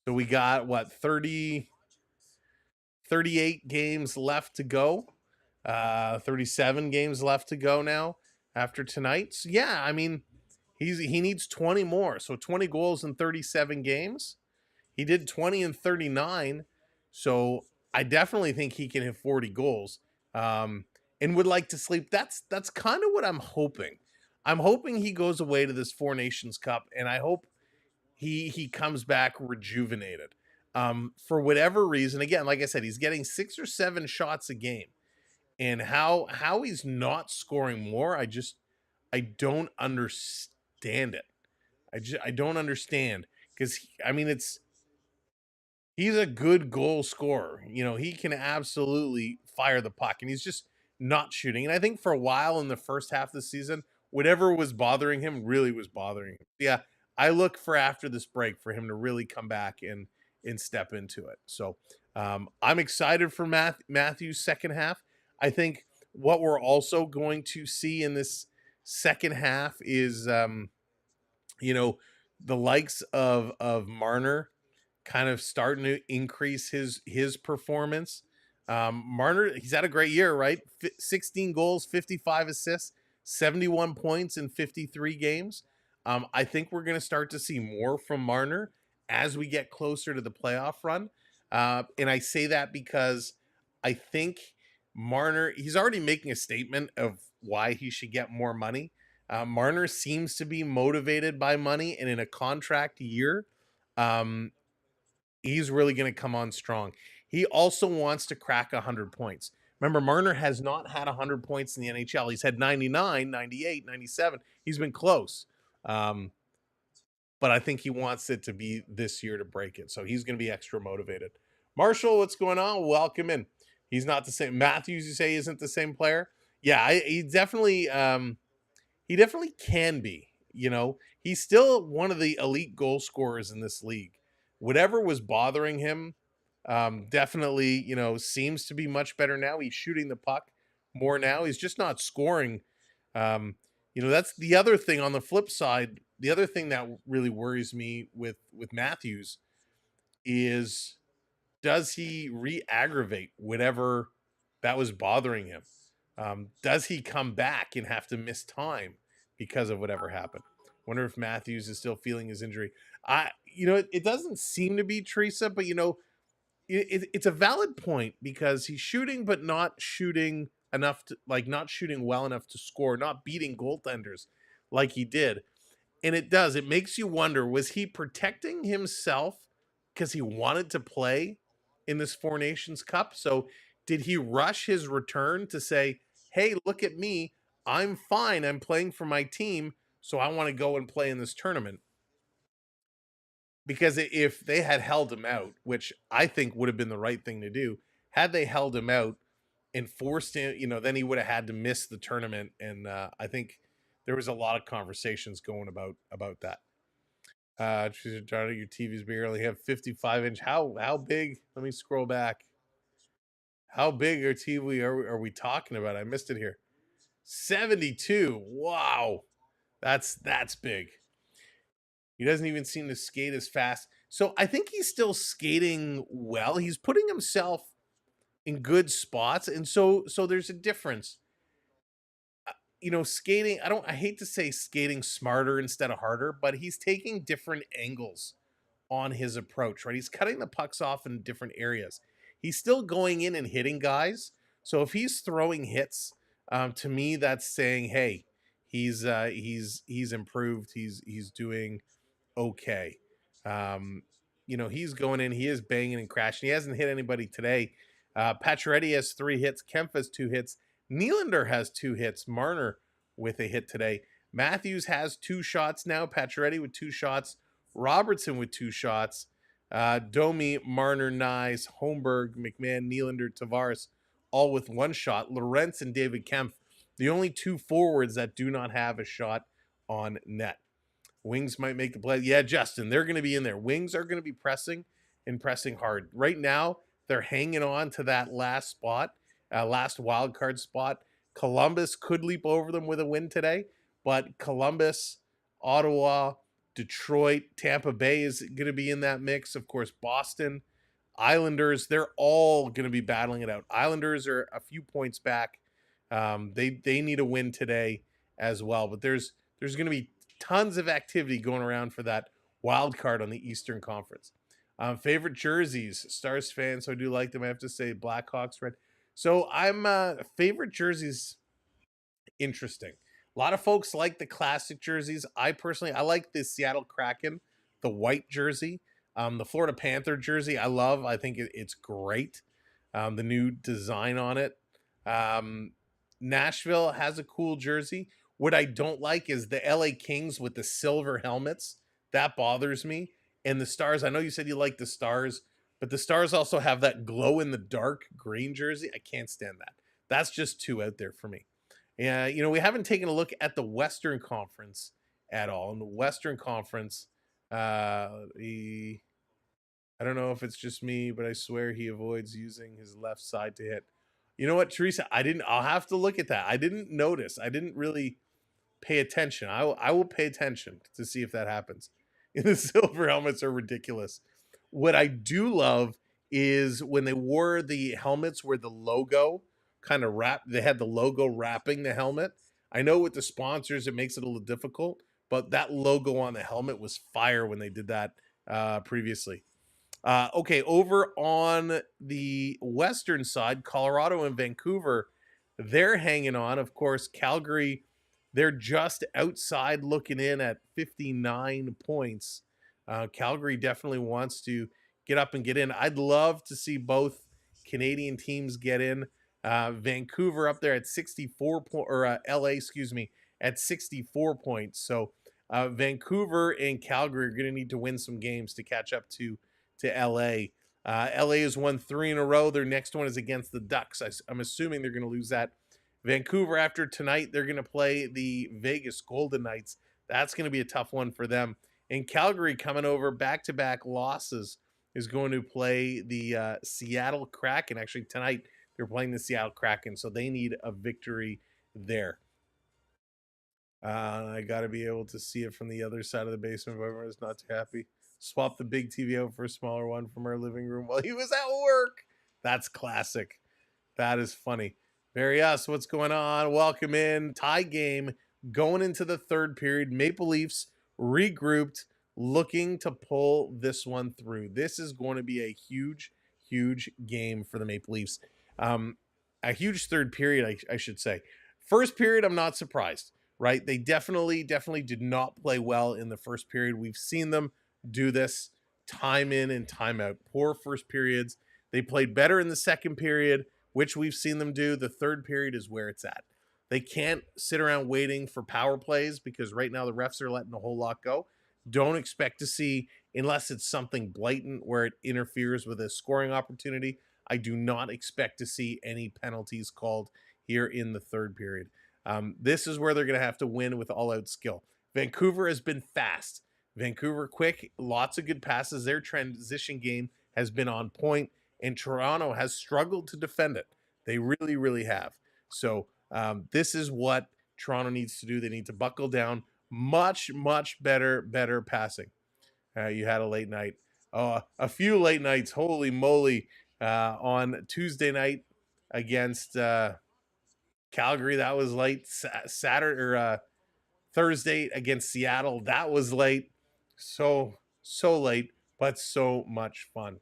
So we got, 38 games left to go. 37 games left to go now after tonight. So yeah, I mean, he needs 20 more. So 20 goals in 37 games. He did 20 and 39. So I definitely think he can hit 40 goals. And would like to sleep. That's kind of what I'm hoping. I'm hoping he goes away to this Four Nations Cup, and I hope he comes back rejuvenated. For whatever reason, again, like I said, he's getting 6 or 7 shots a game. And how he's not scoring more, I don't understand it. I don't understand, because he's a good goal scorer. He can absolutely fire the puck, and he's just not shooting. And I think for a while in the first half of the season, whatever was bothering him really was bothering him. Yeah, I look for after this break for him to really come back and step into it. So I'm excited for Matthew's second half. I think what we're also going to see in this second half is, the likes of Marner kind of starting to increase his performance. Marner, he's had a great year, right? 16 goals, 55 assists, 71 points in 53 games. I think we're going to start to see more from Marner as we get closer to the playoff run. And I say that because I think Marner, he's already making a statement of why he should get more money. Marner seems to be motivated by money, and in a contract year, he's really going to come on strong. He also wants to crack 100 points. Remember, Marner has not had 100 points in the NHL. He's had 99, 98, 97. He's been close. But I think he wants it to be this year to break it. So he's going to be extra motivated. Marshall, what's going on? Welcome in. He's not the same. Matthews, you say, isn't the same player? Yeah, he definitely can be. He's still one of the elite goal scorers in this league. Whatever was bothering him, definitely, seems to be much better now. He's shooting the puck more now. He's just not scoring. That's the other thing on the flip side. The other thing that really worries me with Matthews is, does he re-aggravate whatever that was bothering him? Does he come back and have to miss time because of whatever happened? Wonder if Matthews is still feeling his injury. It doesn't seem to be Teresa, but it's a valid point, because he's shooting, but not shooting enough to, not shooting well enough to score, not beating goaltenders like he did. And it makes you wonder, was he protecting himself because he wanted to play in this Four Nations Cup? So did he rush his return to say, hey, look at me, I'm fine, I'm playing for my team, so I want to go and play in this tournament? Because if they had held him out, which I think would have been the right thing to do, had they held him out and forced him, then he would have had to miss the tournament. And I think there was a lot of conversations going about that. Johnny, your TV's big. You only have 55-inch. How big? Let me scroll back. How big a TV are we talking about? I missed it here. 72. Wow, that's big. He doesn't even seem to skate as fast. So I think he's still skating well. He's putting himself in good spots, and so there's a difference. Skating, I hate to say skating smarter instead of harder, but he's taking different angles on his approach, right? He's cutting the pucks off in different areas. He's still going in and hitting guys. So if he's throwing hits, to me, that's saying, hey, he's improved. He's doing okay. Um, he's going in, he is banging and crashing. He hasn't hit anybody today. Pacioretty has 3 hits. Kempf has 2 hits. Nylander has 2 hits. Marner with a hit today. Matthews has 2 shots now. Pacioretty with 2 shots. Robertson with 2 shots. Domi, Marner, Nyes, Holmberg, McMahon, Nylander, Tavares, all with 1 shot. Lorentz and David Kempf, the only 2 forwards that do not have a shot on net. Wings might make the play. Yeah, Justin, they're going to be in there. Wings are going to be pressing and pressing hard. Right now, they're hanging on to that last spot, last wild card spot. Columbus could leap over them with a win today, but Columbus, Ottawa, Detroit, Tampa Bay is going to be in that mix. Of course, Boston, Islanders, they're all going to be battling it out. Islanders are a few points back. They need a win today as well, but there's going to be tons of activity going around for that wild card on the Eastern Conference. Favorite jerseys, Stars fan, so I do like them. I have to say Blackhawks, red. So I'm favorite jerseys, interesting. A lot of folks like the classic jerseys. I like the Seattle Kraken, the white jersey. The Florida Panther jersey, I love. I think it's great. The new design on it. Nashville has a cool jersey. What I don't like is the LA Kings with the silver helmets. That bothers me. And the Stars, I know you said you like the Stars, but the Stars also have that glow in the dark green jersey. I can't stand that. That's just too out there for me. Yeah, we haven't taken a look at the Western Conference at all. In the Western Conference, I don't know if it's just me, but I swear he avoids using his left side to hit. You know what, Teresa? I'll have to look at that. I didn't notice. I didn't really pay attention. I will pay attention to see if that happens. The silver helmets are ridiculous. What I do love is when they wore the helmets where the logo kind of they had the logo wrapping the helmet. I know with the sponsors, it makes it a little difficult, but that logo on the helmet was fire when they did that previously. Okay, over on the western side, Colorado and Vancouver, they're hanging on. Of course, Calgary, they're just outside looking in at 59 points. Calgary definitely wants to get up and get in. I'd love to see both Canadian teams get in. Vancouver up there at 64 or LA, excuse me, at 64 points. So Vancouver and Calgary are going to need to win some games to catch up to LA. LA has won 3 in a row. Their next one is against the Ducks. I'm assuming they're going to lose that. Vancouver, after tonight, they're going to play the Vegas Golden Knights. That's going to be a tough one for them. And Calgary, coming over back-to-back losses, is going to play the Seattle Kraken. Actually, tonight they're playing the Seattle Kraken, so they need a victory there. I got to be able to see it from the other side of the basement, but everyone's not too happy. Swap the big TV out for a smaller one from our living room while he was at work. That's classic. That is funny. Marius, what's going on? Welcome in. Tie game going into the third period. Maple Leafs regrouped, looking to pull this one through. This is going to be a huge, huge game for the Maple Leafs. A huge third period, I should say. First period, I'm not surprised, right? They definitely did not play well in the first period. We've seen them do this time in and time out. Poor first periods. They played better in the second period, which we've seen them do. The third period is where it's at. They can't sit around waiting for power plays because right now the refs are letting a whole lot go. Don't expect to see, unless it's something blatant where it interferes with a scoring opportunity, I do not expect to see any penalties called here in the third period. This is where they're going to have to win with all-out skill. Vancouver has been fast. Vancouver quick, lots of good passes. Their transition game has been on point, and Toronto has struggled to defend it. They really, really have. So this is what Toronto needs to do. They need to buckle down. Much, much better passing. You had a late night. A few late nights. Holy moly. on Tuesday night against Calgary. That was late. Saturday or Thursday against Seattle. That was late. So late, but so much fun.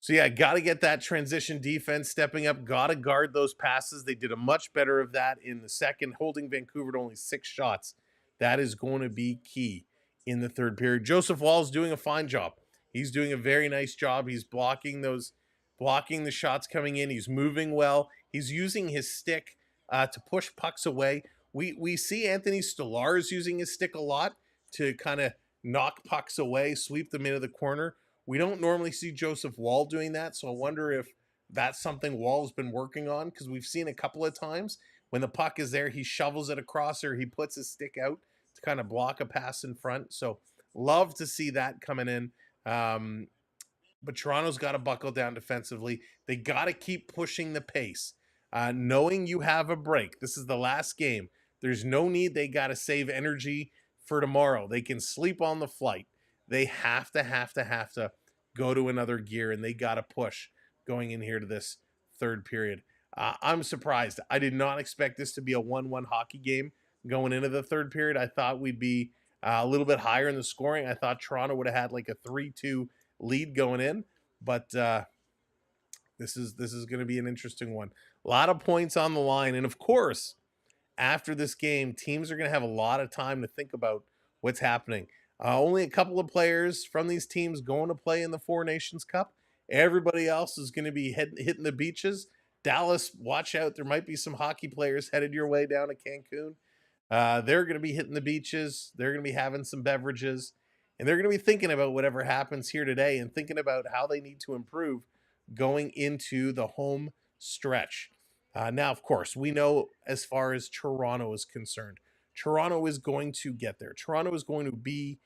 So yeah, got to get that transition defense stepping up. Got to guard those passes. They did a much better of that in the second, holding Vancouver to only 6 shots. That is going to be key in the third period. Joseph Woll's doing a fine job. He's doing a very nice job. He's blocking the shots coming in. He's moving well. He's using his stick to push pucks away. We see Anthony Stolarz using his stick a lot to kind of knock pucks away, sweep them into the corner. We don't normally see Joseph Woll doing that, so I wonder if that's something Wall's been working on, because we've seen a couple of times when the puck is there, he shovels it across or he puts his stick out to kind of block a pass in front. So love to see that coming in. But Toronto's got to buckle down defensively. They got to keep pushing the pace. Knowing you have a break, this is the last game. There's no need. They got to save energy for tomorrow. They can sleep on the flight. They have to go to another gear, and they got to push going in here to this third period. I'm surprised. I did not expect this to be a 1-1 hockey game going into the third period. I thought we'd be a little bit higher in the scoring. I thought Toronto would have had like a 3-2 lead going in, but this is going to be an interesting one. A lot of points on the line, and of course, after this game, teams are going to have a lot of time to think about what's happening. Only a couple of players from these teams going to play in the Four Nations Cup. Everybody else is going to be hitting the beaches. Dallas, watch out. There might be some hockey players headed your way down to Cancun. They're going to be hitting the beaches. They're going to be having some beverages. And they're going to be thinking about whatever happens here today and thinking about how they need to improve going into the home stretch. Now, of course, we know as far as Toronto is concerned, Toronto is going to get there. Toronto is going to be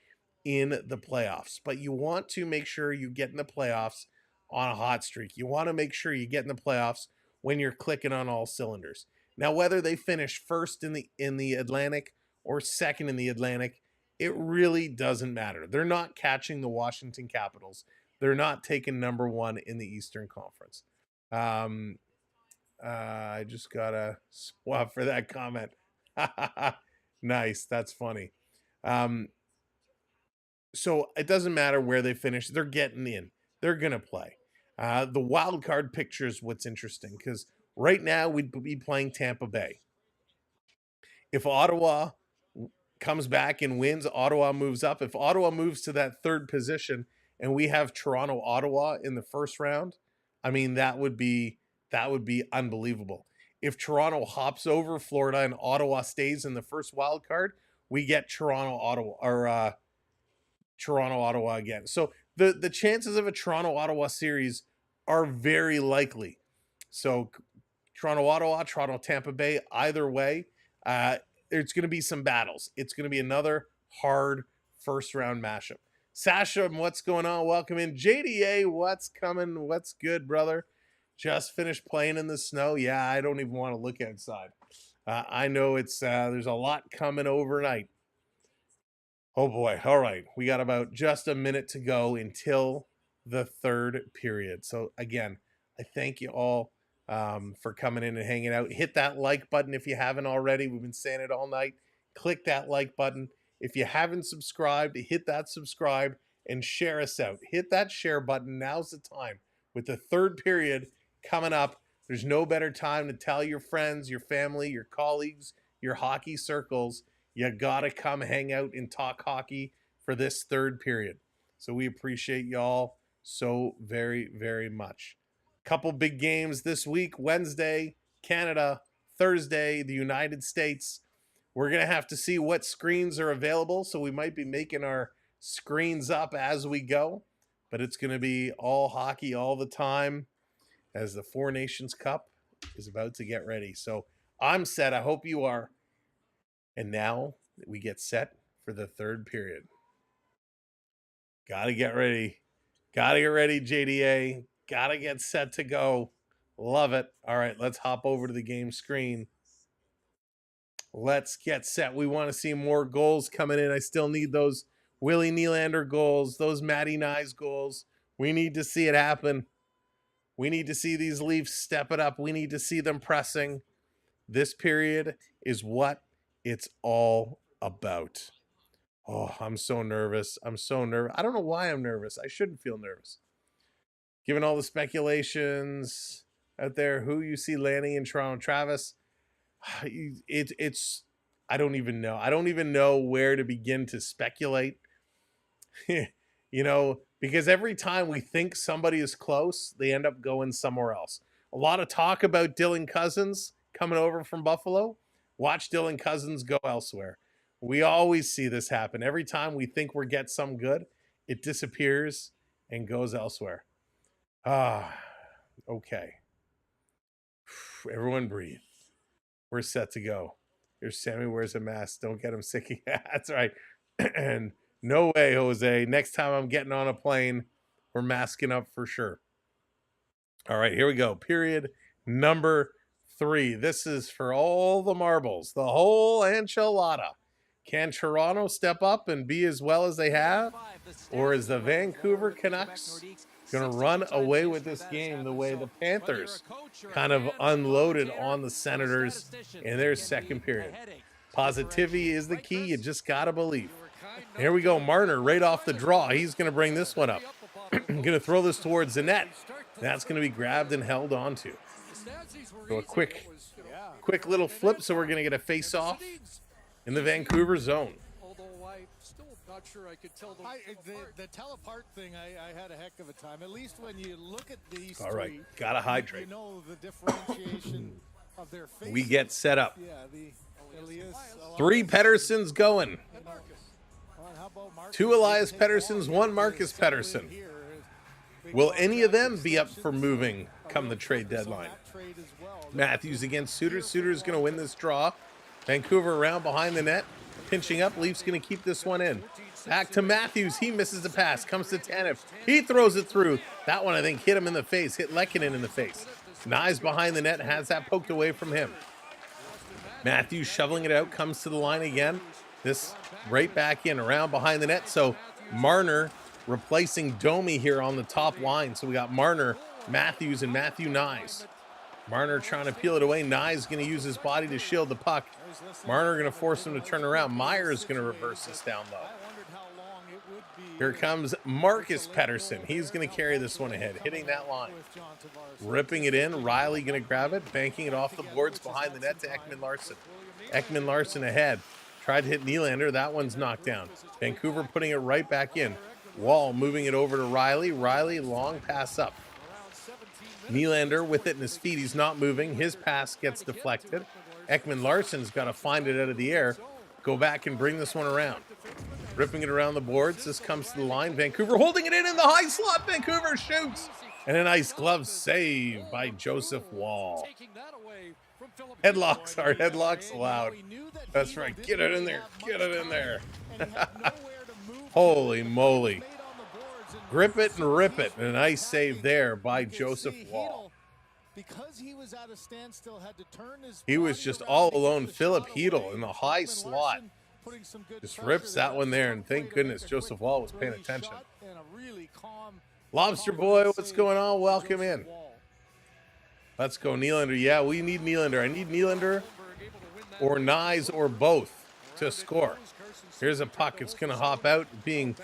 in the playoffs, but you want to make sure you get in the playoffs on a hot streak. You want to make sure you get in the playoffs when you're clicking on all cylinders. Now, whether they finish first in the Atlantic or second in the Atlantic, it really doesn't matter. They're not catching the Washington Capitals. They're not taking number 1 in the Eastern Conference. I just got a swap for that comment. Nice. That's funny. So it doesn't matter where they finish. They're getting in. They're going to play. The wild card picture is what's interesting, because right now we'd be playing Tampa Bay. If Ottawa comes back and wins, Ottawa moves up. If Ottawa moves to that third position and we have Toronto, Ottawa in the first round, I mean, that would be unbelievable. If Toronto hops over Florida and Ottawa stays in the first wild card, we get Toronto, Ottawa again. So the chances of a Toronto, Ottawa series are very likely. So Toronto, Ottawa, Toronto, Tampa Bay, either way, it's going to be some battles. It's going to be another hard first round mashup. Sasha, what's going on? Welcome in. JDA, what's coming? What's good, brother? Just finished playing in the snow. Yeah, I don't even want to look outside. I know it's there's a lot coming overnight. Oh boy. All right. We got about just a minute to go until the third period. So again, I thank you all for coming in and hanging out. Hit that like button if you haven't already. We've been saying it all night. Click that like button. If you haven't subscribed, hit that subscribe and share us out. Hit that share button. Now's the time. With the third period coming up, there's no better time to tell your friends, your family, your colleagues, your hockey circles, you got to come hang out and talk hockey for this third period. So we appreciate y'all so very, very much. Couple big games this week. Wednesday, Canada. Thursday, the United States. We're going to have to see what screens are available, so we might be making our screens up as we go. But it's going to be all hockey all the time as the Four Nations Cup is about to get ready. So I'm set. I hope you are. And now we get set for the third period. Got to get ready. Got to get ready, JDA. Got to get set to go. Love it. All right, let's hop over to the game screen. Let's get set. We want to see more goals coming in. I still need those Willie Nylander goals, those Matty Nyes goals. We need to see it happen. We need to see these Leafs step it up. We need to see them pressing. This period is what it's all about. Oh, I'm so nervous. I'm so nervous. I don't know why I'm nervous. I shouldn't feel nervous. Given all the speculations out there, who you see landing in Toronto, Travis, it's I don't even know. I don't even know where to begin to speculate. Because every time we think somebody is close, they end up going somewhere else. A lot of talk about Dylan Cousins coming over from Buffalo. Watch Dylan Cousins go elsewhere. We always see this happen. Every time we think we're getting some good, it disappears and goes elsewhere. Okay. Everyone breathe. We're set to go. Here's Sammy wears a mask. Don't get him sick. That's right. And no way, Jose. Next time I'm getting on a plane, we're masking up for sure. All right, here we go. Period number 3. This is for all the marbles, the whole enchilada. Can Toronto step up and be as well as they have? Or is the Vancouver Canucks going to run away with this game the way the Panthers kind of unloaded on the Senators in their second period? Positivity is the key. You just got to believe. Here we go. Marner right off the draw. He's going to bring this one up. Going to throw this towards the net. That's going to be grabbed and held onto. So a quick little flip. So we're going to get a face-off in the Vancouver zone. Although I'm still not sure I could tell the telepart thing. I had a heck of a time. At least when you look at these All right, three, gotta hydrate. You know the differentiation of their faces. We get set up. Yeah, the Elias, 3 Pedersons going. how about Marcus? 2 Elias Pedersons, 1 Marcus Pedersen. Will any of them be up for moving come the trade deadline? Matthews against Suter. Suter's going to win this draw. Vancouver around behind the net. Pinching up. Leafs going to keep this one in. Back to Matthews. He misses the pass. Comes to Tanev. He throws it through. That one, I think, hit him in the face. Hit Lehkonen in the face. Nyes behind the net. Has that poked away from him. Matthews shoveling it out. Comes to the line again. This right back in. Around behind the net. So Marner replacing Domi here on the top line. So we got Marner, Matthews, and Matthew Nyes. Marner trying to peel it away. Nyes going to use his body to shield the puck. Marner going to force him to turn around. Myers going to reverse this down low. Here comes Marcus Pedersen. He's going to carry this one ahead, hitting that line. Ripping it in. Riley going to grab it, banking it off the boards behind the net to Ekman Larsson. Ekman Larsson ahead. Tried to hit Nylander. That one's knocked down. Vancouver putting it right back in. Wall moving it over to Riley. Riley, long pass up. Nylander with it in his feet. He's not moving. His pass gets deflected. Ekman Larsson's got to find it out of the air. Go back and bring this one around. Ripping it around the boards. This comes to the line. Vancouver holding it in the high slot. Vancouver shoots. And a nice glove save by Joseph Wall. Headlocks are headlocks allowed. That's right. Get it in there. Get it in there. Holy moly. Grip it and rip it. And a nice save there by Joseph Wall. Because he was at a standstill, had to turn his He was just all alone. Philip Hedl in the high slot. Just rips that one there. And thank goodness Joseph Wall was paying attention. Lobster Boy, what's going on? Welcome in. Let's go, Nylander. Yeah, we need Nylander. I need Nylander or Nyes or both to score. Here's a puck. It's going to hop out, being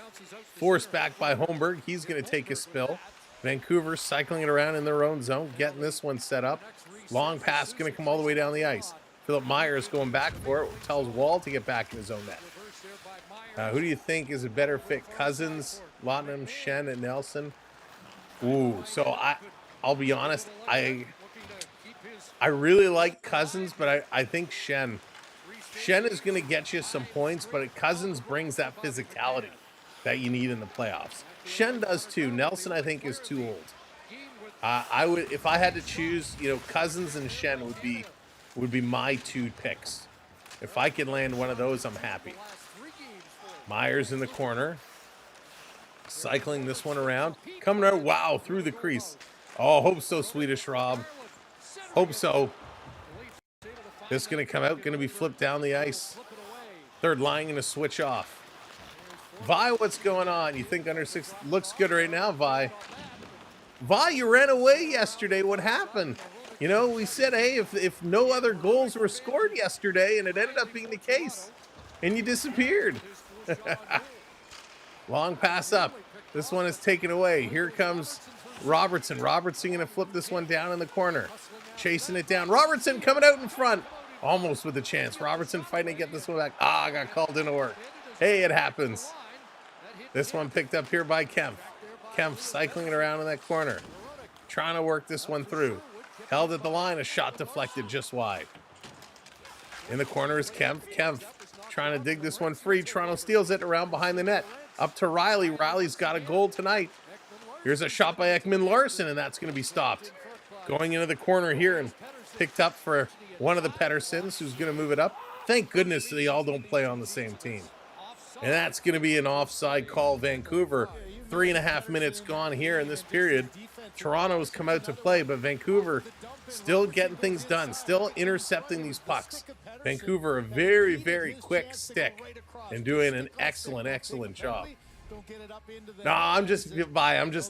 forced back by Holmberg. He's going to take a spill. Vancouver cycling it around in their own zone, getting this one set up. Long pass going to come all the way down the ice. Philip Myers going back for it. Tells Wall to get back in his own net. Who do you think is a better fit? Cousins, Lottenham, Shen, and Nelson? Ooh, so I'll be honest. I really like Cousins, but I think Shen is going to get you some points, but Cousins brings that physicality that you need in the playoffs. Shen does too. Nelson, I think, is too old. I would, if I had to choose, Cousins and Shen would be my 2 picks. If I could land one of those, I'm happy. Myers in the corner, cycling this one around, coming out. Wow, through the crease. Oh, hope so, Swedish Rob. Hope so. This is going to come out, going to be flipped down the ice. Third line going to switch off. Vi, what's going on? You think under 6 looks good right now, Vi? Vi, you ran away yesterday. What happened? You know, we said, hey, if no other goals were scored yesterday, and it ended up being the case, and you disappeared. Long pass up. This one is taken away. Here comes Robertson. Robertson going to flip this one down in the corner. Chasing it down. Robertson coming out in front. Almost with a chance. Robertson fighting to get this one back. Got called into work. Hey, it happens. This one picked up here by Kempf. Kempf cycling it around in that corner. Trying to work this one through. Held at the line. A shot deflected just wide. In the corner is Kempf. Kempf trying to dig this one free. Toronto steals it around behind the net. Up to Riley. Riley's got a goal tonight. Here's a shot by Ekman Larson, and that's going to be stopped. Going into the corner here and picked up for one of the Petterssons, who's going to move it up. Thank goodness they all don't play on the same team. And that's going to be an offside call, Vancouver. 3.5 minutes gone here in this period. Toronto's come out to play, but Vancouver still getting things done, still intercepting these pucks. Vancouver, a very, very quick stick and doing an excellent, excellent job. No, I'm just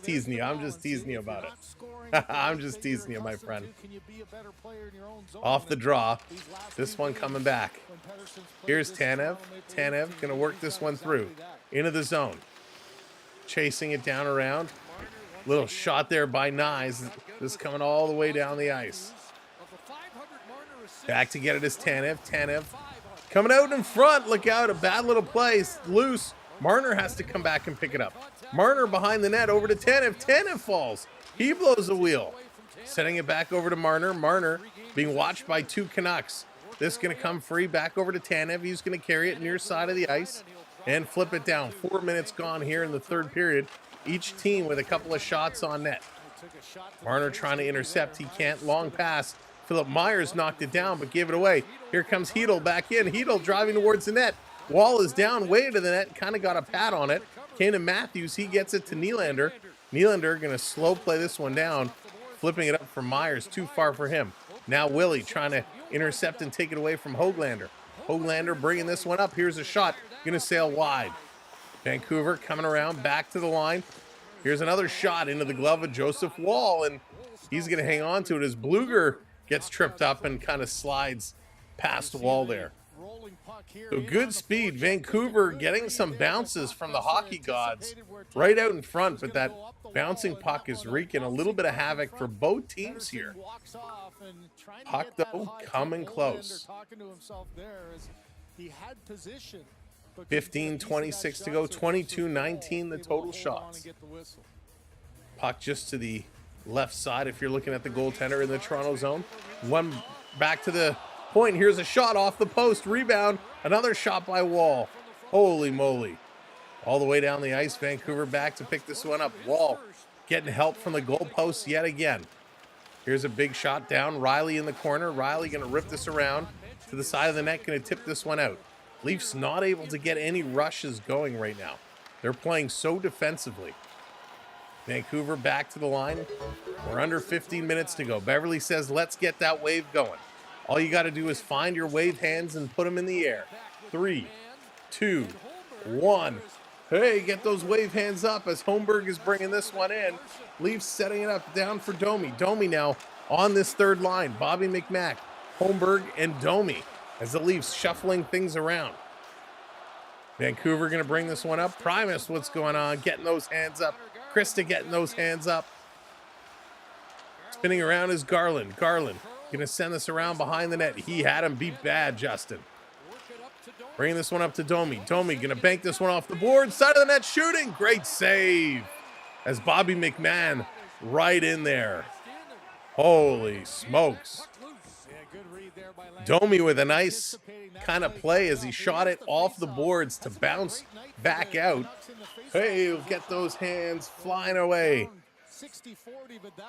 teasing you. I'm just teasing you about it. I'm just teasing you, my friend. Off the draw. This one coming back. Here's Tanev. Tanev going to work this one through. Into the zone. Chasing it down around. Little shot there by Nyes. This coming all the way down the ice. Back to get it is Tanev. Tanev coming out in front. Look out. A bad little play. Loose. Marner has to come back and pick it up. Marner behind the net over to Tanev. Tanev falls. He blows the wheel. Setting it back over to Marner. Marner being watched by 2 Canucks. This going to come free back over to Tanev. He's going to carry it near side of the ice and flip it down. 4 minutes gone here in the third period. Each team with a couple of shots on net. Marner trying to intercept. He can't. Long pass. Philip Myers knocked it down but gave it away. Here comes Hedl back in. Hedl driving towards the net. Wall is down, way to the net, kind of got a pad on it. Came to Matthews, he gets it to Nylander. Nylander going to slow play this one down, flipping it up for Myers, too far for him. Now Willie trying to intercept and take it away from Höglander. Höglander bringing this one up. Here's a shot, going to sail wide. Vancouver coming around, back to the line. Here's another shot into the glove of Joseph Wall, and he's going to hang on to it as Bluger gets tripped up and kind of slides past Wall there. So good speed. Vancouver getting some bounces from the hockey gods right out in front, but that bouncing puck is wreaking a little bit of havoc for both teams here. Puck, though, coming close. 15:26 to go. 22-19 the total shots. Puck just to the left side if you're looking at the goaltender in the Toronto zone. One back to the point. Here's a shot off the post. Rebound. Another shot by Wall. Holy moly. All the way down the ice. Vancouver back to pick this one up. Wall getting help from the goalpost yet again. Here's a big shot down. Riley in the corner. Riley going to rip this around to the side of the net. Going to tip this one out. Leafs not able to get any rushes going right now. They're playing so defensively. Vancouver back to the line. We're under 15 minutes to go. Beverly says, let's get that wave going. All you got to do is find your wave hands and put them in the air. 3, 2, 1. Hey, get those wave hands up as Holmberg is bringing this one in. Leafs setting it up down for Domi. Domi now on this third line. Bobby McMack, Holmberg, and Domi as the Leafs shuffling things around. Vancouver going to bring this one up. Primus, what's going on? Getting those hands up. Krista getting those hands up. Spinning around is Garland. Garland going to send this around behind the net. He had him beat bad, Justin. Bringing this one up to Domi. Domi going to bank this one off the board. Side of the net shooting. Great save. As Bobby McMahon right in there. Holy smokes. Domi with a nice kind of play as he shot it off the boards to bounce back out. Hey, we'll get those hands flying away.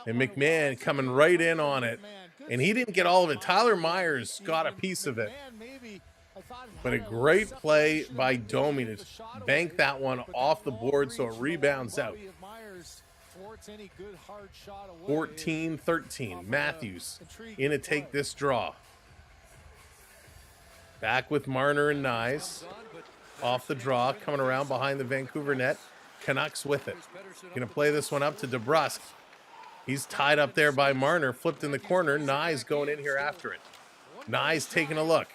And McMahon coming right in on it. And he didn't get all of it. Tyler Myers got a piece of it. But a great play by Domi to bank that one off the board so it rebounds out. 14-13. Matthews in to take this draw. Back with Marner and Nyes. off the draw, coming around behind the Vancouver net. Canucks with it. Going to play this one up to DeBrusk. He's tied up there by Marner, flipped in the corner. Nyes going in here after it. Nyes taking a look.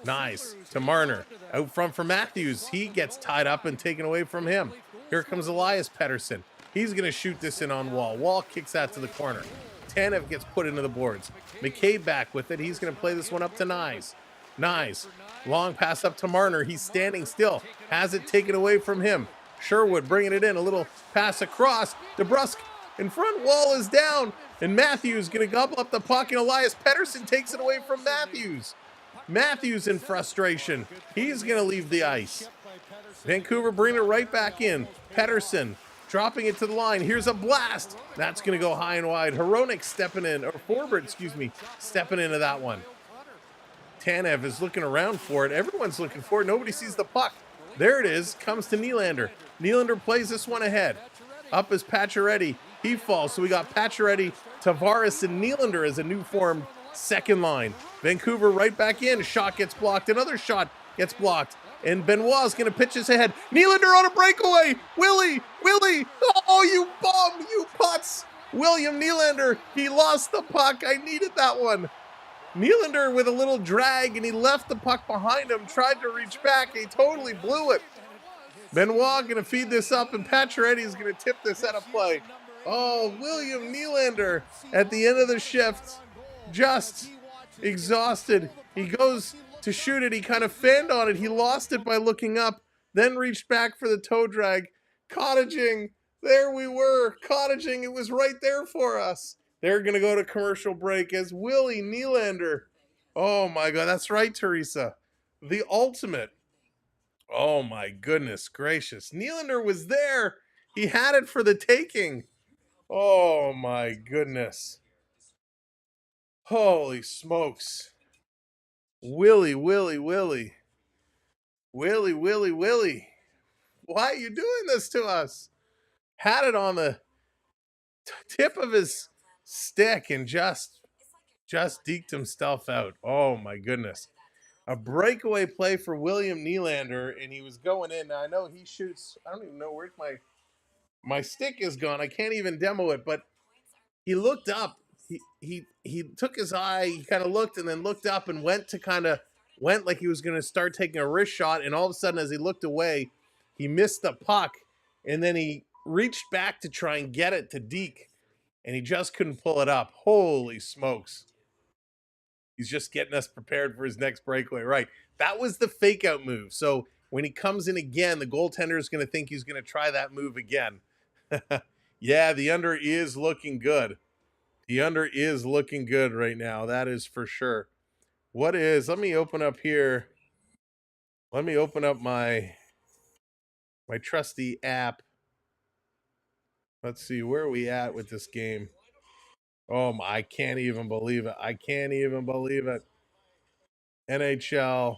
Nyes to Marner. Out front for Matthews. He gets tied up and taken away from him. Here comes Elias Pettersson. He's going to shoot this in on Wall. Wall kicks that to the corner. Tanev gets put into the boards. McCabe back with it. He's going to play this one up to Nyes. Nyes. Long pass up to Marner. He's standing still. Has it taken away from him. Sherwood bringing it in. A little pass across. DeBrusk in front. Wall is down. And Matthews going to gobble up the puck. And Elias Pettersson takes it away from Matthews. Matthews in frustration. He's going to leave the ice. Vancouver bringing it right back in. Pettersson dropping it to the line. Here's a blast. That's going to go high and wide. Hronek stepping in, or Forbert, stepping into that one. Tanev is looking around for it. Everyone's looking for it. Nobody sees the puck. There it is. Comes to Nylander. Nylander plays this one ahead. Up is Pacioretty. He falls. So we got Pacioretty, Tavares, and Nylander as a new formed second line. Vancouver right back in. Shot gets blocked. Another shot gets blocked. And Benoit's going to pitch his ahead. Nylander on a breakaway. Willie. Oh, you bum, you putz. William Nylander. He lost the puck. I needed that one. Nylander with a little drag, and he left the puck behind him. Tried to reach back. He totally blew it. Benoit going to feed this up, and Pacioretty is going to tip this out of play. Oh, William Nylander at the end of the shift. Just exhausted. He goes to shoot it. He kind of fanned on it. He lost it by looking up, then reached back for the toe drag. Cottaging. There we were. Cottaging. It was right there for us. They're going to go to commercial break as Willie Nylander. Oh my God. That's right, Teresa. The ultimate. Oh my goodness gracious. Nylander was there. He had it for the taking. Oh my goodness. Holy smokes. Willie. Why are you doing this to us? Had it on the tip of his stick and just deked himself out. Oh my goodness. A breakaway play for William Nylander, and he was going in. Now I know he shoots. I don't even know where my stick is gone. I can't even demo it, but he looked up. He took his eye, he kind of looked and then looked up and went like he was going to start taking a wrist shot, and all of a sudden as he looked away, he missed the puck, and then he reached back to try and get it to Deke, and he just couldn't pull it up. Holy smokes. He's just getting us prepared for his next breakaway. Right. That was the fake out move. So when he comes in again, the goaltender is going to think he's going to try that move again. Yeah, the under is looking good. The under is looking good right now. That is for sure. Let me open up here. Let me open up my trusty app. Let's see, where are we at with this game? Oh my, I can't even believe it. NHL.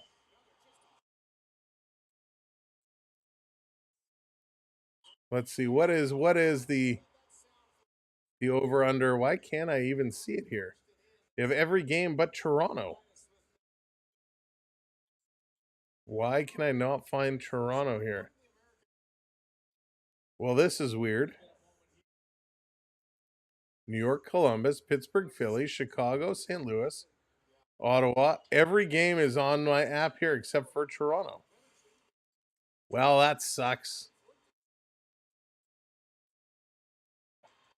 Let's see, what is the over under? Why can't I even see it here? You have every game but Toronto. Why can I not find Toronto here? Well, this is weird. New York, Columbus, Pittsburgh, Philly, Chicago, St. Louis, Ottawa. Every game is on my app here except for Toronto. Well, that sucks.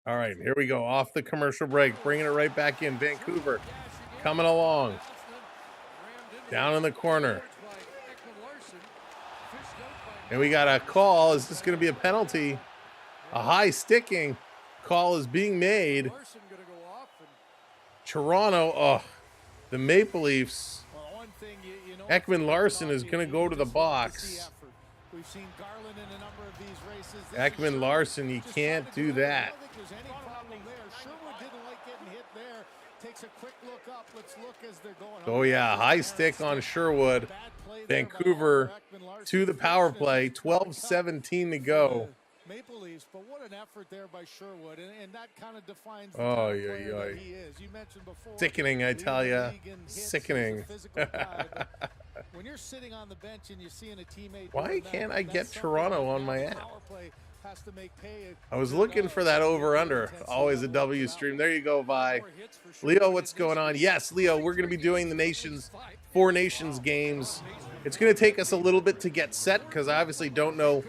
All right, here we go. Off the commercial break. Bringing it right back in. Vancouver coming along. Down in the corner. And we got a call. Is this going to be a penalty? A high sticking call is being made. Toronto, the Maple Leafs. Ekman Larson is going to go to the box. Ekman Larson, you can't do that. Oh yeah, high stick on Sherwood. Vancouver to the power play. 12:17 to go. Maple Leafs, but what an effort there by Sherwood, and that kind of defines the Oh, kind of yeah, player yeah. that he is. You mentioned before, Sickening, I leading tell the ya. league in hits, he's a Sickening. physical guy, but when you're sitting on the bench and you're seeing a teammate Why doing that, can't I that's get something Toronto that on my the app? power play has to make pay. I was looking for that over-under. Always a W stream. There you go, Vi. Leo, what's going on? Yes, Leo, we're going to be doing the Four Nations games. It's going to take us a little bit to get set because I obviously don't know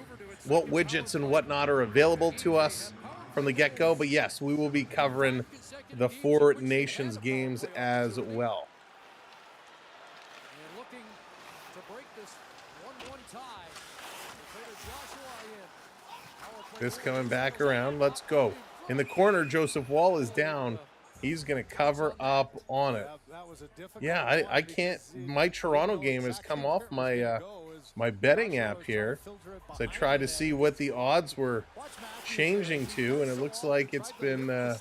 what widgets and whatnot are available to us from the get-go. But yes, we will be covering the Four Nations games as well. And looking to break this 1-1 tie. Joshua in. This coming back around. Let's go. In the corner, Joseph Wall is down. He's going to cover up on it. Yeah, I can't. My Toronto game has come off my my betting app here. So I try to see what the odds were changing to, and it looks like it's been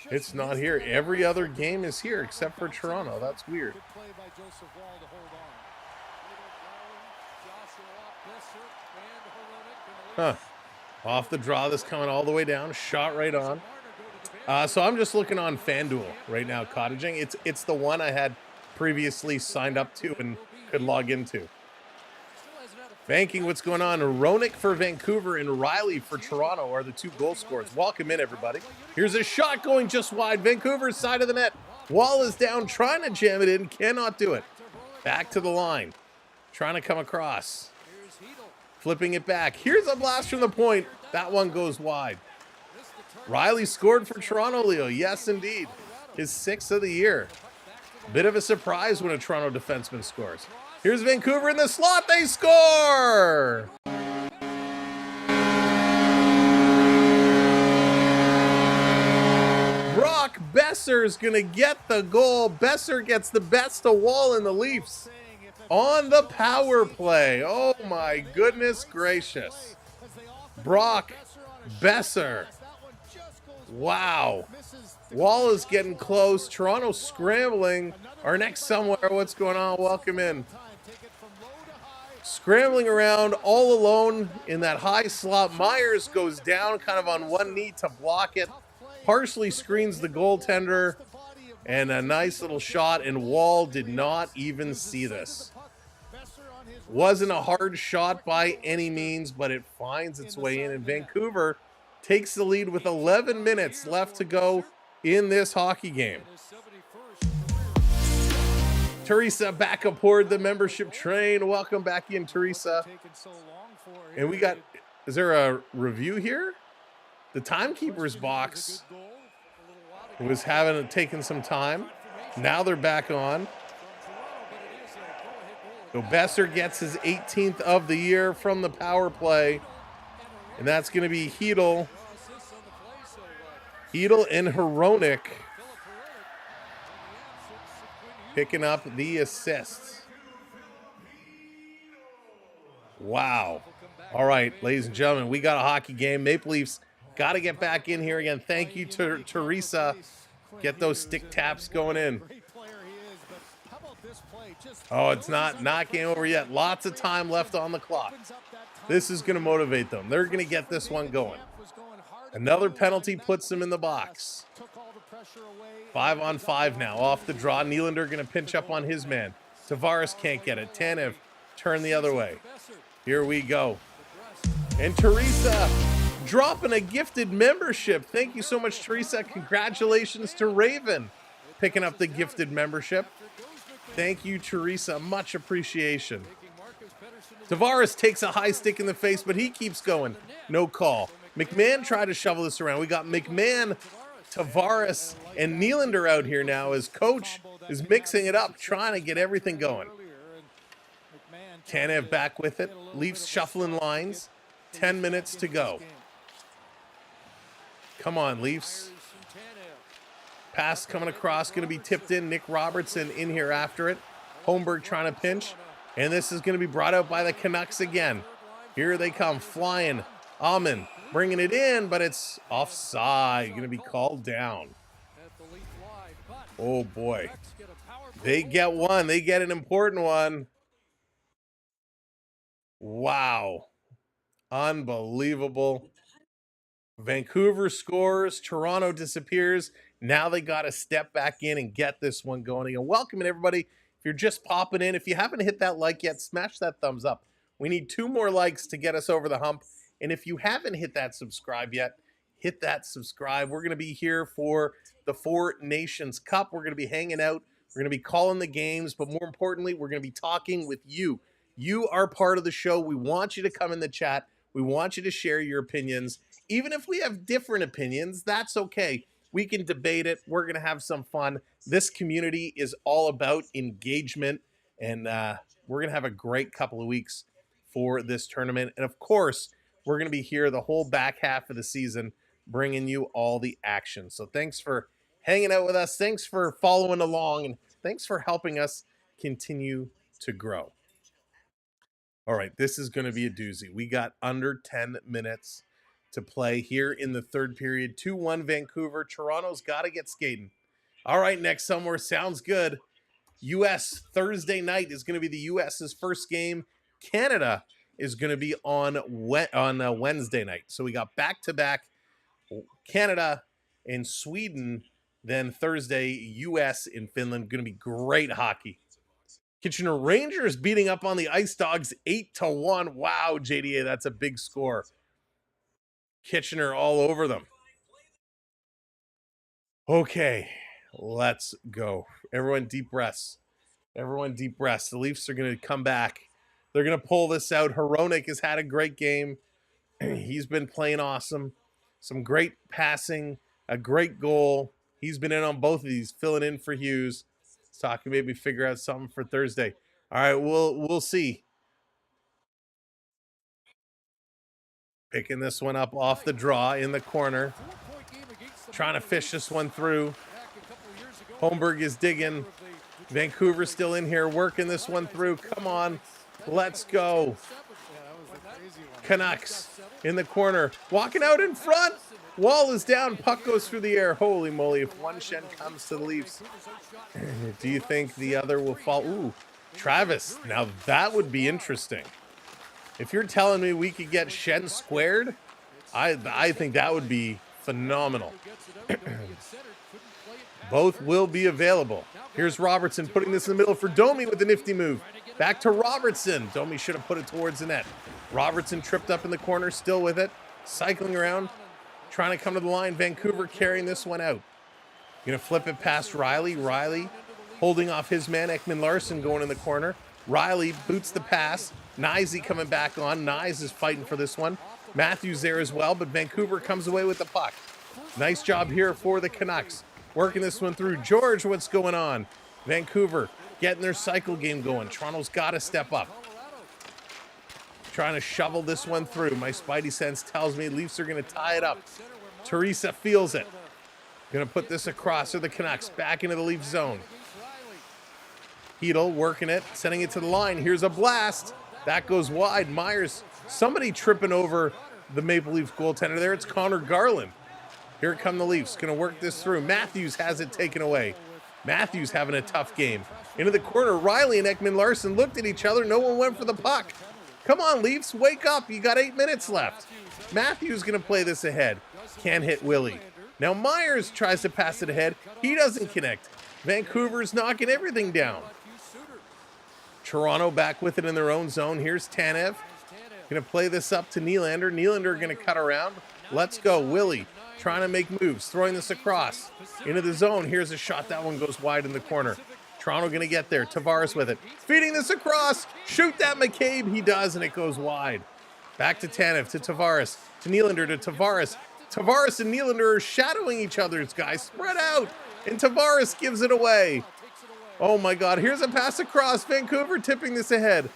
it's not here. Every other game is here except for Toronto. That's weird. Huh. Off the draw, this coming all the way down, shot right on. So I'm just looking on FanDuel right now, cottaging. It's the one I had previously signed up to and could log into. Banking, what's going on? Ronick for Vancouver and Riley for Toronto are the two goal scorers. Welcome in, everybody. Here's a shot going just wide. Vancouver's side of the net. Wall is down, trying to jam it in, cannot do it. Back to the line, trying to come across. Flipping it back. Here's a blast from the point. That one goes wide. Riley scored for Toronto, Leo. Yes, indeed. His 6th of the year. Bit of a surprise when a Toronto defenseman scores. Here's Vancouver in the slot. They score! Brock Besser's going to get the goal. Besser gets the best of Wall in the Leafs on the power play. Oh, my goodness gracious. Brock Besser. Wow. Wall is getting close. Toronto scrambling. Our next somewhere. What's going on? Welcome in. Scrambling around all alone in that high slot. Myers goes down kind of on one knee to block it. Partially screens the goaltender. And a nice little shot. And Wall did not even see this. Wasn't a hard shot by any means, but it finds its way in. And Vancouver takes the lead with 11 minutes left to go in this hockey game. Teresa back aboard the membership train. Welcome back in, Teresa. And we got, is there a review here? The timekeeper's box was taking some time. Now they're back on. So Besser gets his 18th of the year from the power play. And that's going to be Hedl. Hedl and Hronek picking up the assists. Wow. All right, ladies and gentlemen, we got a hockey game. Maple Leafs got to get back in here again. Thank you to Teresa. Get those stick taps going in. Oh, it's not game over yet. Lots of time left on the clock. This is going to motivate them. They're going to get this one going. Another penalty puts them in the box. 5-on-5 now. Off the draw. Nylander going to pinch up on his man. Tavares can't get it. Tanev turn the other way. Here we go. And Teresa dropping a gifted membership. Thank you so much, Teresa. Congratulations to Raven picking up the gifted membership. Thank you, Teresa. Much appreciation. Tavares takes a high stick in the face, but he keeps going. No call. McMahon tried to shovel this around. We got McMahon, Tavares, and Nylander out here now as coach is mixing it up, trying to get everything going. Tanev back with it. Leafs shuffling lines. 10 minutes to go. Come on, Leafs. Pass coming across, going to be tipped in. Nick Robertson in here after it. Holmberg trying to pinch. And this is going to be brought out by the Canucks again. Here they come, flying. Amon bringing it in, but it's offside. Going to be called down. Oh, boy. They get one. They get an important one. Wow. Unbelievable. Vancouver scores. Toronto disappears. Now they got to step back in and get this one going. And welcome everybody. If you're just popping in, if you haven't hit that like yet, smash that thumbs up. We need 2 more likes to get us over the hump. And if you haven't hit that subscribe yet, hit that subscribe. We're going to be here for the Four Nations Cup. We're going to be hanging out. We're going to be calling the games. But more importantly, we're going to be talking with you. You are part of the show. We want you to come in the chat. We want you to share your opinions. Even if we have different opinions, that's okay. We can debate it. We're going to have some fun. This community is all about engagement, and we're going to have a great couple of weeks for this tournament. And of course, we're going to be here the whole back half of the season, bringing you all the action. So thanks for hanging out with us. Thanks for following along, and thanks for helping us continue to grow. All right, this is going to be a doozy. We got under 10 minutes to play here in the third period. 2-1 Vancouver. Toronto's got to get skating. All right, next somewhere sounds good. U.S. Thursday night is going to be the U.S.'s first game. Canada is going to be on Wednesday night. So we got back-to-back Canada and Sweden, then Thursday, U.S. in Finland. Going to be great hockey. Kitchener Rangers beating up on the Ice Dogs 8-1. Wow, JDA, that's a big score. Kitchener all over them. Okay, let's go. Everyone deep breaths. Everyone deep breaths. The Leafs are going to come back. They're going to pull this out. Hronek has had a great game. He's been playing awesome. Some great passing, a great goal. He's been in on both of these, filling in for Hughes. Let's talk and maybe figure out something for Thursday. All right, we'll see. Picking this one up off the draw in the corner. Trying to fish this one through. Holmberg is digging. Vancouver's still in here working this one through. Come on. Let's go. Canucks in the corner. Walking out in front. Wall is down. Puck goes through the air. Holy moly. If one Shen comes to the Leafs, do you think the other will fall? Ooh, Travis. Now that would be interesting. If you're telling me we could get Shen squared, I think that would be phenomenal. Both will be available. Here's Robertson putting this in the middle for Domi with a nifty move. Back to Robertson. Domi should have put it towards the net. Robertson tripped up in the corner, still with it. Cycling around, trying to come to the line. Vancouver carrying this one out. Going to flip it past Riley. Riley holding off his man, Ekman Larson, going in the corner. Riley boots the pass. Nyes coming back on. Nyes is fighting for this one. Matthews there as well, but Vancouver comes away with the puck. Nice job here for the Canucks. Working this one through. George, what's going on? Vancouver getting their cycle game going. Toronto's got to step up. Trying to shovel this one through. My spidey sense tells me Leafs are going to tie it up. Teresa feels it. Going to put this across to the Canucks. Back into the Leaf zone. Hedl working it, sending it to the line. Here's a blast. That goes wide. Myers, somebody tripping over the Maple Leafs goaltender there. It's Connor Garland. Here come the Leafs. Going to work this through. Matthews has it taken away. Matthews having a tough game. Into the corner. Riley and Ekman Larson looked at each other. No one went for the puck. Come on, Leafs. Wake up. You got 8 minutes left. Matthews going to play this ahead. Can't hit Willie. Now Myers tries to pass it ahead. He doesn't connect. Vancouver's knocking everything down. Toronto back with it in their own zone. Here's Tanev. Going to play this up to Nylander. Nylander going to cut around. Let's go. Willie trying to make moves. Throwing this across. Into the zone. Here's a shot. That one goes wide in the corner. Toronto going to get there. Tavares with it. Feeding this across. Shoot that, McCabe. He does, and it goes wide. Back to Tanev, to Tavares, to Nylander, to Tavares. Tavares and Nylander are shadowing each other's guys. Spread out. And Tavares gives it away. Oh my God, here's a pass across. Vancouver tipping this ahead.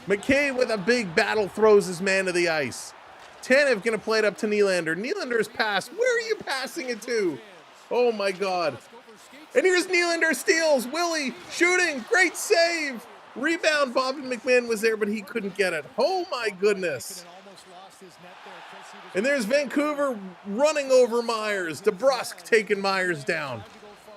McCabe with a big battle throws his man to the ice. Tanev going to play it up to Nylander. Nylander's pass. Where are you passing it to? Oh my God. And here's Nylander steals. Willie shooting. Great save. Rebound. Bobby McMahon was there, but he couldn't get it. Oh my goodness. And there's Vancouver running over Myers. DeBrusk taking Myers down.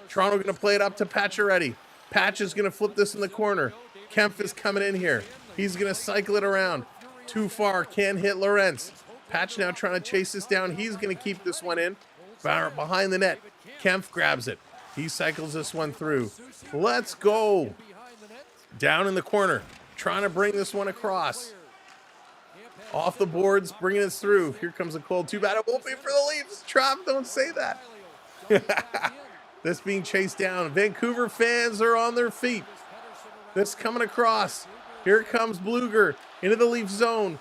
Toronto going to play it up to Pacioretty. Patch is going to flip this in the corner. Kempf is coming in here. He's going to cycle it around. Too far, can't hit Lorentz. Patch now trying to chase this down. He's going to keep this one in. Behind the net. Kempf grabs it. He cycles this one through. Let's go. Down in the corner. Trying to bring this one across. Off the boards, bringing it through. Here comes a cold. Too bad it won't be for the Leafs. Trav, don't say that. This being chased down. Vancouver fans are on their feet. This coming across. Here comes Bluger into the Leaf zone.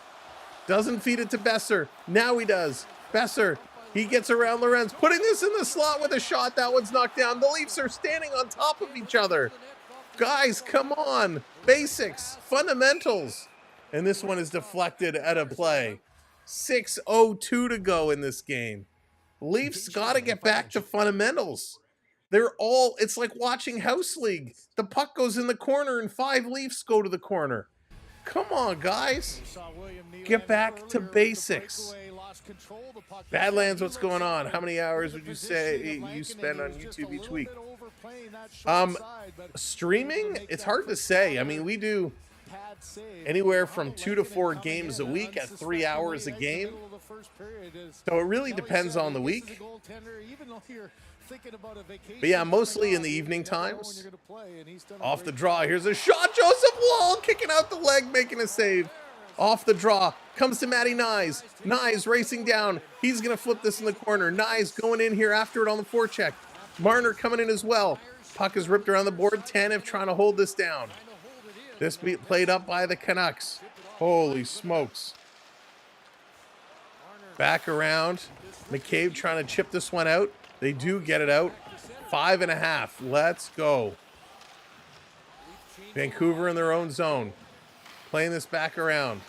Doesn't feed it to Besser. Now he does. Besser, he gets around Lorenz, putting this in the slot with a shot. That one's knocked down. The Leafs are standing on top of each other. Guys, come on. Basics, fundamentals. And this one is deflected out of play. 6:02 to go in this game. Leafs got to get back to fundamentals. It's like watching House League. The puck goes in the corner and 5 Leafs go to the corner. Come on, guys. Get back to basics. Badlands, what's going on? How many hours would you say you spend on YouTube each week? Streaming, it's hard to say. I mean, we do anywhere from 2 to 4 games a week at 3 hours a game. So it really depends on the week. But yeah, mostly in the evening times. Off the draw, here's a shot. Joseph Wall kicking out the leg, making a save. Off the draw, comes to Matty Nyes. Nyes racing down. He's going to flip this in the corner. Nyes going in here after it on the forecheck. Marner coming in as well. Puck is ripped around the board. Tanev trying to hold this down. This beat played up by the Canucks. Holy smokes. Back around. McCabe trying to chip this one out. They do get it out. 5.5. Let's go. Vancouver in their own zone. Playing this back around.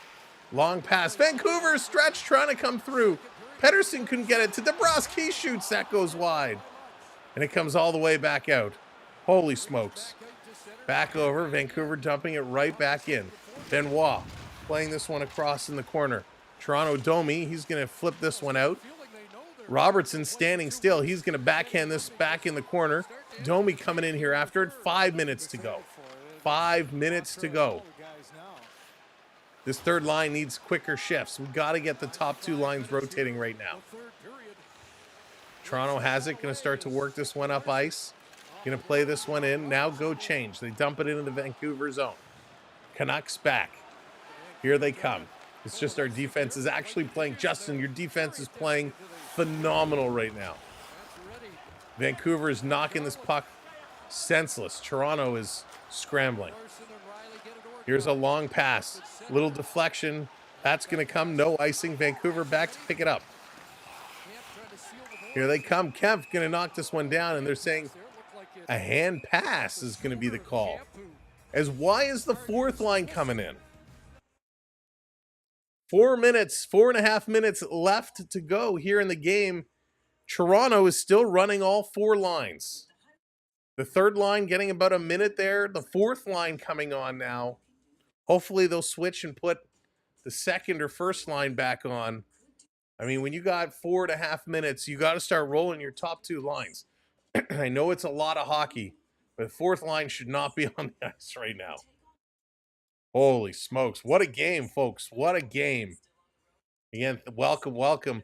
Long pass. Vancouver stretch trying to come through. Pettersson couldn't get it to DeBrusk. He shoots. That goes wide. And it comes all the way back out. Holy smokes. Back over. Vancouver dumping it right back in. Benoit playing this one across in the corner. Toronto Domi. He's going to flip this one out. Robertson standing still. He's going to backhand this back in the corner. Domi coming in here after it. 5 minutes to go. 5 minutes to go. This third line needs quicker shifts. We've got to get the top 2 lines rotating right now. Toronto has it. Going to start to work this one up ice. Going to play this one in. Now go change. They dump it into the Vancouver zone. Canucks back. Here they come. It's just our defense is actually playing. Justin, your defense is playing phenomenal right now. Vancouver is knocking this puck senseless. Toronto is scrambling. Here's a long pass. Little deflection. That's going to come. No icing. Vancouver back to pick it up. Here they come. Kempf going to knock this one down, and they're saying a hand pass is going to be the call. As why is the fourth line coming in? 4.5 minutes left to go here in the game. Toronto is still running all 4 lines. The third line getting about a minute there. The fourth line coming on now. Hopefully they'll switch and put the second or first line back on. I mean, when you got 4.5 minutes, you got to start rolling your top 2 lines. I know it's a lot of hockey, but the fourth line should not be on the ice right now. Holy smokes. What a game, folks. What a game. Again, welcome.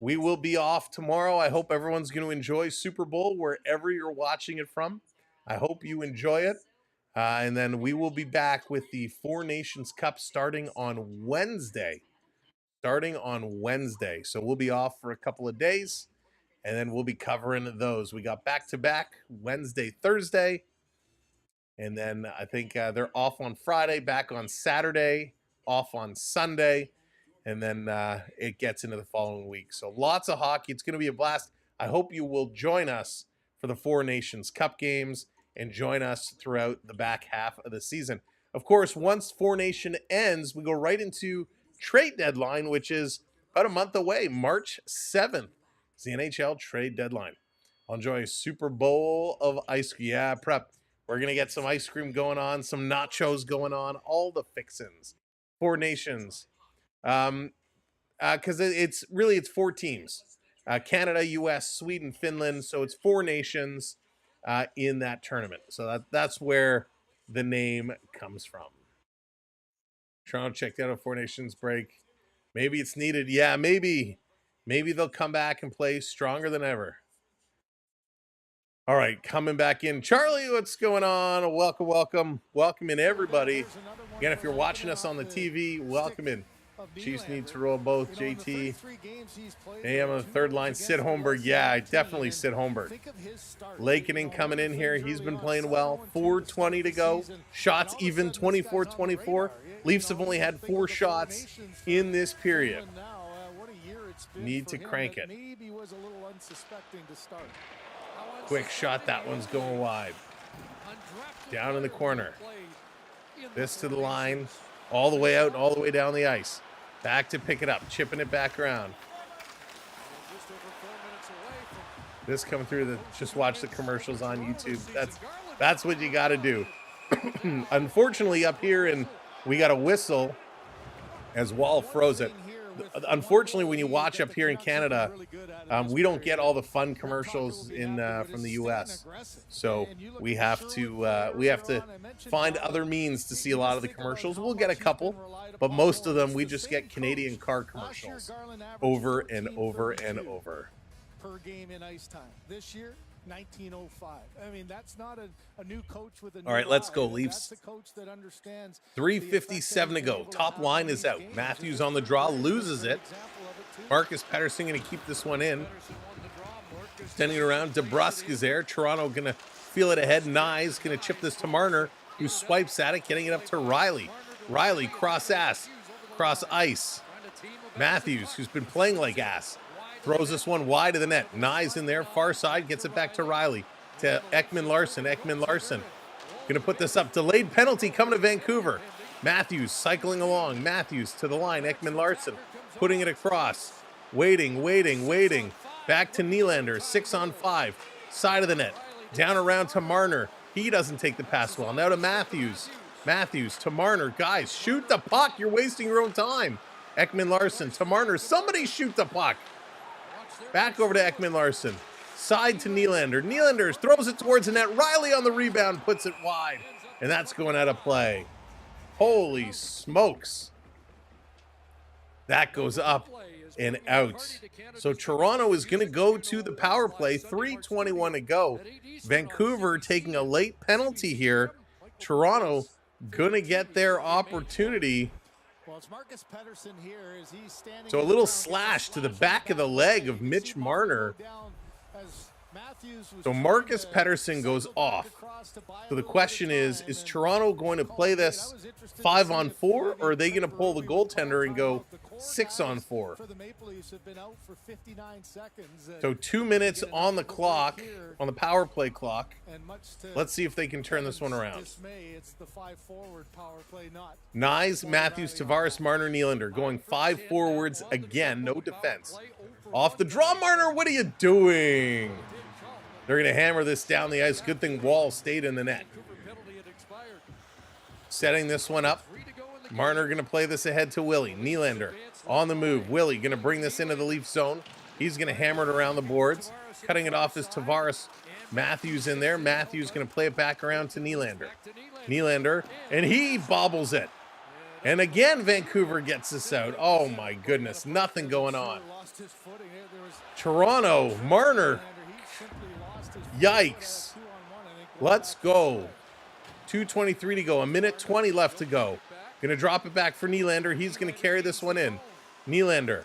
We will be off tomorrow. I hope everyone's going to enjoy Super Bowl wherever you're watching it from. I hope you enjoy it. And then we will be back with the Four Nations Cup starting on Wednesday. So we'll be off for a couple of days, and then we'll be covering those. We got back-to-back Wednesday, Thursday. And then I think they're off on Friday, back on Saturday, off on Sunday. And then it gets into the following week. So lots of hockey. It's going to be a blast. I hope you will join us for the Four Nations Cup games and join us throughout the back half of the season. Of course, once Four Nation ends, we go right into trade deadline, which is about a month away. March 7th is the NHL trade deadline. I'll enjoy a Super Bowl of ice cream. Yeah, prep. We're going to get some ice cream going on, some nachos going on, all the fixins. Four Nations. Because it's 4 teams. Canada, US, Sweden, Finland. So it's 4 nations in that tournament. So that's where the name comes from. Toronto checked out of Four Nations break. Maybe it's needed. Yeah, maybe. Maybe they'll come back and play stronger than ever. All right, coming back in. Charlie, what's going on? Welcome, welcome. Welcome in, everybody. Again, if you're watching us on the TV, welcome in. Chiefs need to roll both. JT, AM on the third line. Sid Holmberg. Yeah, I definitely Sid Holmberg. Lakening coming in here. He's been playing well. 4:20 to go. Shots even 24-24. Leafs have only had 4 shots in this period. Need to crank it. Quick shot. That one's going wide. Down in the corner. This to the line. All the way out, all the way down the ice. Back to pick it up. Chipping it back around. This coming through the just watch the commercials on YouTube. That's what you got to do. Unfortunately, up here, and we got a whistle as Wall froze it. Unfortunately, when you watch up here in Canada, we don't get all the fun commercials in from the U.S. So we have to find other means to see a lot of the commercials. We'll get a couple, but most of them we just get Canadian car commercials over and over and over. Per game in ice time this year. 1905. I mean, that's not a new coach with a new all right, let's go, eye. Leafs. That's a coach that understands 3:57 to go. Top line is out. Matthews on the draw, loses it. Marcus Pettersson going to keep this one in. Standing around, DeBrusque is there. Toronto going to feel it ahead. Nye's going to chip this to Marner, who swipes at it, getting it up to Riley. Riley, cross ice. Matthews, who's been playing like ass, throws this one wide of the net. Nye's in there, far side, gets it back to Riley. To Ekman-Larsson. Ekman-Larsson going to put this up. Delayed penalty coming to Vancouver. Matthews cycling along. Matthews to the line. Ekman-Larsson putting it across. Waiting. Back to Nylander. 6-on-5. Side of the net. Down around to Marner. He doesn't take the pass well. Now to Matthews. Matthews to Marner. Guys, shoot the puck. You're wasting your own time. Ekman-Larsson to Marner. Somebody shoot the puck. Back over to Ekman-Larsson. Side to Nylander. Nylander throws it towards the net. Riley on the rebound puts it wide. And that's going out of play. Holy smokes. That goes up and out. So Toronto is going to go to the power play. 3:21 to go. Vancouver taking a late penalty here. Toronto going to get their opportunity. So a little slash to the back of the leg of Mitch Marner. So Marcus Pettersson goes off. So the question is Toronto going to play this 5-on-4, or are they going to pull the goaltender and go 6-on-4? So 2 minutes on the clock, on the power play clock. Let's see if they can turn this one around. Nyes, Matthews, Tavares, Marner, Nylander going 5 forwards again. No defense. Off the draw, Marner. What are you doing? They're going to hammer this down the ice. Good thing Wall stayed in the net. Setting this one up. Marner going to play this ahead to Willie. Nylander on the move. Willie going to bring this into the Leaf zone. He's going to hammer it around the boards. Cutting it off is Tavares. Matthews in there. Matthews going to play it back around to Nylander. Nylander, and he bobbles it. And again, Vancouver gets this out. Oh my goodness, nothing going on. Toronto, Marner. Yikes. Let's go. 2:23 to go. 1:20 left to go. Going to drop it back for Nylander. He's going to carry this one in. Nylander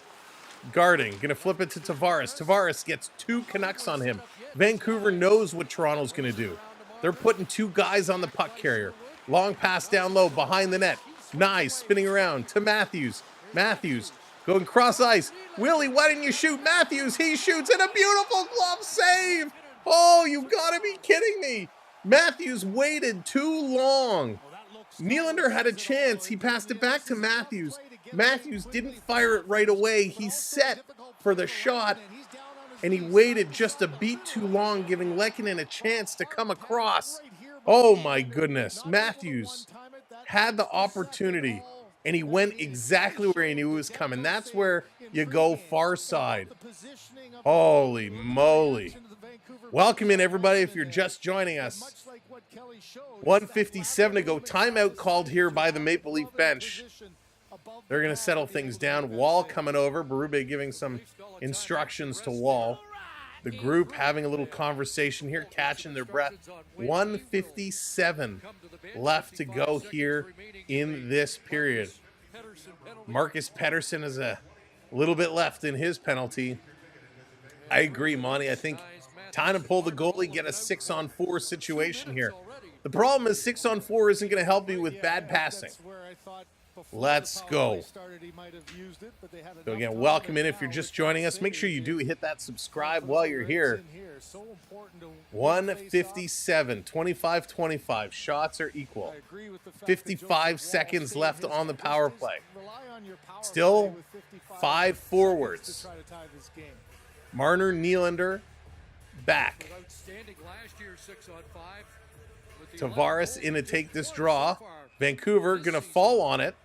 guarding. Going to flip it to Tavares. Tavares gets 2 Canucks on him. Vancouver knows what Toronto's going to do. They're putting 2 guys on the puck carrier. Long pass down low behind the net. Nice. Spinning around to Matthews. Matthews going cross ice. Willie, why didn't you shoot? Matthews, he shoots, and a beautiful glove save. Oh, you gotta be kidding me. Matthews waited too long. Nylander had a chance. He passed it back to Matthews. Matthews didn't fire it right away. He set for the shot, and he waited just a beat too long, giving Lehkonen a chance to come across. Oh, my goodness. Matthews had the opportunity, and he went exactly where he knew it was coming. That's where you go far side. Holy moly. Welcome in, everybody, if you're just joining us. what Kelly showed. 1:57 to go. Timeout called here by the Maple Leaf bench. They're going to settle things down. Wall coming over. Berube giving some instructions to Wall. The group having a little conversation here, catching their breath. 1:57 left to go here in this period. Marcus Pettersson has a little bit left in his penalty. I agree, Monty. I think time to pull the goalie, get a 6-on-4 situation here. The problem is 6-on-4 isn't going to help you with bad passing. Let's go. So again, welcome in if you're just joining us. Make sure you do hit that subscribe while you're here. 1:57, 25-25. Shots are equal. 55 seconds left on the power play. Still 5 forwards. Marner, Nylander, back. Tavares in to take this draw. Vancouver going to fall on it.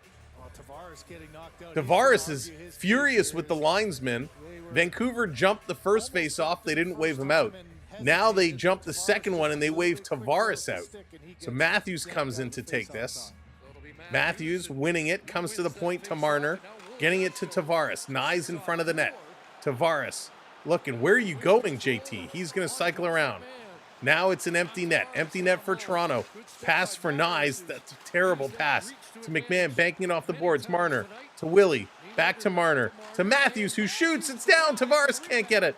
Tavares is furious with the linesman. Vancouver jumped the first face-off. They didn't wave him out. Now they jump the second one and they wave Tavares out. So Matthews comes in to take this. Matthews winning it, comes to the point to Marner, getting it to Tavares. Nye's in front of the net. Tavares looking, where are you going, JT? He's going to cycle around. Now it's an empty net. Empty net for Toronto. Pass for Nye's. That's a terrible pass to McMahon, banking it off the boards. Marner to Willie. Back to Marner. To Matthews, who shoots. It's down. Tavares can't get it.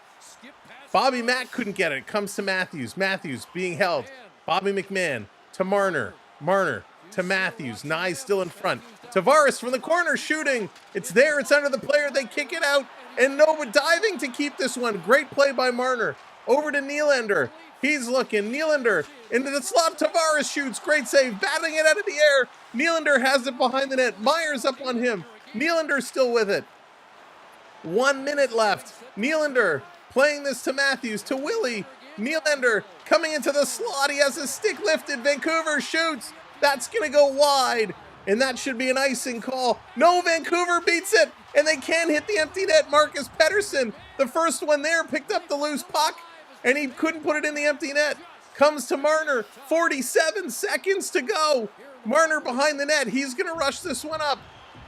Bobby Mack couldn't get it. It comes to Matthews. Matthews being held. Bobby McMahon to Marner. Marner to Matthews. Nye still in front. Tavares from the corner shooting. It's there. It's under the player. They kick it out. And Nova diving to keep this one. Great play by Marner. Over to Nylander. He's looking. Nylander into the slot. Tavares shoots. Great save. Battling it out of the air. Nylander has it behind the net. Myers up on him. Nylander still with it. 1 minute left. Nylander playing this to Matthews. To Willie. Nylander coming into the slot. He has his stick lifted. Vancouver shoots. That's going to go wide. And that should be an icing call. No, Vancouver beats it. And they can't hit the empty net. Marcus Pettersson, the first one there, picked up the loose puck. And he couldn't put it in the empty net. Comes to Marner. 47 seconds to go. Marner behind the net. He's going to rush this one up.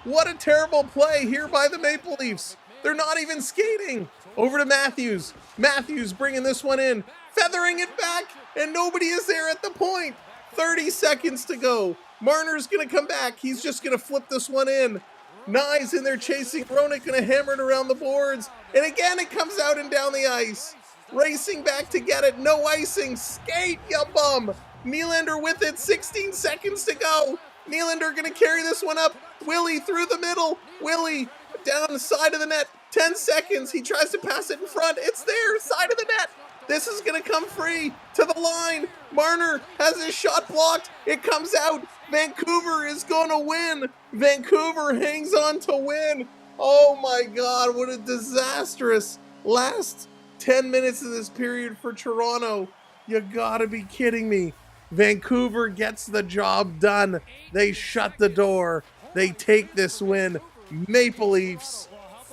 What a terrible play here by the Maple Leafs. They're not even skating. Over to Matthews. Matthews bringing this one in. Feathering it back. And nobody is there at the point. 30 seconds to go. Marner's going to come back. He's just going to flip this one in. Nye's in there chasing. Roenick going to hammer it around the boards. And again, it comes out and down the ice. Racing back to get it. No icing. Skate, you bum. Nylander with it. 16 seconds to go. Nylander going to carry this one up. Willie through the middle. Willie down the side of the net. 10 seconds. He tries to pass it in front. It's there. Side of the net. This is going to come free to the line. Marner has his shot blocked. It comes out. Vancouver is going to win. Vancouver hangs on to win. Oh my God, what a disastrous last 10 minutes of this period for Toronto. You gotta be kidding me. Vancouver gets the job done. They shut the door. They take this win. Maple Leafs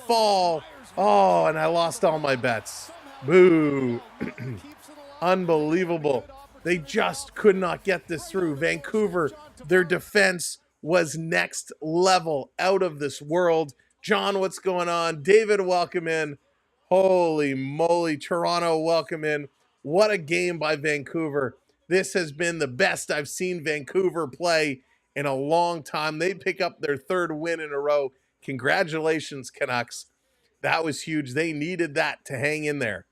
fall. Oh, and I lost all my bets. Boo. Unbelievable. They just could not get this through. Vancouver, their defense was next level, out of this world. John, what's going on? David, welcome in. Holy moly, Toronto, welcome in. What a game by Vancouver. This has been the best I've seen Vancouver play in a long time. They pick up their third win in a row. Congratulations, Canucks. That was huge. They needed that to hang in there.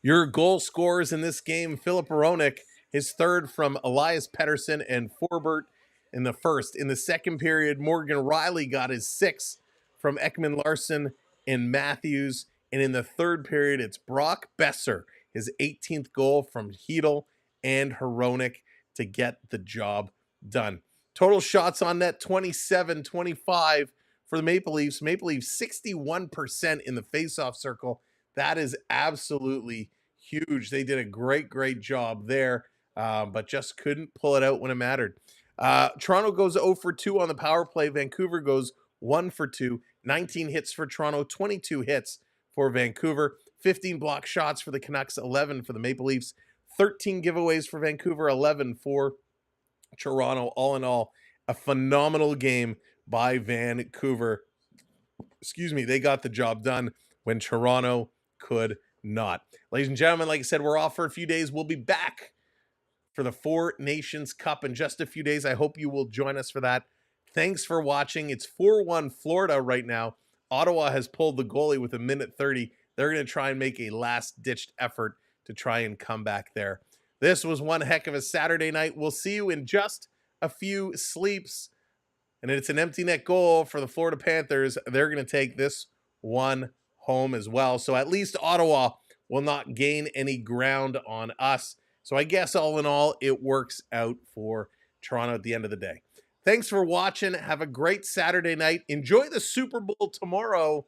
Your goal scorers in this game, Philip Roenick, his third from Elias Pettersson and Forbert in the first. In the second period, Morgan Rielly got his sixth from Ekman Larsson and Matthews. And in the third period, it's Brock Besser, his 18th goal from Hedel and Hronek to get the job done. Total shots on net, 27-25 for the Maple Leafs. Maple Leafs 61% in the faceoff circle. That is absolutely huge. They did a great job there, but just couldn't pull it out when it mattered. Toronto goes 0 for 2 on the power play. Vancouver goes 1 for 2. 19 hits for Toronto, 22 hits for Vancouver. 15 block shots for the Canucks, 11 for the Maple Leafs. 13 giveaways for Vancouver, 11 for Toronto. All in all, a phenomenal game by Vancouver. Excuse me, they got the job done when Toronto could not. Ladies and gentlemen, like I said, we're off for a few days. We'll be back for the Four Nations Cup in just a few days. I hope you will join us for that. Thanks for watching. It's 4-1 Florida right now. Ottawa has pulled the goalie with 1:30. They're going to try and make a last-ditched effort to try and come back there. This was one heck of a Saturday night. We'll see you in just a few sleeps. And it's an empty net goal for the Florida Panthers. They're going to take this one home as well. So at least Ottawa will not gain any ground on us. So I guess all in all, it works out for Toronto at the end of the day. Thanks for watching. Have a great Saturday night. Enjoy the Super Bowl tomorrow.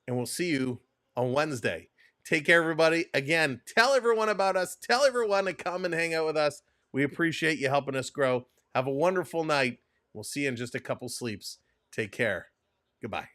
And we'll see you on Wednesday. Take care, everybody. Again, tell everyone about us. Tell everyone to come and hang out with us. We appreciate you helping us grow. Have a wonderful night. We'll see you in just a couple sleeps. Take care. Goodbye.